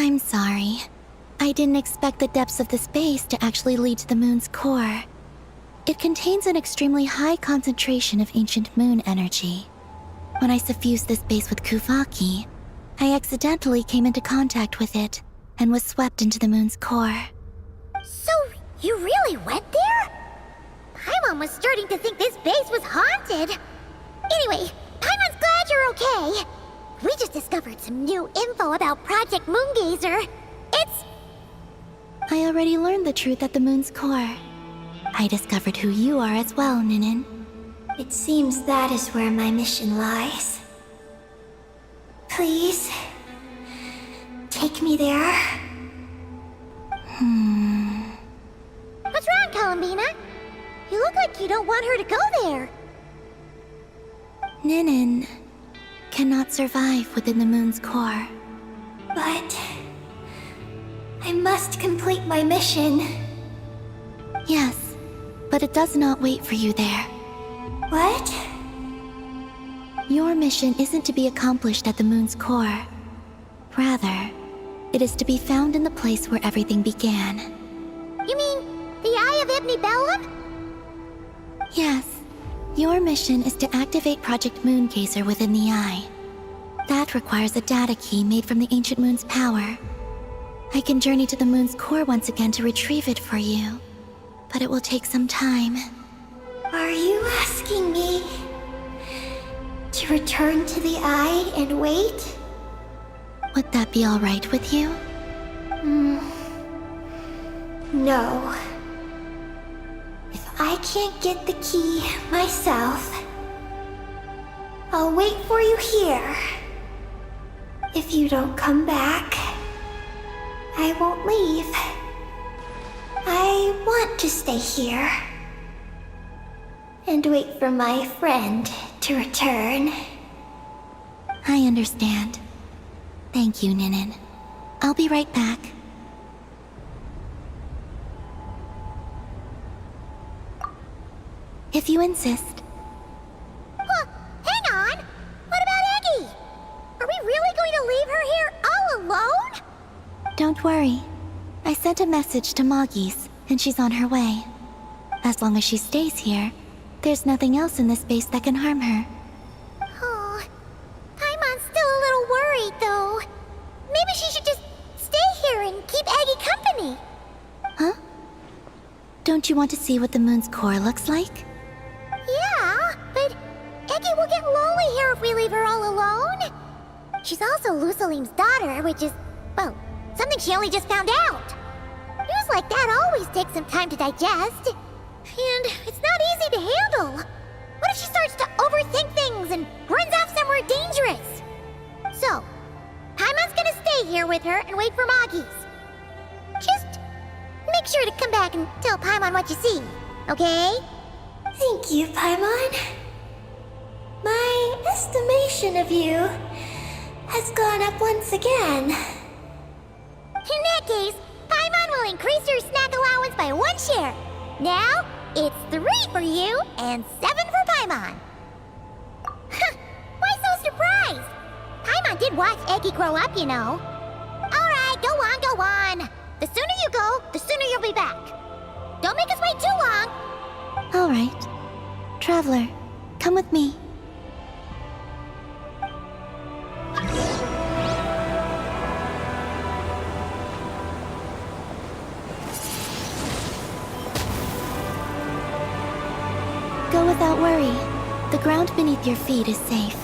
I'm sorry. I didn't expect the depths of the space to actually lead to the moon's core. It contains an extremely high concentration of ancient moon energy. When I suffused this base with Kuvaki, I accidentally came into contact with it and was swept into the moon's core. So, you really went there? Paimon was starting to think this base was haunted. Anyway, Paimon's glad you're okay. We just discovered some new info about Project Moongazer. It's... I already learned the truth at the moon's core. I discovered who you are as well, Ninin. It seems that is where my mission lies. Please, take me there. What's wrong, Columbina? You look like you don't want her to go there. Ninin cannot survive within the moon's core. But I must complete my mission. Yes, but it does not wait for you there. What? Your mission isn't to be accomplished at the moon's core. Rather, it is to be found in the place where everything began. You mean the Eye of Ibn Bellum? Yes, your mission is to activate Project Moongazer within the Eye. That requires a data key made from the ancient moon's power. I can journey to the moon's core once again to retrieve it for you, but it will take some time. Are you asking me to return to the Eye and wait? Would that be all right with you? No. If I can't get the key myself, I'll wait for you here. If you don't come back, I won't leave. I want to stay here and wait for my friend to return. I understand. Thank you, Ninin. I'll be right back. If you insist. Hang on! What about Eggy? Are we really going to leave her here all alone? Don't worry. I sent a message to Moggy's, and she's on her way. As long as she stays here, there's nothing else in this space that can harm her. Oh, Paimon's still a little worried, though. Maybe she should just stay here and keep Eggy company. Huh? Don't you want to see what the moon's core looks like? Yeah, but Eggy will get lonely here if we leave her all alone. She's also Lusalim's daughter, which is, well, something she only just found out. News like that always takes some time to digest. And it's not easy to handle. What if she starts to overthink things and runs off somewhere dangerous? So, Paimon's gonna stay here with her and wait for Moggy's. Just make sure to come back and tell Paimon what you see, okay? Thank you, Paimon. My estimation of you has gone up once again. In that case, Paimon will increase your snack allowance by 1 share. Now, it's 3 for you and 7 for Paimon. Why so surprised? Paimon did watch Eggy grow up, you know. Alright, go on, go on. The sooner you go, the sooner you'll be back. Don't make us wait too long. All right. Traveler, come with me. Go without worry. The ground beneath your feet is safe.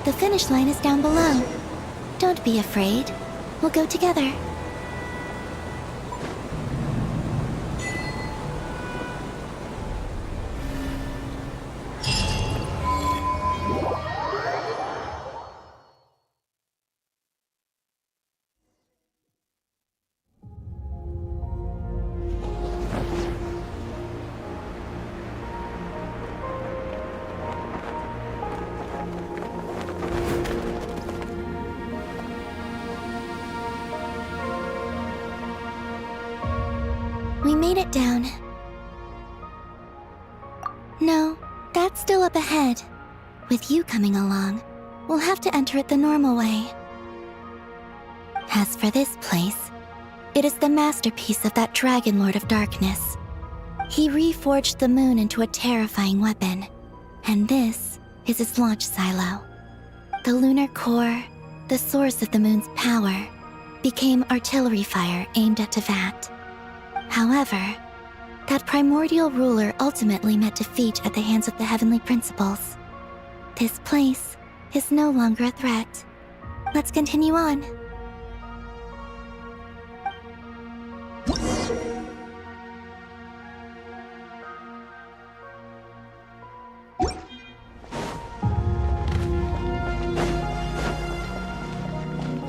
The finish line is down below. Don't be afraid. We'll go together. made it down. No, that's still up ahead. With you coming along, we'll have to enter it the normal way. As for this place, it is the masterpiece of that Dragon Lord of Darkness. He reforged the moon into a terrifying weapon, and this is his launch silo. The lunar core, the source of the moon's power, became artillery fire aimed at Tevat. However, that primordial ruler ultimately met defeat at the hands of the heavenly principles. This place is no longer a threat. Let's continue on.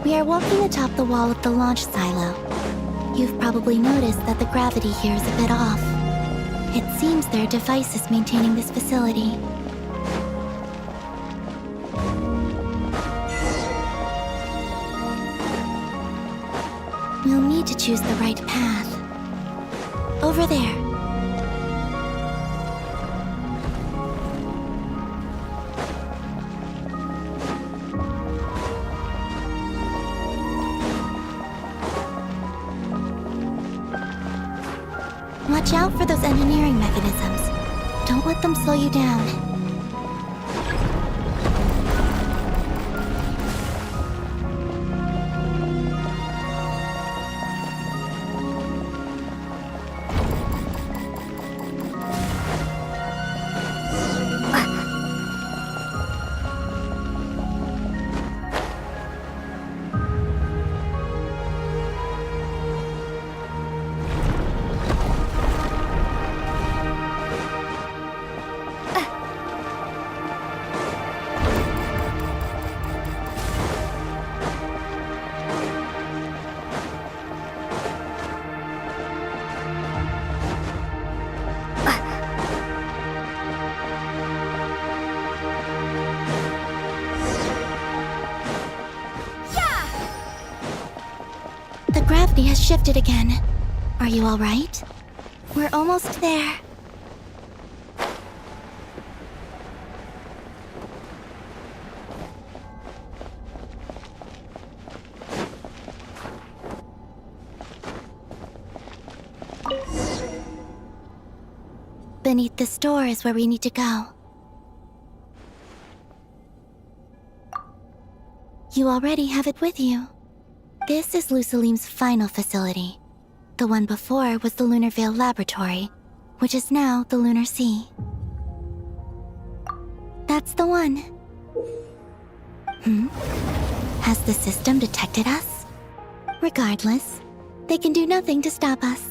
We are walking atop the wall of the launch silo. You've probably noticed that the gravity here is a bit off. It seems there are devices maintaining this facility. We'll need to choose the right path. Over there. Watch out for those engineering mechanisms. Don't let them slow you down. The gravity has shifted again. Are you all right? We're almost there. Beneath this door is where we need to go. You already have it with you. This is Lusalim's final facility. The one before was the Lunar Veil Laboratory, which is now the Lunar Sea. That's the one. Has the system detected us? Regardless, they can do nothing to stop us.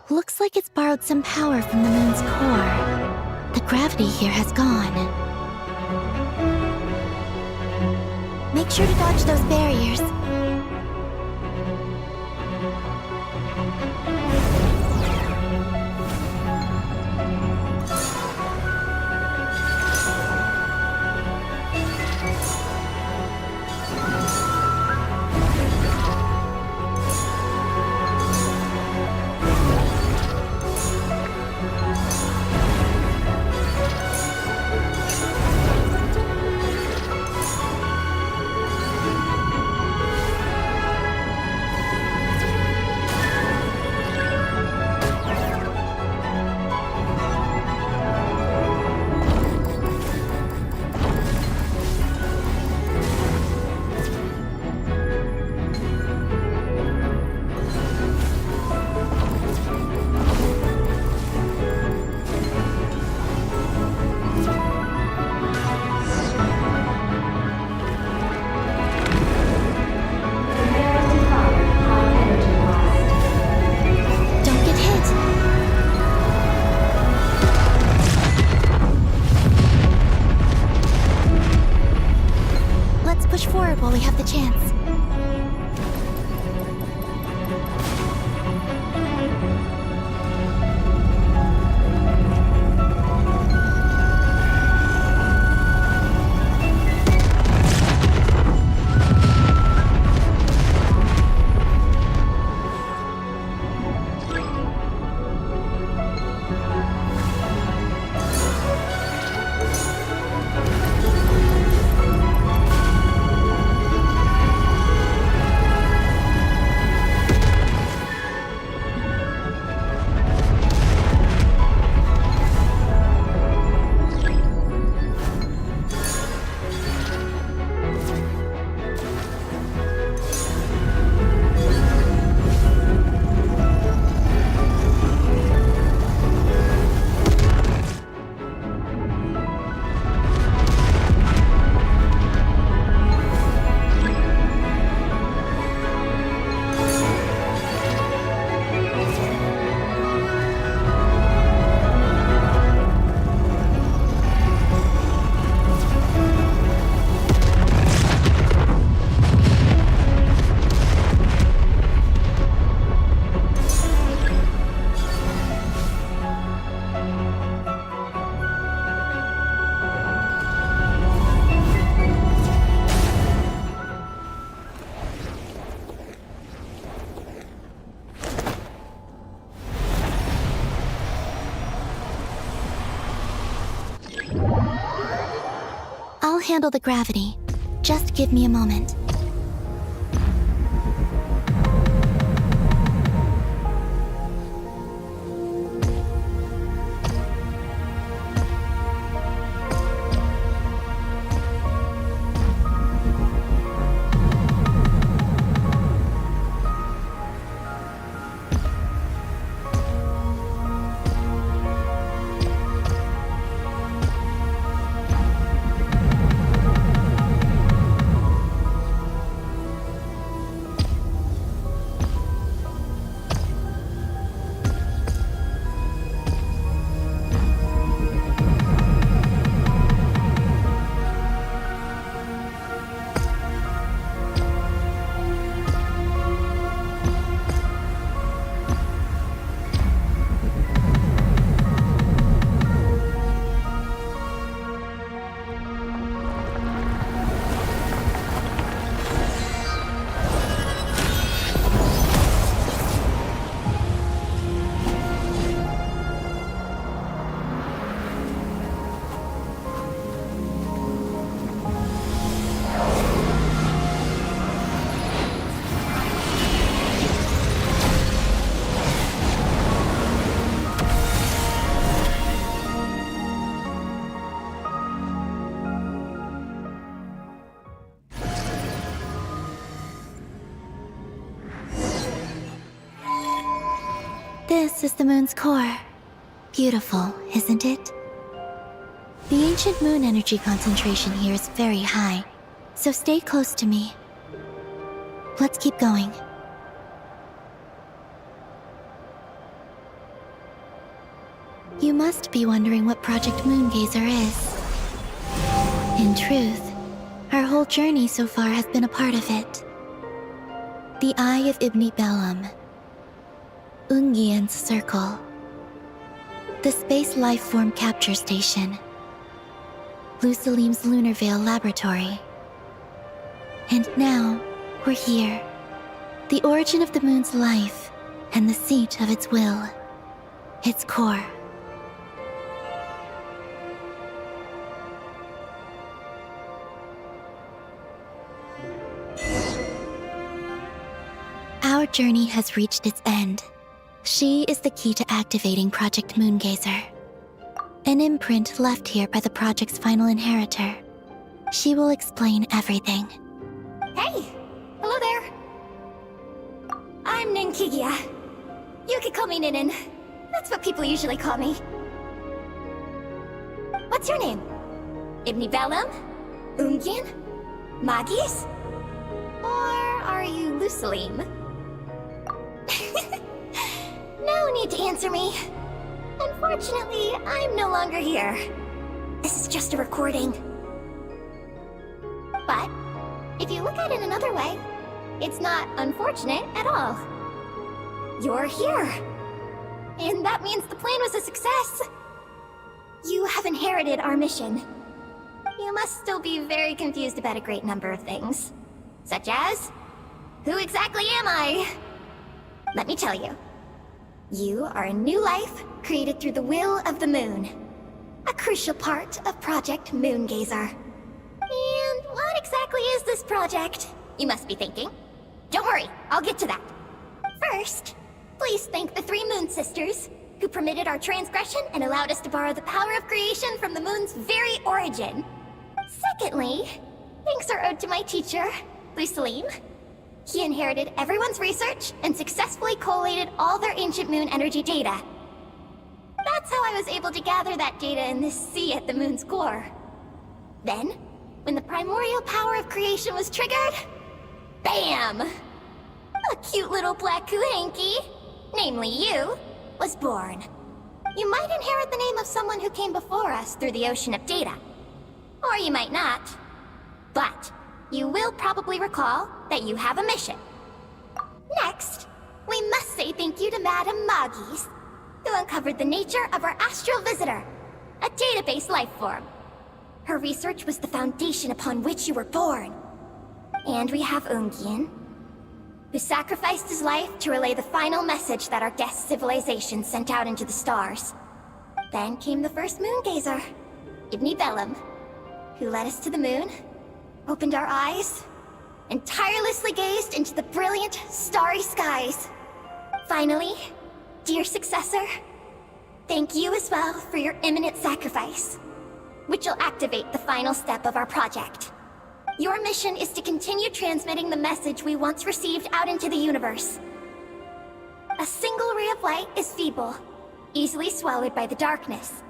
Looks like it's borrowed some power from the moon's core. The gravity here has gone. Make sure to dodge those barriers. handle the gravity. Just give me a moment. This is the moon's core. Beautiful, isn't it? The ancient moon energy concentration here is very high, so stay close to me. Let's keep going. You must be wondering what Project Moongazer is. In truth, our whole journey so far has been a part of it. The Eye of Ibni Bellum, Ungian's Circle, the Space Lifeform Capture Station, Lusalim's Lunar Veil Laboratory. And now, we're here. The origin of the moon's life, and the seat of its will. Its core. Our journey has reached its end. She is the key to activating Project Moongazer. An imprint left here by the project's final inheritor. She will explain everything. Hey! Hello there! I'm Ninkigia. You could call me Ninin. That's what people usually call me. What's your name? Ibni Bellum? Ungian? Magis? Or are you Lusalim? No need to answer me. Unfortunately, I'm no longer here. This is just a recording. But, if you look at it another way, it's not unfortunate at all. You're here. And that means the plan was a success. You have inherited our mission. You must still be very confused about a great number of things. Such as, who exactly am I? Let me tell you. You are a new life created through the will of the moon. A crucial part of Project Moongazer. And what exactly is this project? You must be thinking. Don't worry, I'll get to that. First, please thank the 3 Moon Sisters, who permitted our transgression and allowed us to borrow the power of creation from the moon's very origin. Secondly, thanks are owed to my teacher, Lusalim. He inherited everyone's research and successfully collated all their ancient moon energy data. That's how I was able to gather that data in this sea at the moon's core. Then, when the primordial power of creation was triggered, BAM! A cute little black kuhanky, namely you, was born. You might inherit the name of someone who came before us through the ocean of data. Or you might not. But you will probably recall that you have a mission. Next, we must say thank you to Madame Magis, who uncovered the nature of our astral visitor, a database life form. Her research was the foundation upon which you were born. And we have Ungian, who sacrificed his life to relay the final message that our guest civilization sent out into the stars. Then came the first Moongazer, Ibni Bellum. who led us to the moon, opened our eyes, and tirelessly gazed into the brilliant, starry skies. Finally, dear successor, thank you as well for your imminent sacrifice, which will activate the final step of our project. Your mission is to continue transmitting the message we once received out into the universe. A single ray of light is feeble, easily swallowed by the darkness.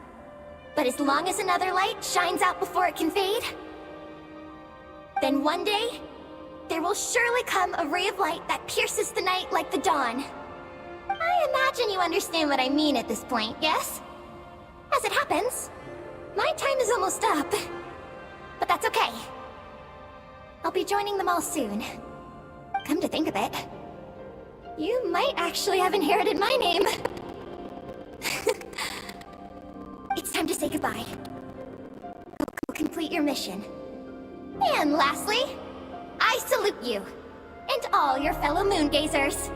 But as long as another light shines out before it can fade, then one day, there will surely come a ray of light that pierces the night like the dawn. I imagine you understand what I mean at this point, yes? As it happens, my time is almost up. But that's okay. I'll be joining them all soon. Come to think of it, you might actually have inherited my name. It's time to say goodbye. Go complete your mission. And lastly, I salute you, and all your fellow moon gazers.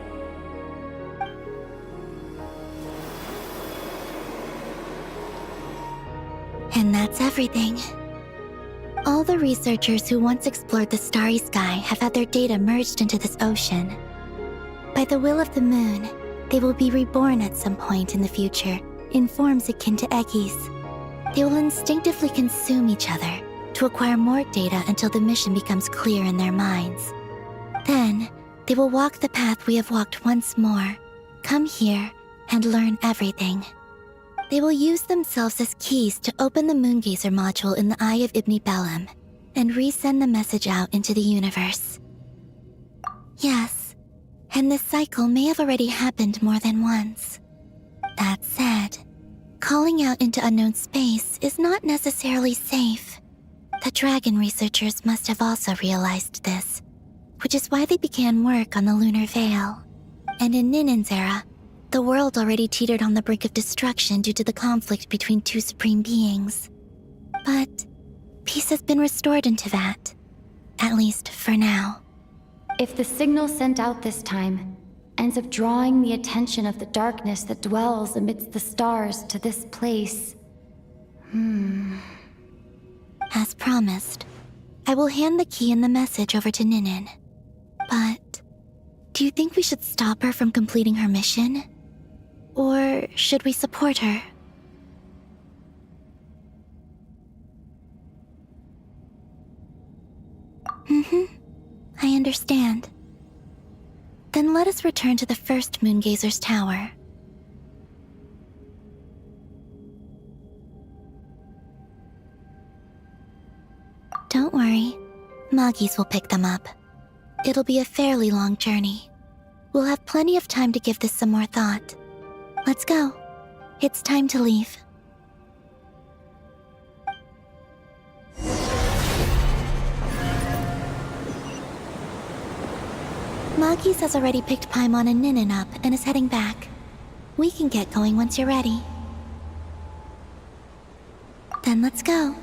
And that's everything. All the researchers who once explored the starry sky have had their data merged into this ocean. By the will of the moon, they will be reborn at some point in the future in forms akin to eggies. They will instinctively consume each other to acquire more data until the mission becomes clear in their minds. Then, they will walk the path we have walked once more, come here, and learn everything. They will use themselves as keys to open the Moongazer module in the Eye of Ibn Bellum and resend the message out into the universe. Yes, and this cycle may have already happened more than once. That said, calling out into unknown space is not necessarily safe. The dragon researchers must have also realized this, which is why they began work on the lunar veil. And in Ninen's era, the world already teetered on the brink of destruction due to the conflict between two supreme beings. But peace has been restored in Teyvat, at least for now. If the signal sent out this time ends up drawing the attention of the darkness that dwells amidst the stars to this place... As promised, I will hand the key and the message over to Ninen. But do you think we should stop her from completing her mission? Or should we support her? I understand. Then let us return to the first Moongazer's tower. Don't worry, Moggies will pick them up. It'll be a fairly long journey. We'll have plenty of time to give this some more thought. Let's go. It's time to leave. Moggies has already picked Paimon and Ninen up and is heading back. We can get going once you're ready. Then let's go.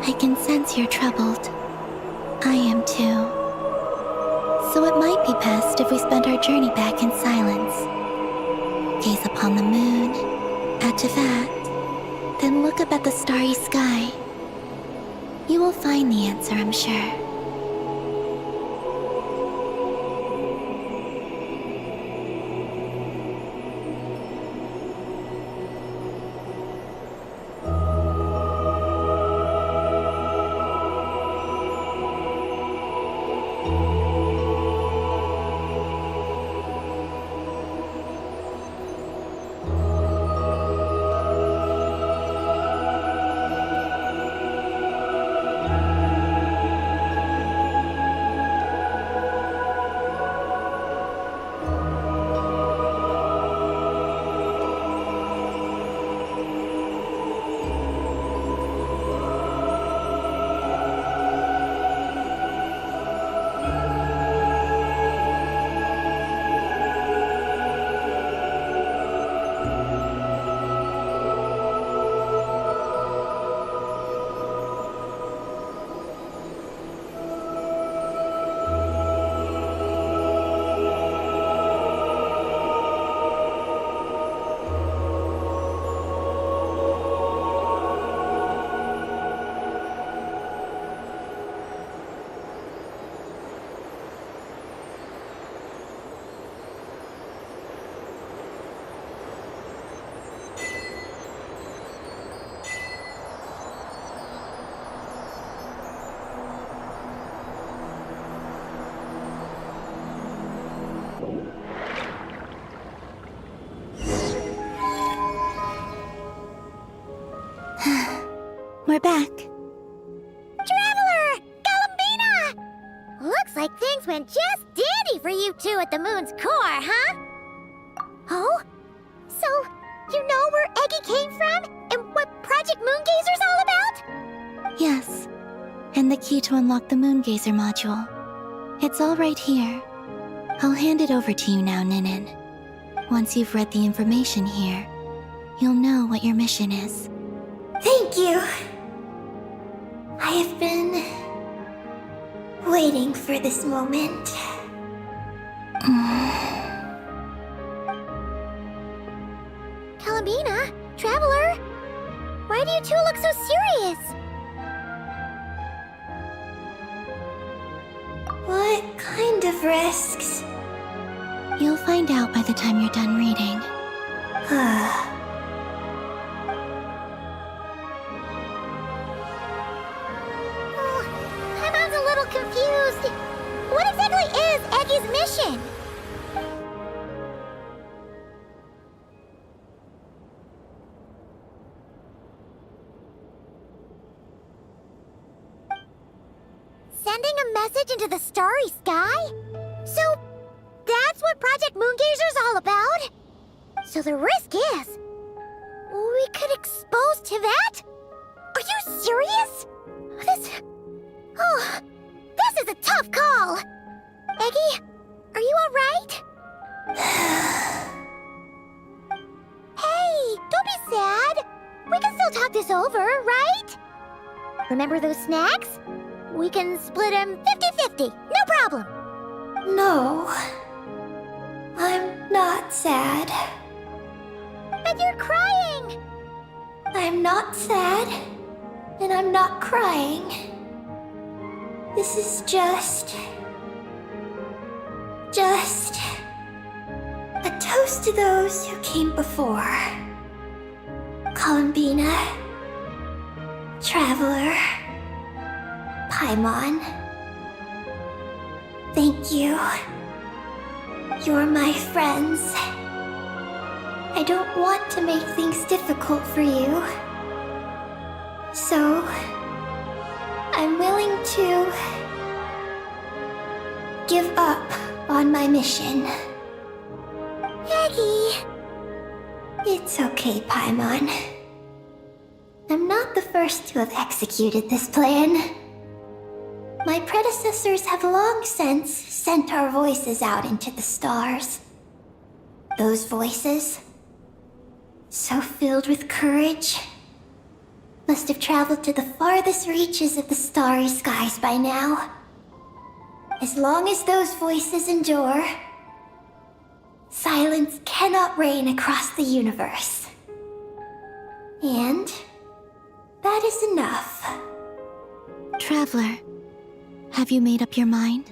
I can sense you're troubled. I am too. So it might be best if we spend our journey back in silence. Gaze upon the moon, at Teyvat, then look up at the starry sky. You will find the answer, I'm sure. back. Traveler! Columbina! Looks like things went just dandy for you two at the moon's core, huh? Oh? So, you know where Eggy came from? And what Project Moongazer's all about? Yes, and the key to unlock the Moongazer module. It's all right here. I'll hand it over to you now, Ninin. Once you've read the information here, you'll know what your mission is. Thank you. I have been waiting for this moment. Columbina? Traveler? Why do you two look so serious? What kind of risks? You'll find out by the time you're done reading. Paimon's a little confused. What exactly is Eggy's mission? Sending a message into the starry sky? So, that's what Project Moongazer's all about? So the risk is, we could expose to that? Are you serious? This is a tough call. Eggy, are you alright? Hey, don't be sad. We can still talk this over, right? Remember those snacks? We can split them 50-50, no problem. No. I'm not sad. But you're crying. I'm not sad. And I'm not crying. This is just a toast to those who came before. Columbina, Traveler, Paimon. Thank you. You're my friends. I don't want to make things difficult for you. So, I'm willing to give up on my mission. Eggy. It's okay, Paimon. I'm not the first to have executed this plan. My predecessors have long since sent our voices out into the stars. Those voices, so filled with courage, must have traveled to the farthest reaches of the starry skies by now. As long as those voices endure, silence cannot reign across the universe. And that is enough. Traveler, have you made up your mind?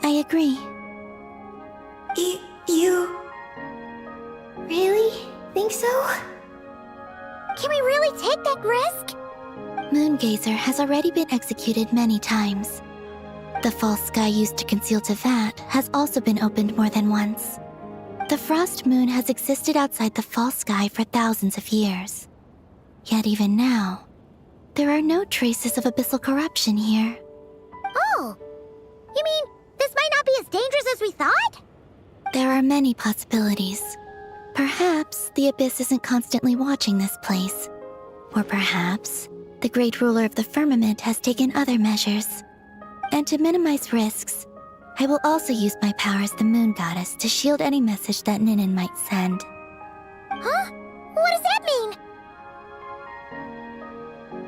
I agree. You really think so? Can we really take that risk? Moongazer has already been executed many times. The false sky used to conceal Tevat has also been opened more than once. The frost moon has existed outside the false sky for thousands of years. Yet even now, there are no traces of abyssal corruption here. Oh, you mean this might not be as dangerous as we thought? There are many possibilities. Perhaps the Abyss isn't constantly watching this place. Or perhaps the Great Ruler of the Firmament has taken other measures. And to minimize risks, I will also use my power as the Moon Goddess to shield any message that Ninin might send. Huh? What does that mean?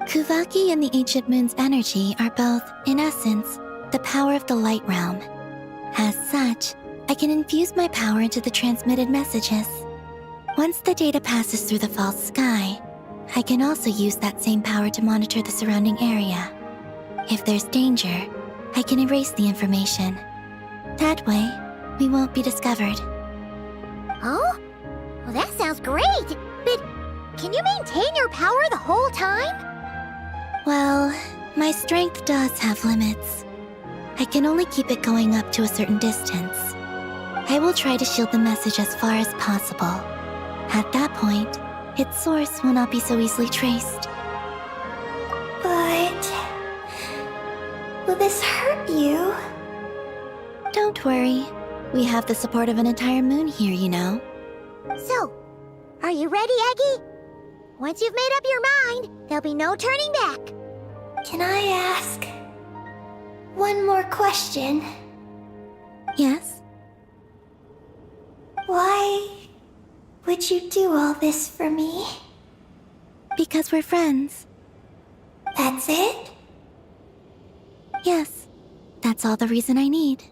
Kuvaki and the Ancient Moon's energy are both, in essence, the power of the Light Realm. As such, I can infuse my power into the transmitted messages. Once the data passes through the false sky, I can also use that same power to monitor the surrounding area. If there's danger, I can erase the information. That way, we won't be discovered. Oh? Well, that sounds great! But can you maintain your power the whole time? Well, my strength does have limits. I can only keep it going up to a certain distance. I will try to shield the message as far as possible. At that point, its source will not be so easily traced. But... will this hurt you? Don't worry. We have the support of an entire moon here, you know. So, are you ready, Eggy? Once you've made up your mind, there'll be no turning back. Can I ask one more question? Yes? Why would you do all this for me? Because we're friends. That's it? Yes. That's all the reason I need.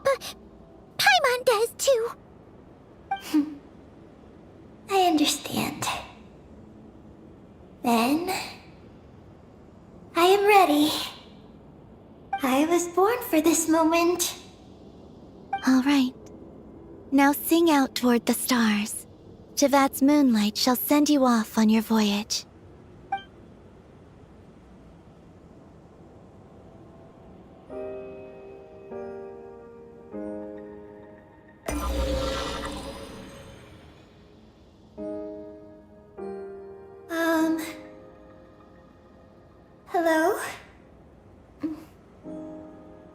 But Paimon does too. I understand. Then... I am ready. I was born for this moment. All right. Now sing out toward the stars. Javat's moonlight shall send you off on your voyage. Hello?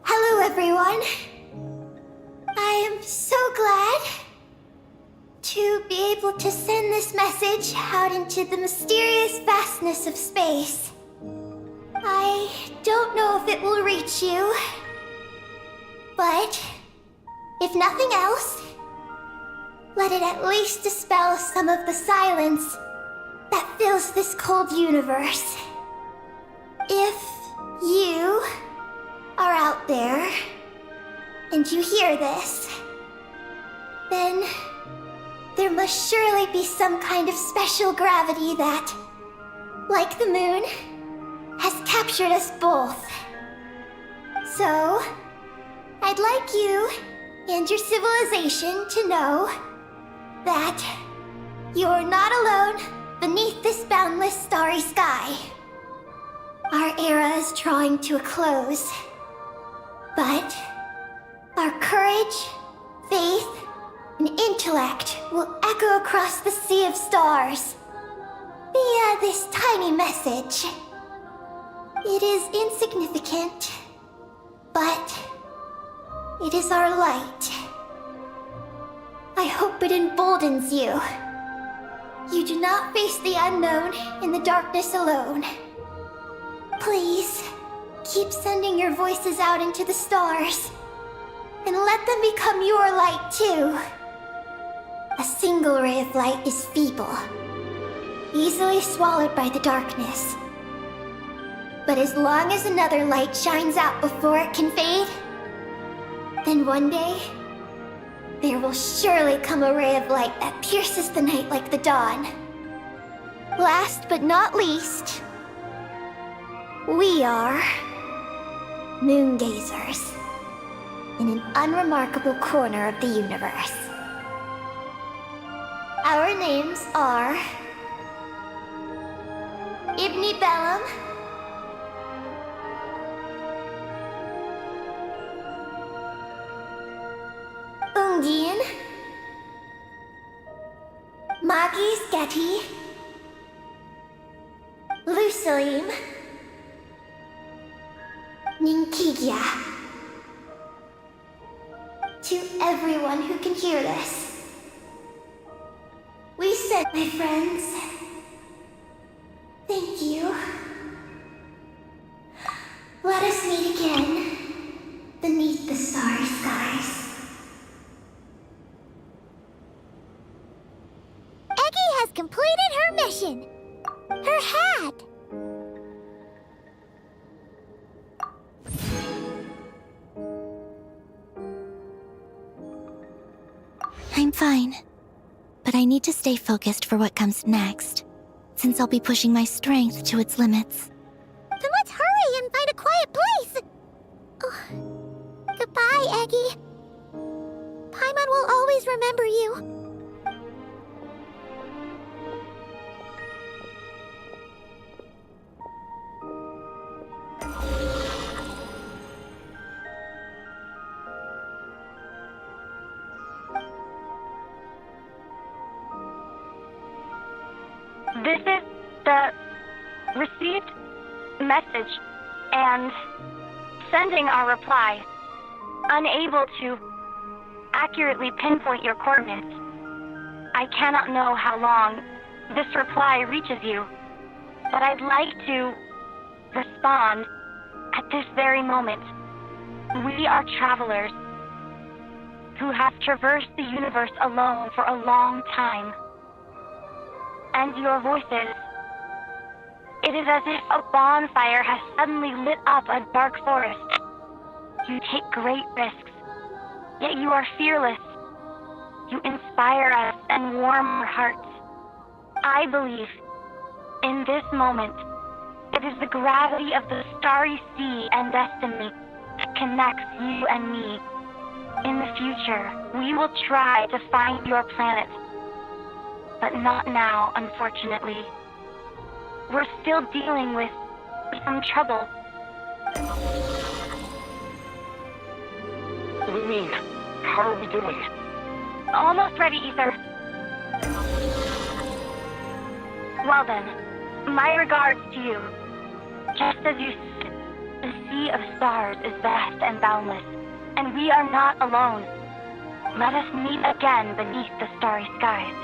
Hello, everyone. I am so glad to be able to send this message out into the mysterious vastness of space. I don't know if it will reach you, but if nothing else, let it at least dispel some of the silence that fills this cold universe. If you are out there and you hear this, then there must surely be some kind of special gravity that, like the moon, has captured us both. So, I'd like you and your civilization to know that you're not alone beneath this boundless starry sky. Our era is drawing to a close, but our courage, faith, and intellect will echo across the sea of stars via this tiny message. It is insignificant, but it is our light. I hope it emboldens you. You do not face the unknown in the darkness alone. Please, keep sending your voices out into the stars, and let them become your light too. A single ray of light is feeble, easily swallowed by the darkness. But as long as another light shines out before it can fade, then one day, there will surely come a ray of light that pierces the night like the dawn. Last but not least, we are moon gazers in an unremarkable corner of the universe. Our names are Ibni Bellum, Ungin, Magis Getty, Lusalim, Ninkigia. To everyone who can hear this, we said, my friends, thank you. Let us meet again beneath the starry skies. Eggy has completed her mission. Her hat. I'm fine. But I need to stay focused for what comes next. since I'll be pushing my strength to its limits. Then let's hurry and find a quiet place! Oh. Goodbye, Eggie. Paimon will always remember you. This is the received message and sending our reply. Unable to accurately pinpoint your coordinates. I cannot know how long this reply reaches you, but I'd like to respond at this very moment. We are travelers who have traversed the universe alone for a long time. And your voices, it is as if a bonfire has suddenly lit up a dark forest. You take great risks, yet you are fearless. You inspire us and warm our hearts. I believe, in this moment, it is the gravity of the starry sea and destiny that connects you and me. In the future, we will try to find your planet. But not now, unfortunately. We're still dealing with some trouble. What do you mean? How are we doing? Almost ready, Ether. Well then, my regards to you. Just as you said, the sea of stars is vast and boundless, and we are not alone. Let us meet again beneath the starry skies.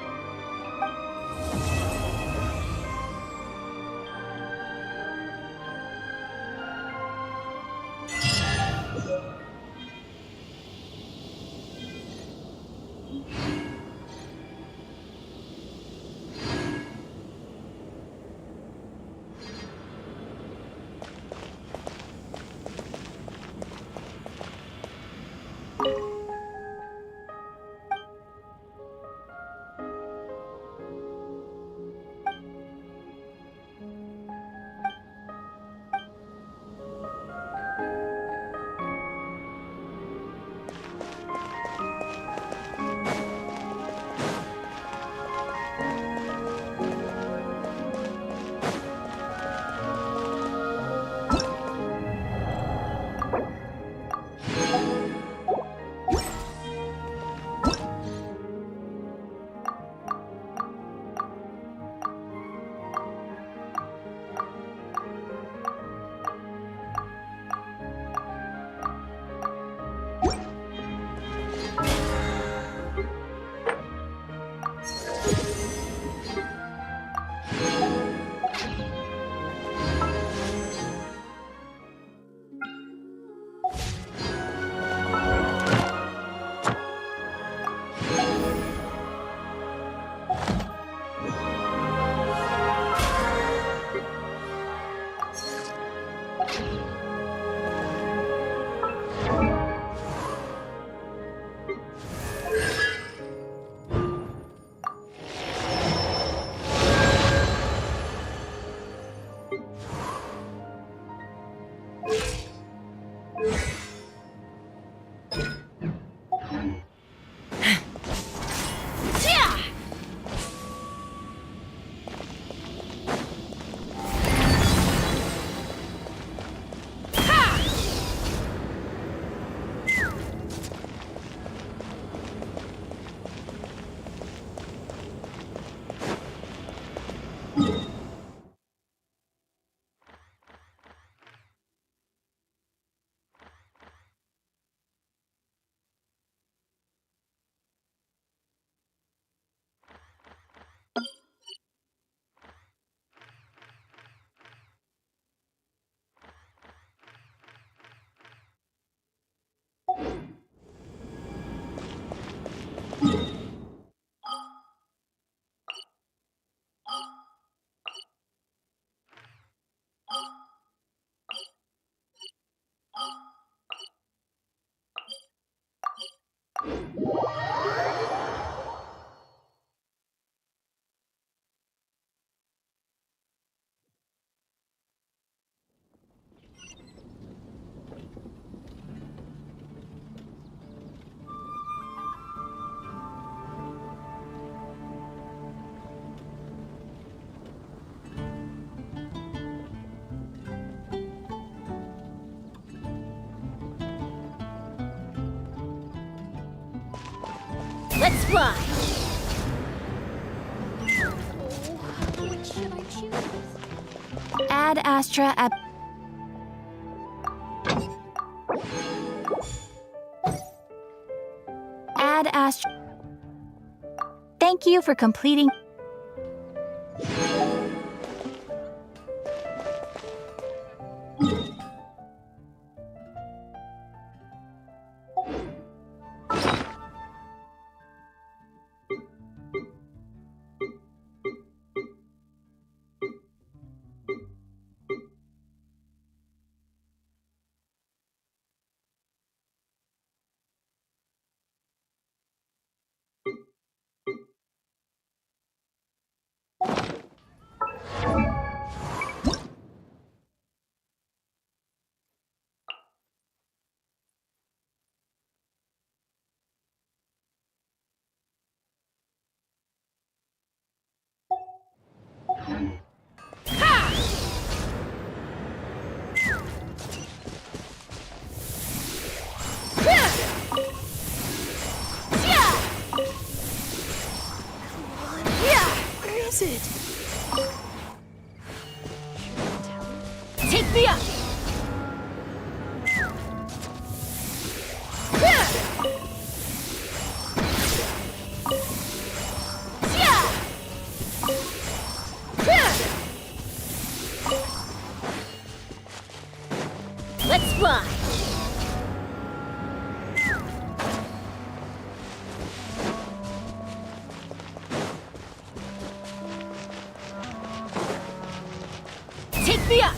Let's fly! Which should I choose? Add Astra at... Add Astra... Thank you for completing... Where is it? Take me up! Let's fly! Take me up!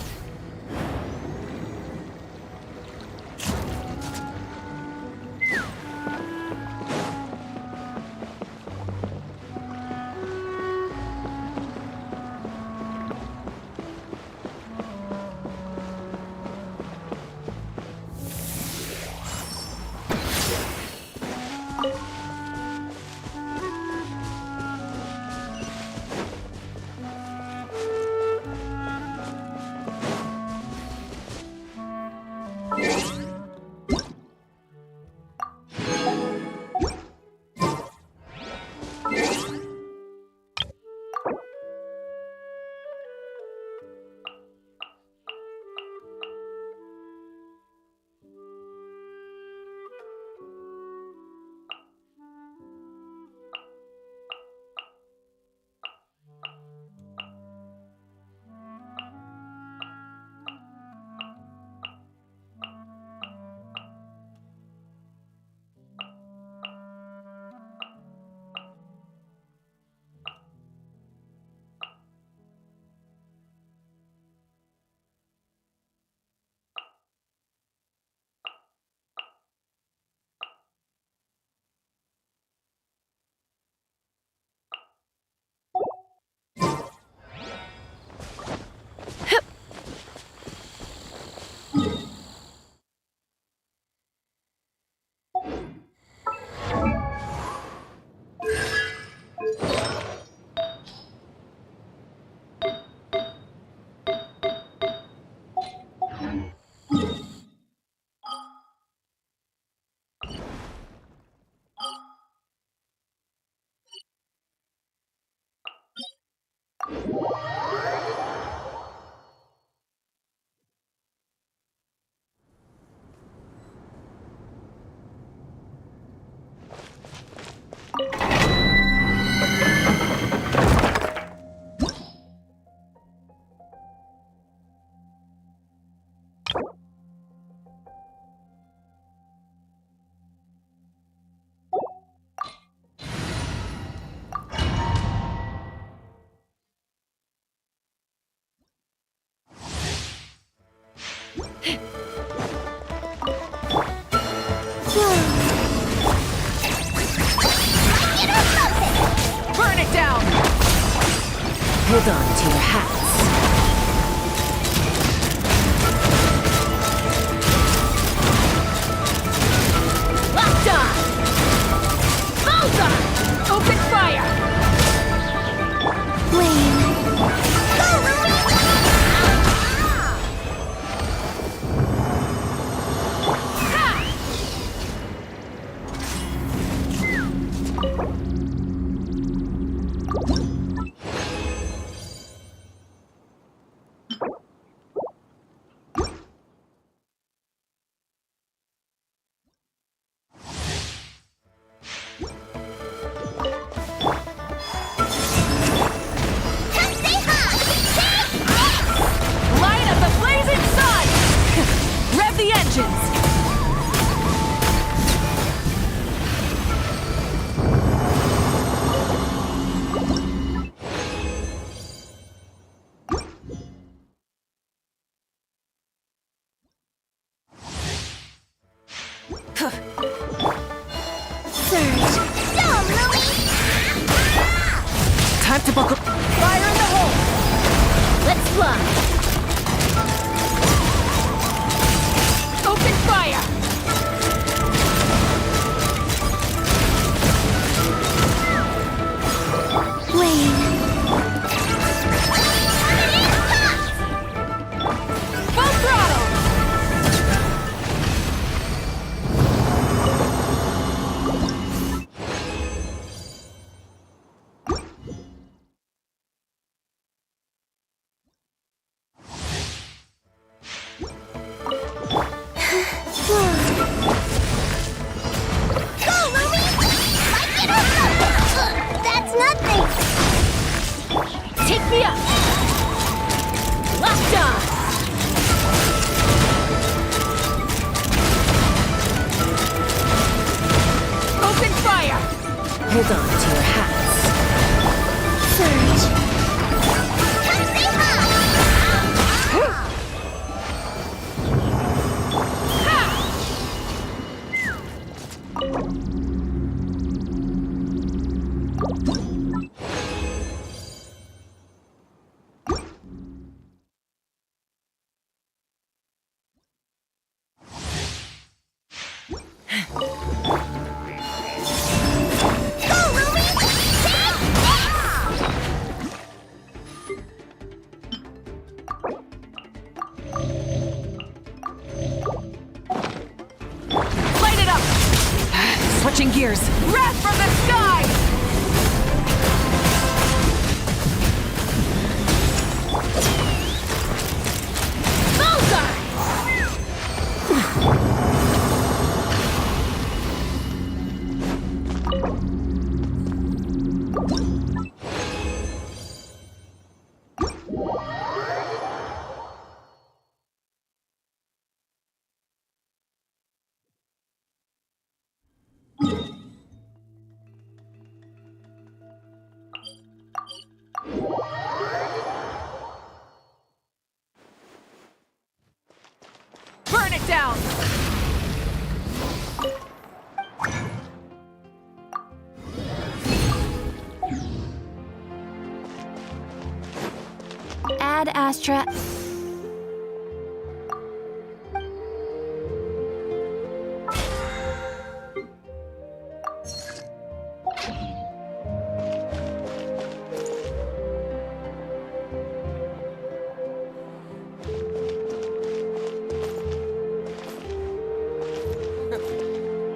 Burn it down! Hold on to your hats. Locked on! Bullseye! Open fire! Lane. Take me up! Locked on! Open fire! Hold on to your hats. Surge. Come say hi! Light it up! Switching gears. Wrath from the sky! Burn it down! Ad Astra.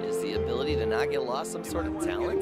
Is the ability to not get lost some sort of talent?